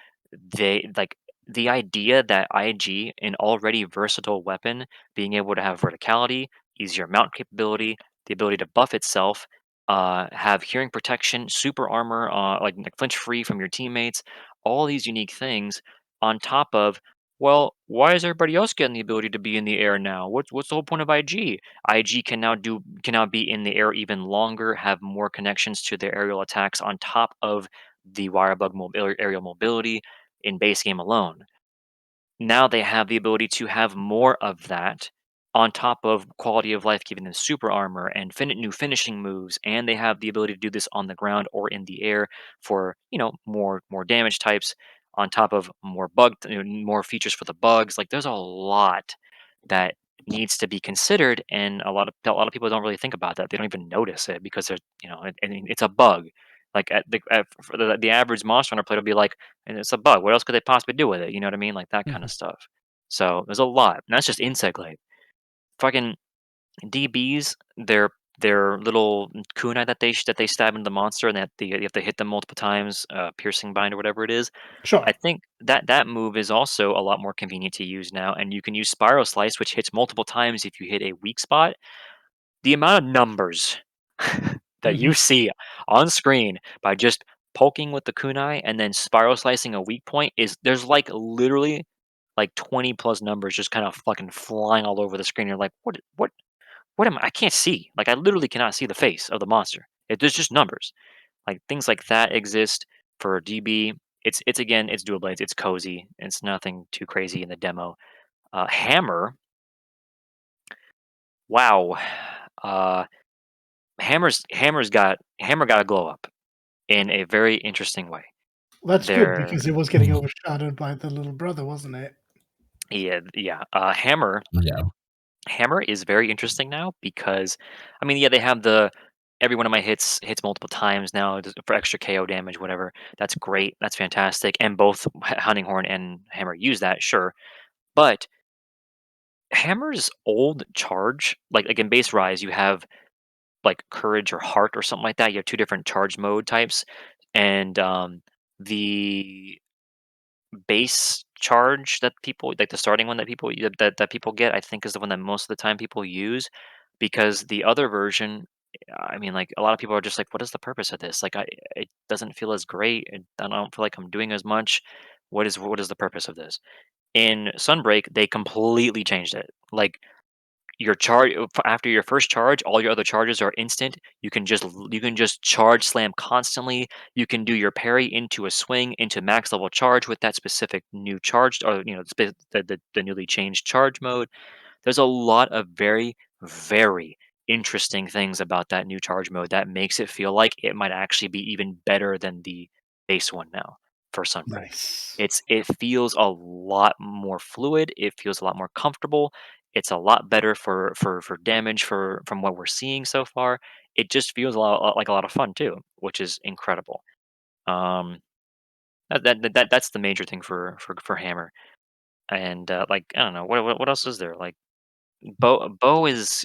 They like the idea that IG, an already versatile weapon, being able to have verticality, easier mount capability, the ability to buff itself, have hearing protection, super armor, like flinch free from your teammates, all these unique things on top of, well, why is everybody else getting the ability to be in the air now? What's the whole point of IG? IG can now be in the air even longer, have more connections to their aerial attacks on top of the aerial mobility in base game alone. Now they have the ability to have more of that on top of quality of life, giving them super armor and new finishing moves, and they have the ability to do this on the ground or in the air for more damage types on top of more features for the bugs. Like there's a lot that needs to be considered, and a lot of people don't really think about that. They don't even notice it because they're it's a bug. Like for the average Monster Hunter player will be like, and it's a bug. What else could they possibly do with it? You know what I mean? Like that kind of stuff. So there's a lot. And that's just Insect Glaive. Fucking DBs, their little kunai that they stab into the monster, and you have to hit them multiple times, piercing bind or whatever it is. Sure. I think that move is also a lot more convenient to use now, and you can use Spiral Slice, which hits multiple times if you hit a weak spot. The amount of numbers that you see on screen by just poking with the kunai and then spiral slicing a weak point there's like literally like 20 plus numbers just kind of fucking flying all over the screen. You're like, what am I can't see. Like I literally cannot see the face of the monster. There's just numbers. Like things like that exist for DB. It's again, it's dual blades. It's cozy. It's nothing too crazy in the demo. Hammer. Wow. Uh Hammer got a glow up in a very interesting way. That's good There, because it was getting overshadowed by the little brother, wasn't it? yeah. Hammer Yeah. is very interesting now because, I mean, yeah, they have the every one of my hits multiple times now for extra KO damage, whatever. That's great. That's fantastic. And both Hunting Horn and Hammer use that, sure. But Hammer's old charge, like in base rise, you have like courage or heart or something like that. You have two different charge mode types, and the base charge that people like the starting one that that people get, I think is the one that most of the time people use, because the other version, I mean, like a lot of people are just like, what is the purpose of this? Like, it doesn't feel as great. I don't feel like I'm doing as much. What is the purpose of this? In Sunbreak, they completely changed it. Like your charge after your first charge, all your other charges are instant. You can just charge slam constantly. You can do your parry into a swing into max level charge with that specific new charge, or the newly changed charge mode. There's a lot of very, very interesting things about that new charge mode that makes it feel like it might actually be even better than the base one now for Sunbreak. Nice. It feels a lot more fluid. It feels a lot more comfortable. It's a lot better for damage from what we're seeing so far. It just feels like a lot of fun too, which is incredible. Um, that's the major thing for Hammer. And like I don't know what else is there like Bo is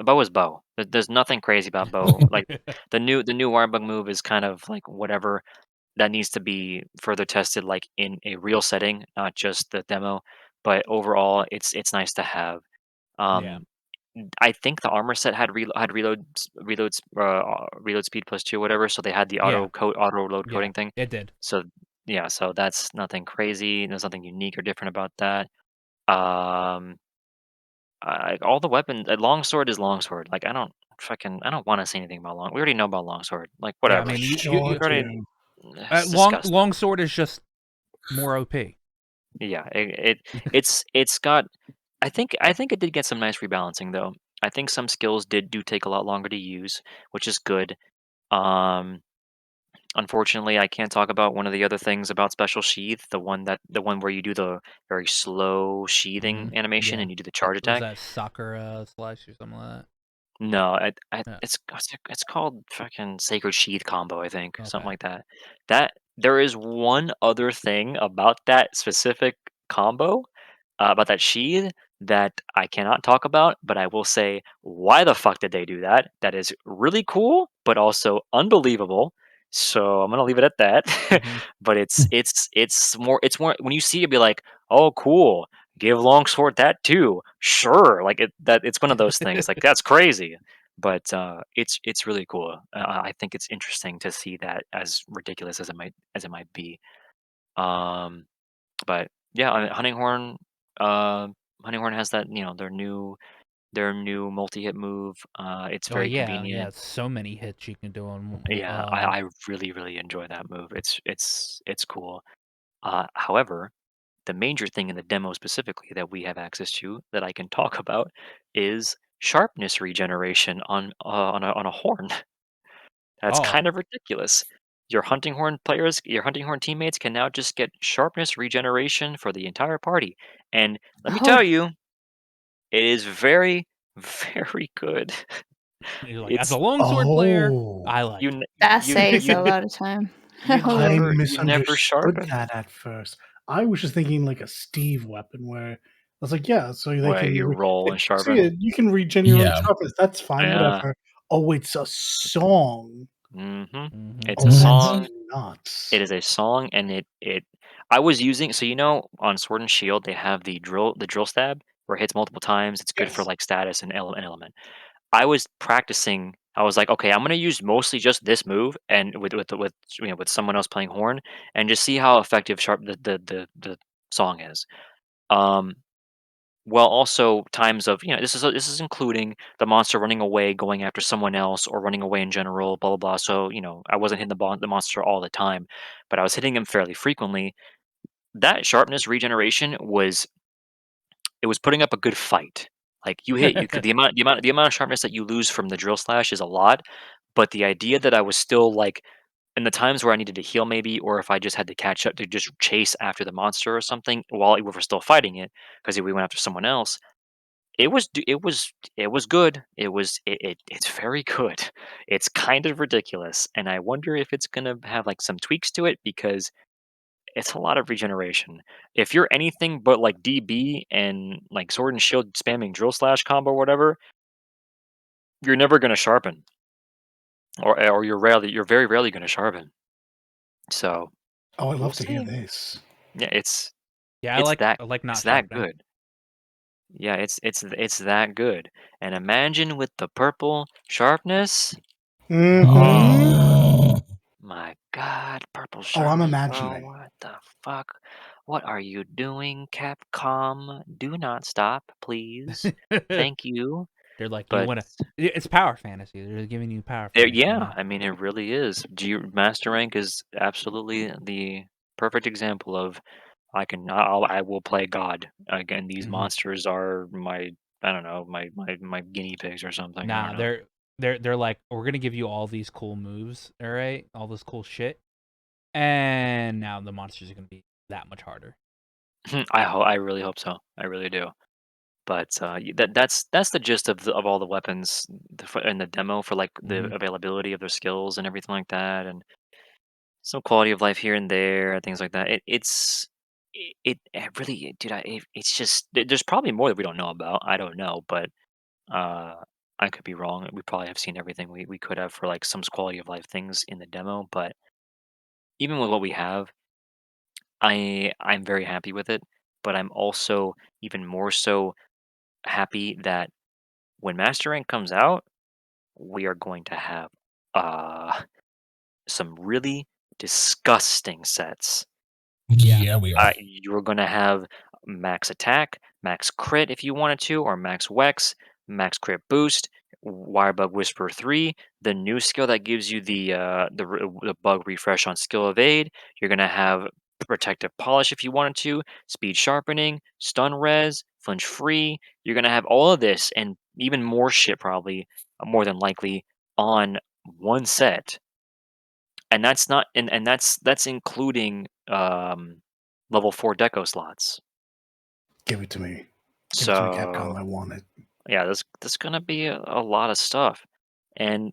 Bo is Bo. There's nothing crazy about Bo. Like the new Wirebug move is kind of like whatever that needs to be further tested, like in a real setting, not just the demo. But overall, it's nice to have. Yeah. Um, I think the armor set had reload speed +2, whatever. So they had the Yeah. auto load Yeah. coding thing. It did. So yeah, so that's nothing crazy. There's nothing unique or different about that. Um, all the weapons, longsword is longsword. Like I don't want to say anything about long. We already know about longsword. Like Yeah. I whatever. mean, You Sure already. do. It's disgusting. longsword is just more OP. Yeah, it's got. I think it did get some nice rebalancing though. I think some skills do take a lot longer to use, which is good. Um, Unfortunately, I can't talk about one of the other things about Special Sheath, the one where you do the very slow sheathing animation Yeah. and you do the charge Was attack. that Sakura slash or something like No, that? it's called fucking Sacred Sheath combo, I think, Yeah. something Okay. like that. That there is one other thing about that specific combo, about that sheath that I cannot talk about, but I will say, why the fuck did they do that? That is really cool, but also unbelievable. So I'm gonna leave it at that. Mhm. But it's more when you see it, be like, oh, cool. Give Longsword that too. Sure, like it's one of those things. Like that's crazy, but it's really cool. I think it's interesting to see that, as ridiculous as it might be. Um, but yeah, uh, Hunting Horn has that, their new multi-hit move. It's Oh very yeah, yeah. convenient. So many hits you can do on. Yeah, I really really enjoy that move. It's cool. However, the major thing in the demo specifically that we have access to that I can talk about is sharpness regeneration on a horn. That's Oh. kind of ridiculous. Your hunting horn teammates can now just get sharpness regeneration for the entire party. And let me tell Oh, you, it is very, very good. You're like, as a It's longsword player, Oh, I you like it. n- that you saves a you lot of time. you Oh, I never misunderstood sharpen. that at first. I was just thinking like a Steve weapon where I was like, yeah, so they Where can you roll and so yeah, sharpen. you can regen your own Yeah. sharpness. That's fine, Yeah. whatever. Oh, it's a song. Mm-hmm. Mhm. It's a Oh, that's Mhm. song. It nuts. is a song, and it. I was using, so on Sword and Shield they have the drill stab where it hits multiple times. It's good for Yes. like status and element. I was practicing. I was like, okay, I'm gonna use mostly just this move, and with someone else playing horn, and just see how effective sharp the song is. Um, well, also times of, this is including the monster running away, going after someone else, or running away in general, blah blah blah. So I wasn't hitting the monster all the time, but I was hitting him fairly frequently. That sharpness regeneration was putting up a good fight. Like you could the amount of sharpness that you lose from the drill slash is a lot, but the idea that I was still like in the times where I needed to heal maybe, or if I just had to catch up to just chase after the monster or something while we were still fighting it, because if we went after someone else, It was good. It's very good. It's kind of ridiculous, and I wonder if it's gonna have, like, some tweaks to it because it's a lot of regeneration. If you're anything but, like, DB and, like, Sword and Shield spamming Drill Slash combo or whatever, you're never gonna sharpen, or you're very rarely gonna sharpen. So, Oh, I'd we'll love to hear see. this. Yeah, Yeah, it's that I like it's not that sharpening. good. Yeah, it's that good. And imagine with the purple sharpness. Mm-hmm. Oh, My god, purple Oh, I'm sharpness, bro, imagining. what the fuck? What are you doing, Capcom? Do not stop, please. Thank you. They're like, you But want to? It's power fantasy. They're giving you power fantasy yeah, now. I mean, it really is. Master Rank is absolutely the perfect example of I will play God. Again, these Hmm. monsters are my, I don't know, my guinea pigs or something. I Nah, don't know. they're like, we're gonna give you all these cool moves, all right, all this cool shit, and now the monsters are gonna be that much harder. I really hope so. I really do. But that's the gist of all the weapons in the demo for like the Hmm. availability of their skills and everything like that, and some quality of life here and there, and things like that. It really, dude. It's just there's probably more that we don't know about. I don't know, but uh, I could be wrong. We probably have seen everything we could have for like some quality of life things in the demo. But even with what we have, I'm very happy with it. But I'm also even more so happy that when Master Rank comes out, we are going to have uh some really disgusting sets. Yeah, yeah, we are. You're gonna have max attack, max crit if you wanted to, or max Wex, max crit boost, Wirebug Whisper 3, the new skill that gives you the bug refresh on skill evade. You're gonna have protective polish if you wanted to, speed sharpening, stun res, flinch free. You're gonna have all of this and even more shit probably, more than likely, on one set. And that's not and that's including level 4 deco slots. Give it to me. Give it to me, So Capcom. I want it. yeah, there's gonna be a lot of stuff. And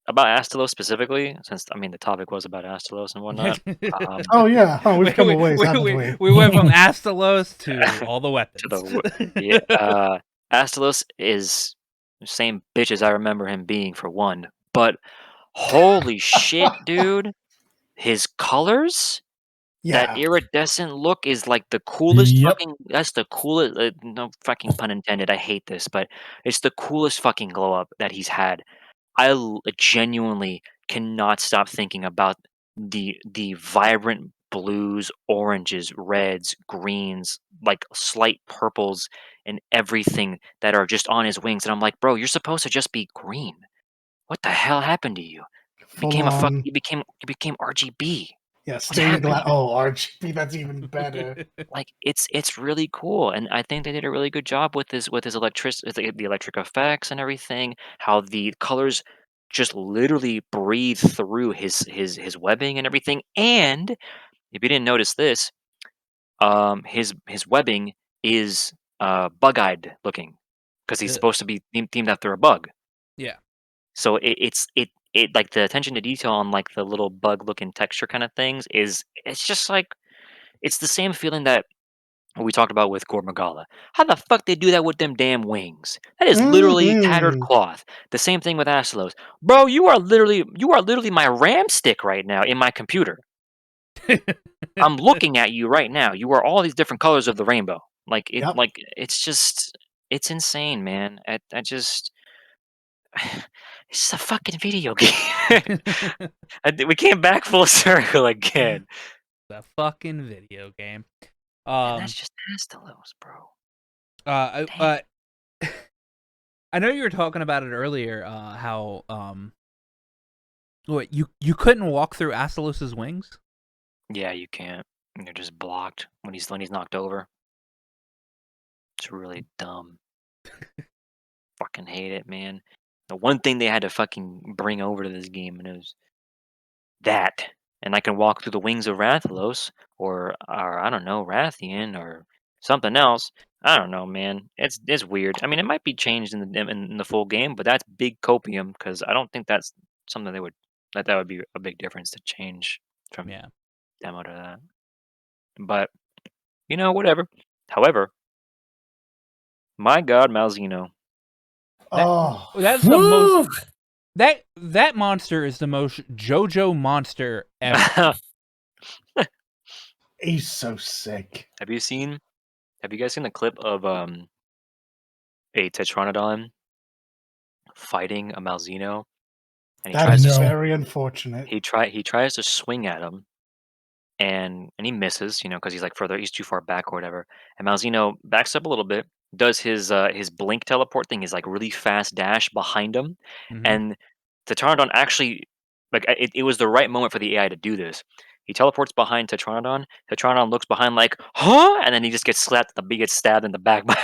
about Astalos specifically, since I mean the topic was about Astalos and whatnot, Oh yeah. Oh, we've come a we, ways, we, haven't we, we? we went from Astalos to all the to weapons. yeah, Astalos is the same bitch as I remember him being for one. But holy shit, dude, his colors. That Yeah. iridescent look is like the coolest Yep. fucking that's the coolest no fucking pun intended, I hate this, but it's the coolest fucking glow up that he's had. Genuinely cannot stop thinking about the vibrant blues, oranges, reds, greens, like slight purples and everything that are just on his wings, and I'm like, "Bro, you're supposed to just be green. What the hell happened to you? Full on. You became RGB. Yeah, What's stained glass. happening?" Oh, RGB. That's even better. Like, it's really cool, and I think they did a really good job with his the electric effects and everything, how the colors just literally breathe through his webbing and everything, and if you didn't notice this, his webbing is, bug-eyed looking because he's Uh, supposed to be themed after a bug. yeah. So like, the attention to detail on, like, the little bug-looking texture kinda things it's just like it's the same feeling that we talked about with Gore Magala. How the fuck they do that with them damn wings? That is literally tattered Mm-hmm. cloth. The same thing with Astalos. Bro, you are literally my RAM stick right now in my computer. I'm looking at you right now. You are all these different colors of the rainbow. Yep. It's just it's insane, man. I just it's a fucking video game. We came back full circle again. The fucking video game. And that's Um. just Astalos, bro. Uh. Damn. I know you were talking about it earlier. How what you couldn't walk through Astalos's wings? Yeah, you can't. You're just blocked when he's knocked over. It's really dumb. Fucking hate it, man. The one thing they had to fucking bring over to this game and it was that. And I can walk through the wings of Rathalos or I don't know, Rathian or Something else, I don't know, man. It's weird. I mean, it might be changed in the full game, but that's big copium because I don't think that's something that would be a big difference to change from Yeah. demo to that. But whatever. However, my God, Malzeno. That's the most. That monster is the most JoJo monster ever. He's so sick. Have you guys seen the clip of a Tetranodon fighting a Malzeno? And That is No. very unfortunate. he tries to swing at him and he misses, because he's too far back or whatever. And Malzeno backs up a little bit, does his blink teleport thing, his really fast dash behind him, Mhm. and Tetranodon actually it was the right moment for the AI to do this. He teleports behind Tetranodon. Tetranodon looks behind like, huh? And then he just gets stabbed in the back by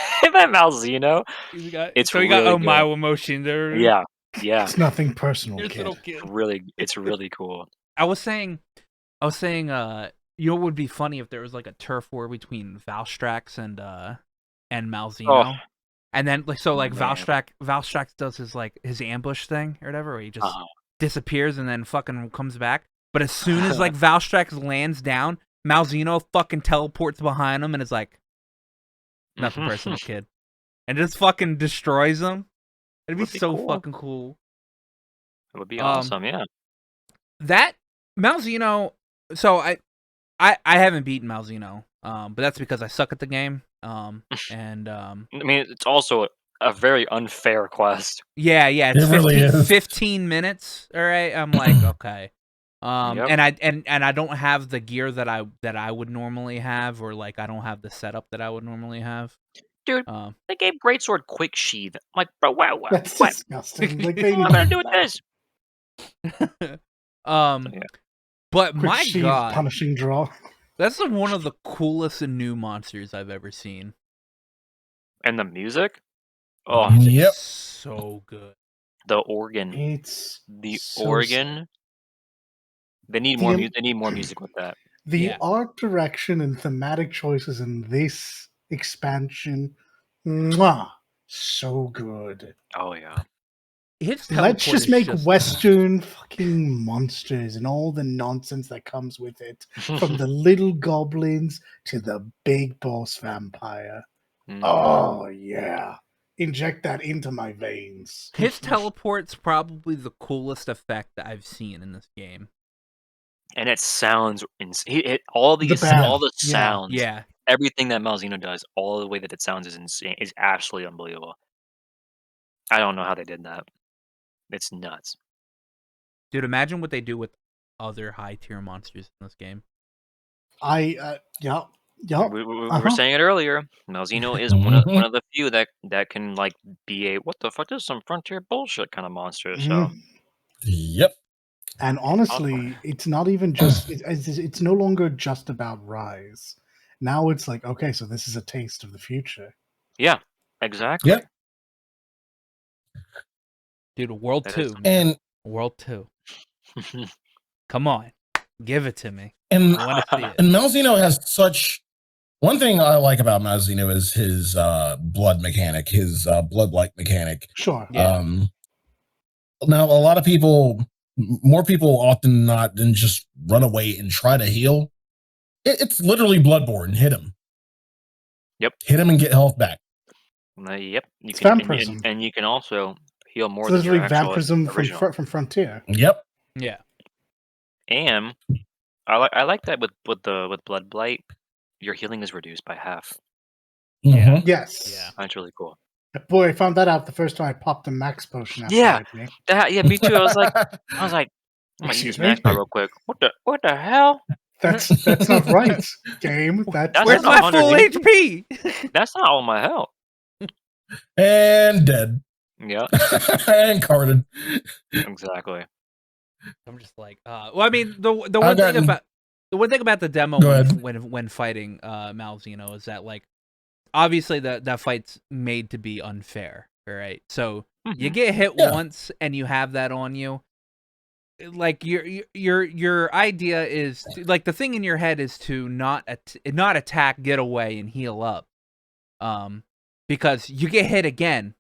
Malzeno. He got It's he got really good. my emotion there. Yeah. It's nothing personal, This kid. little kid. It's really cool. I was saying, what would be funny if there was like a turf war between Valstrax and Malzeno, and then man. Valstrax does his ambush thing or whatever, where he just disappears and then fucking comes back. But as soon as Valstrax lands down, Malzeno fucking teleports behind him and is like, nothing personal, kid, and just fucking destroys him. It'd be so cool. fucking cool. It would be awesome, yeah. That Malzeno. So I haven't beaten Malzeno, but that's because I suck at the game. And I mean, it's also a very unfair quest. yeah, it's It really is. 15 minutes. All right, I'm like, okay. Yep. And I don't have the gear that I would normally have, or I don't have the setup that I would normally have. Dude, they gave Greatsword quick sheath. I'm like, bro, wow, That's what? disgusting. What am I gonna do with this? But Quick my sheath, God, punishing draw. that's one of the coolest new monsters I've ever seen. And the music? Oh, Yep. So good. the organ. It's The so organ. They need more music. They need more music with that. The art direction and thematic choices in this expansion, so good. Oh yeah. Let's just make Western fucking monsters and all the nonsense that comes with it, from the little goblins to the big boss vampire. Oh yeah, inject that into my veins. His teleport's probably the coolest effect that I've seen in this game. And it sounds insane. All the sounds. Yeah. Everything that Malzeno does, all the way that it sounds is insane. Is absolutely unbelievable. I don't know how they did that. It's nuts. Dude, imagine what they do with other high tier monsters in this game. Yeah. We were saying it earlier. Malzeno is one of the few that can be a what the fuck, this is some frontier bullshit kind of monster. So Yep. And honestly, it's not even just it's no longer just about Rise. Now it's like, okay, so this is a taste of the future. Yeah, exactly. Yep. Dude, World 2. And World 2. Come on. Give it to me. And I want to see it. And Malzeno has such. One thing I like about Malzeno is his blood mechanic, his blood-like mechanic. Sure. Yeah. Now, a lot of people, more people often not than just run away and try to heal. It's literally Bloodborne. Hit him. Yep. Hit him and get health back. Yep. It's vampirism. And you can also heal more It's than your literally actual vampirism original. from Frontier. Yep. Yeah. And I like that with Blood Blight, your healing is reduced by half. Yeah. Yes. Yeah. That's really cool. Boy, I found that out the first time I popped a max potion. After Yeah. me. Me too. I was like, I'm gonna use max power real quick. What the hell? That's not right, game. Where's my full HP? That's not all my health. And dead. Yeah. And carded. Exactly. I'm just like, well, I mean, the one thing about the demo when fighting Malzeno is that obviously that fight's made to be unfair, all right? So you get hit once and you have that on you. like your idea is to, like the thing in your head is to not attack, get away, and heal up. Because you get hit again,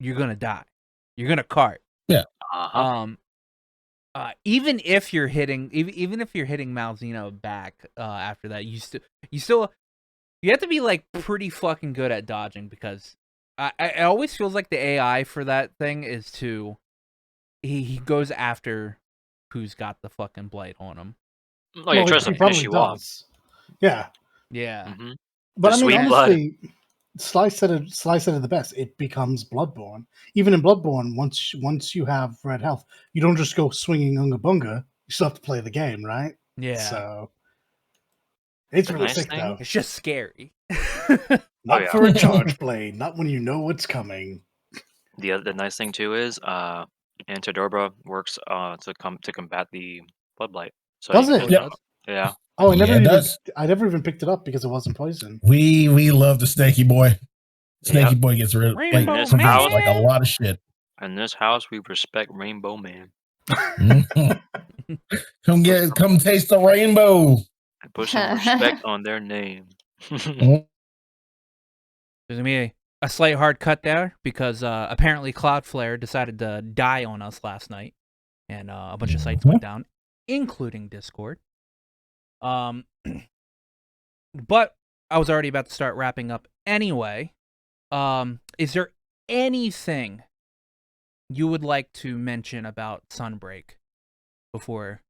you're gonna die. You're gonna cart. Yeah. Even if you're hitting, even if you're hitting Malzeno back after that, you have to be like pretty fucking good at dodging, because it always feels like the AI for that thing is to he goes after who's got the fucking blight on him. Oh, yeah, tries to finish you off. Yeah. Yeah. Mm-hmm. But The I mean, sweet honestly, Sly said it the best. It becomes Bloodborne. Even in Bloodborne, once you have red health, you don't just go swinging unga bunga. You still have to play the game, right? Yeah. So it's The really nice sick, thing- though. It's just scary. Not yeah. for a charge blade. Not when you know what's coming. The nice thing too is Antidobra works to combat the blood blight. So Does you it? can- Yeah. Oh, I Yeah, it does. never even picked it up because it wasn't poison. We love the Snaky Boy. Snaky Yep. Boy gets rid of Rainbow like, Man. like a lot of shit. In this house, we respect Rainbow Man. Mhm. Come taste the rainbow. I put some respect on their name. There's gonna be a slight hard cut there because apparently Cloudflare decided to die on us last night, and a bunch of sites went down, including Discord. But I was already about to start wrapping up anyway. Is there anything you would like to mention about Sunbreak before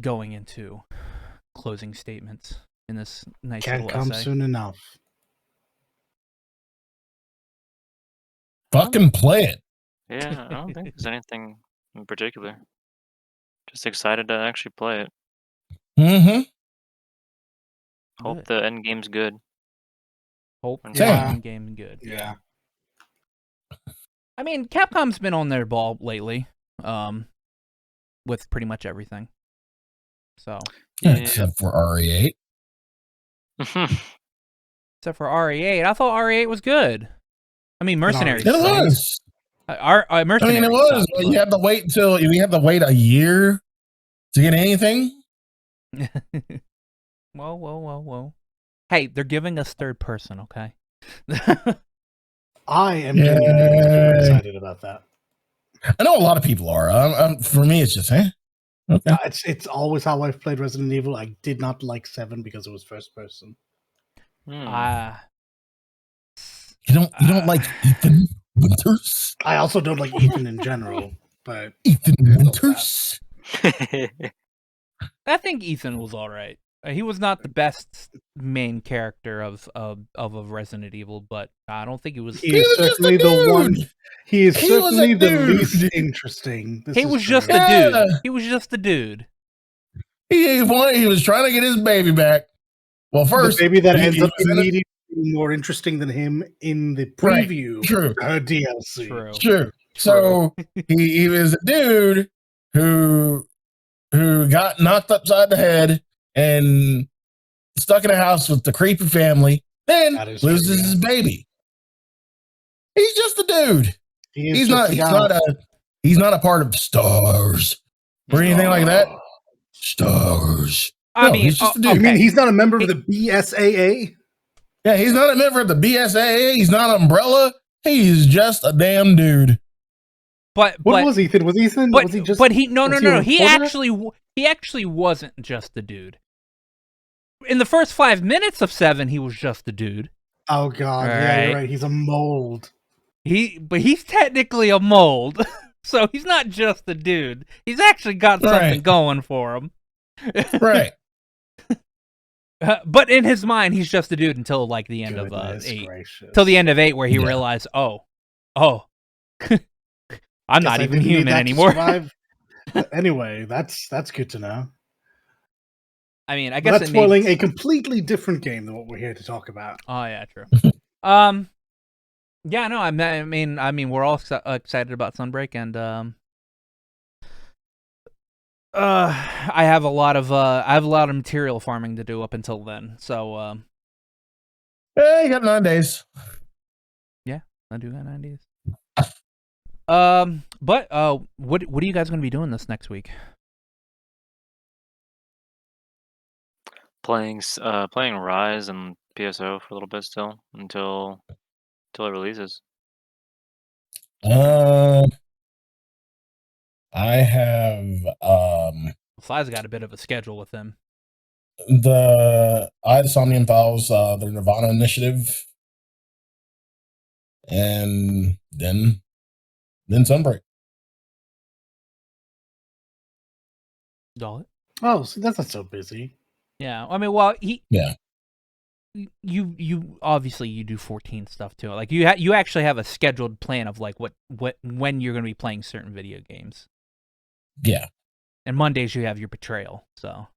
going into closing statements in this nice Can't little come essay? soon enough. Fucking play it. Yeah, I don't think there's anything in particular. Just excited to actually play it. Mm-hmm. Hope the end game's good. Hope Yeah. the Same. end game good. Yeah. I mean, Capcom's been on their ball lately, with pretty much everything. So, Yeah, except for RE8. except for RE8, I thought RE8 was good. I mean, Mercenaries. It was. Mercenaries. I mean, it was. sucked, But you had to wait until you had to wait a year to get anything. Whoa. Hey, they're giving us third person, okay? I am genuinely super excited about that. I know a lot of people are. For me, it's just, okay. It's always how I've played Resident Evil. I did not like 7 because it was first person. You don't like Ethan Winters? I also don't like Ethan in general, but Ethan Winters? I think Ethan was all right. He was not the best main character of Resident Evil, but I don't think he was. he is was just certainly a the one. dude. He is He was a certainly the dude. least interesting. He was just true. a dude. Yeah. He was just a dude. He was trying to get his baby back. Well, first, the baby that he ends up was in it. immediately being more interesting than him in the preview. True. Her DLC. True. So he was a dude who got knocked upside the head and stuck in a house with the creepy family, then loses his baby. He's just a dude. He's not a part of Stars or anything like that. Stars. I mean, he's just a dude. I mean, he's not a member of the BSAA. Yeah, he's not a member of the BSAA. He's not Umbrella. He's just a damn dude. What was Ethan? Was Ethan? But was he just? But he no. He reporter? actually wasn't just a dude. In the first 5 minutes of 7, he was just a dude. Oh god, yeah, you're right. He's a mold. But he's technically a mold, so he's not just a dude. He's actually got something going for him. Right. But in his mind, he's just a dude until like the end of 8. Till the end of 8, where he realized, oh, I'm not even human anymore. Anyway, that's good to know. I mean, I guess that's spoiling a completely different game than what we're here to talk about. Oh yeah, true. Yeah, no, I mean, we're all excited about Sunbreak, and I have a lot of material farming to do up until then. So, yeah, you got 9 days. Yeah, I do got 9 days. But what are you guys gonna be doing this next week? Playing Rise and PSO for a little bit still until it releases. I have Sly's got a bit of a schedule with him. the Somnium Files, the Nirvana Initiative, and then Sunbreak. Doll it. Oh, see, that's not so busy. Yeah, I mean, well, Yeah. You obviously you do 14 stuff too. Like you actually have a scheduled plan of like when you're gonna be playing certain video games. Yeah. And Mondays you have your Betrayal. So.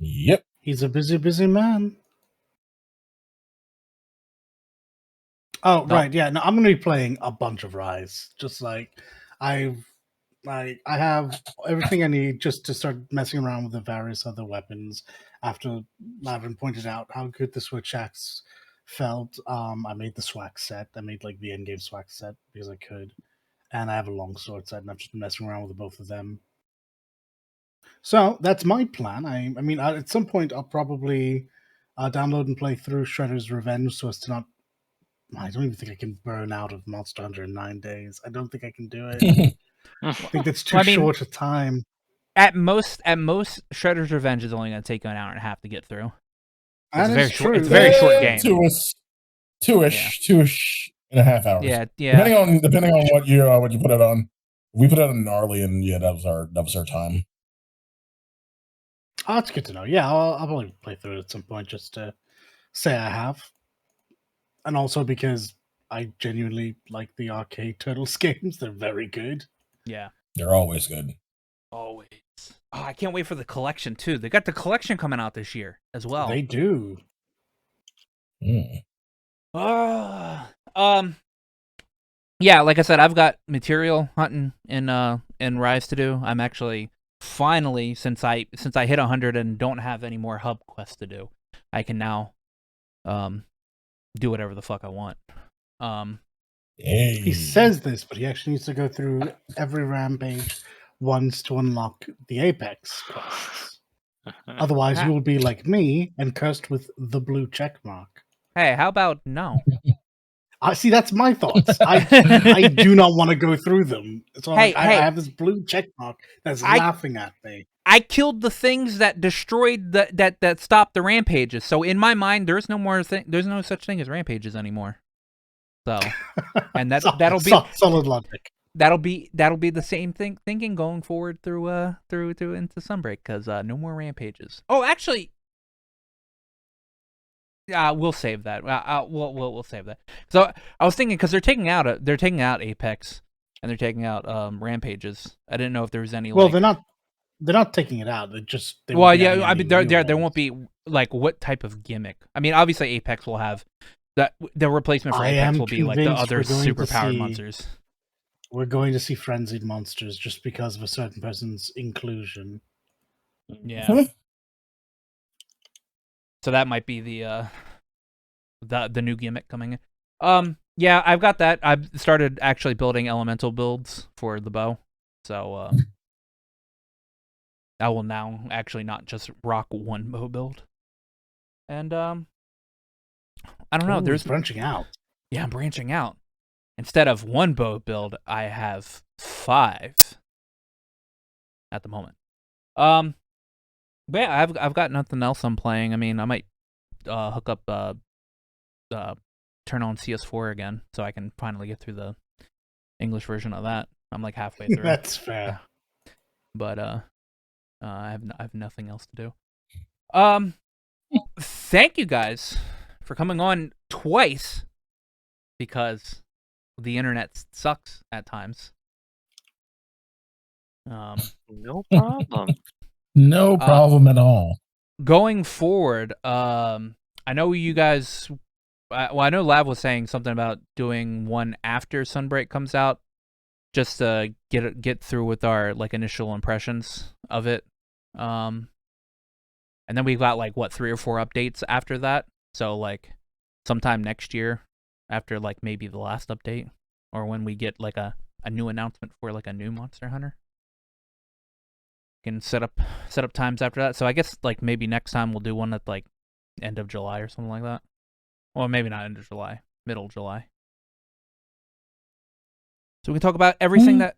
Yep. He's a busy man. Oh, right, yeah. No, I'm going to be playing a bunch of Rise. Just like I have everything I need just to start messing around with the various other weapons. After Lavren pointed out how good the Switch Axe felt, I made the swag set. I made like the endgame swag set because I could, and I have a longsword set, and I've just been messing around with both of them. So that's my plan. I mean, at some point I'll probably download and play through Shredder's Revenge so as to not. I don't even think I can burn out of Monster Hunter in 9 days. I don't think I can do it. I think that's too short a time. At most, Shredder's Revenge is only going to take you an hour and a half to get through. It's That is true. It's a very short game. Two-ish and a half hours. Yeah. Depending on what you put it on. We put it on gnarly, and yeah, that was our time. Oh, that's good to know. Yeah, I'll probably play through it at some point just to say I have. And also because I genuinely like the arcade Turtles games. They're very good. Yeah. They're always good. Always. Oh, I can't wait for the collection, too. They got the collection coming out this year as well. They do. Yeah, like I said, I've got material hunting in Rise to do. I'm actually finally, since I hit 100 and don't have any more hub quests to do, I can now do whatever the fuck I want. He says this, but he actually needs to go through every rampage once to unlock the Apex quests. Otherwise, you will be like me and cursed with the blue check mark. Hey, how about no? See, that's my thoughts. I do not want to go through them. So I have this blue check mark that's laughing at me. I killed the things that destroyed that stopped the rampages. So in my mind, there's no such thing as rampages anymore. So, and that'll be solid logic. That'll be the same thinking going forward through into Sunbreak, because no more rampages. Oh, actually, we'll save that. We'll save that. So I was thinking, because they're taking out Apex and they're taking out rampages. I didn't know if there was any. Well, they're not taking it out. There won't be like what type of gimmick. I mean, obviously Apex will have that. The replacement for Apex will be like the other superpowered monsters. We're going to see frenzied monsters just because of a certain person's inclusion. Yeah. So that might be the new gimmick coming in. Yeah, I've got that. I've started actually building elemental builds for the bow. So I will now actually not just rock one bow build. And I don't know, there's branching out. Yeah, I'm branching out. Instead of one bow build, I have 5 at the moment. But yeah, I've got nothing else I'm playing. I mean, I might hook up turn on CS4 again so I can finally get through the English version of that. I'm like halfway through. That's fair. But I have nothing else to do. Thank you guys for coming on twice, because the internet sucks at times. No problem. No problem at all. Going forward, I know you guys. I know Lav was saying something about doing one after Sunbreak comes out, just to get through with our like initial impressions of it. And then we've got like 3 or 4 updates after that. So like sometime next year, after like maybe the last update, or when we get like a a new announcement for like a new Monster Hunter. Can set up times after that. So I guess like maybe next time we'll do one at like end of July or something like that. Well, maybe not end of July, middle July. So we can talk about everything that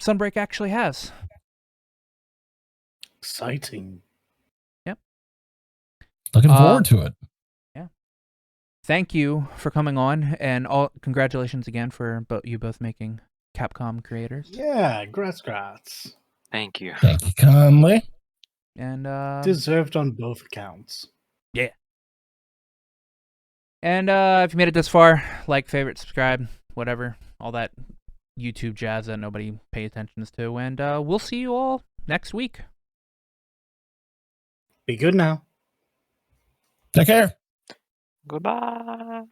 Sunbreak actually has. Exciting. Yep. Looking forward to it. Yeah. Thank you for coming on, and congratulations again for you both making Capcom creators. Yeah, grats. Thank you. Thank you kindly. And Deserved on both accounts. Yeah. And if you made it this far, like, favorite, subscribe, whatever, all that YouTube jazz that nobody pays attention to. And we'll see you all next week. Be good now. Take care. Goodbye.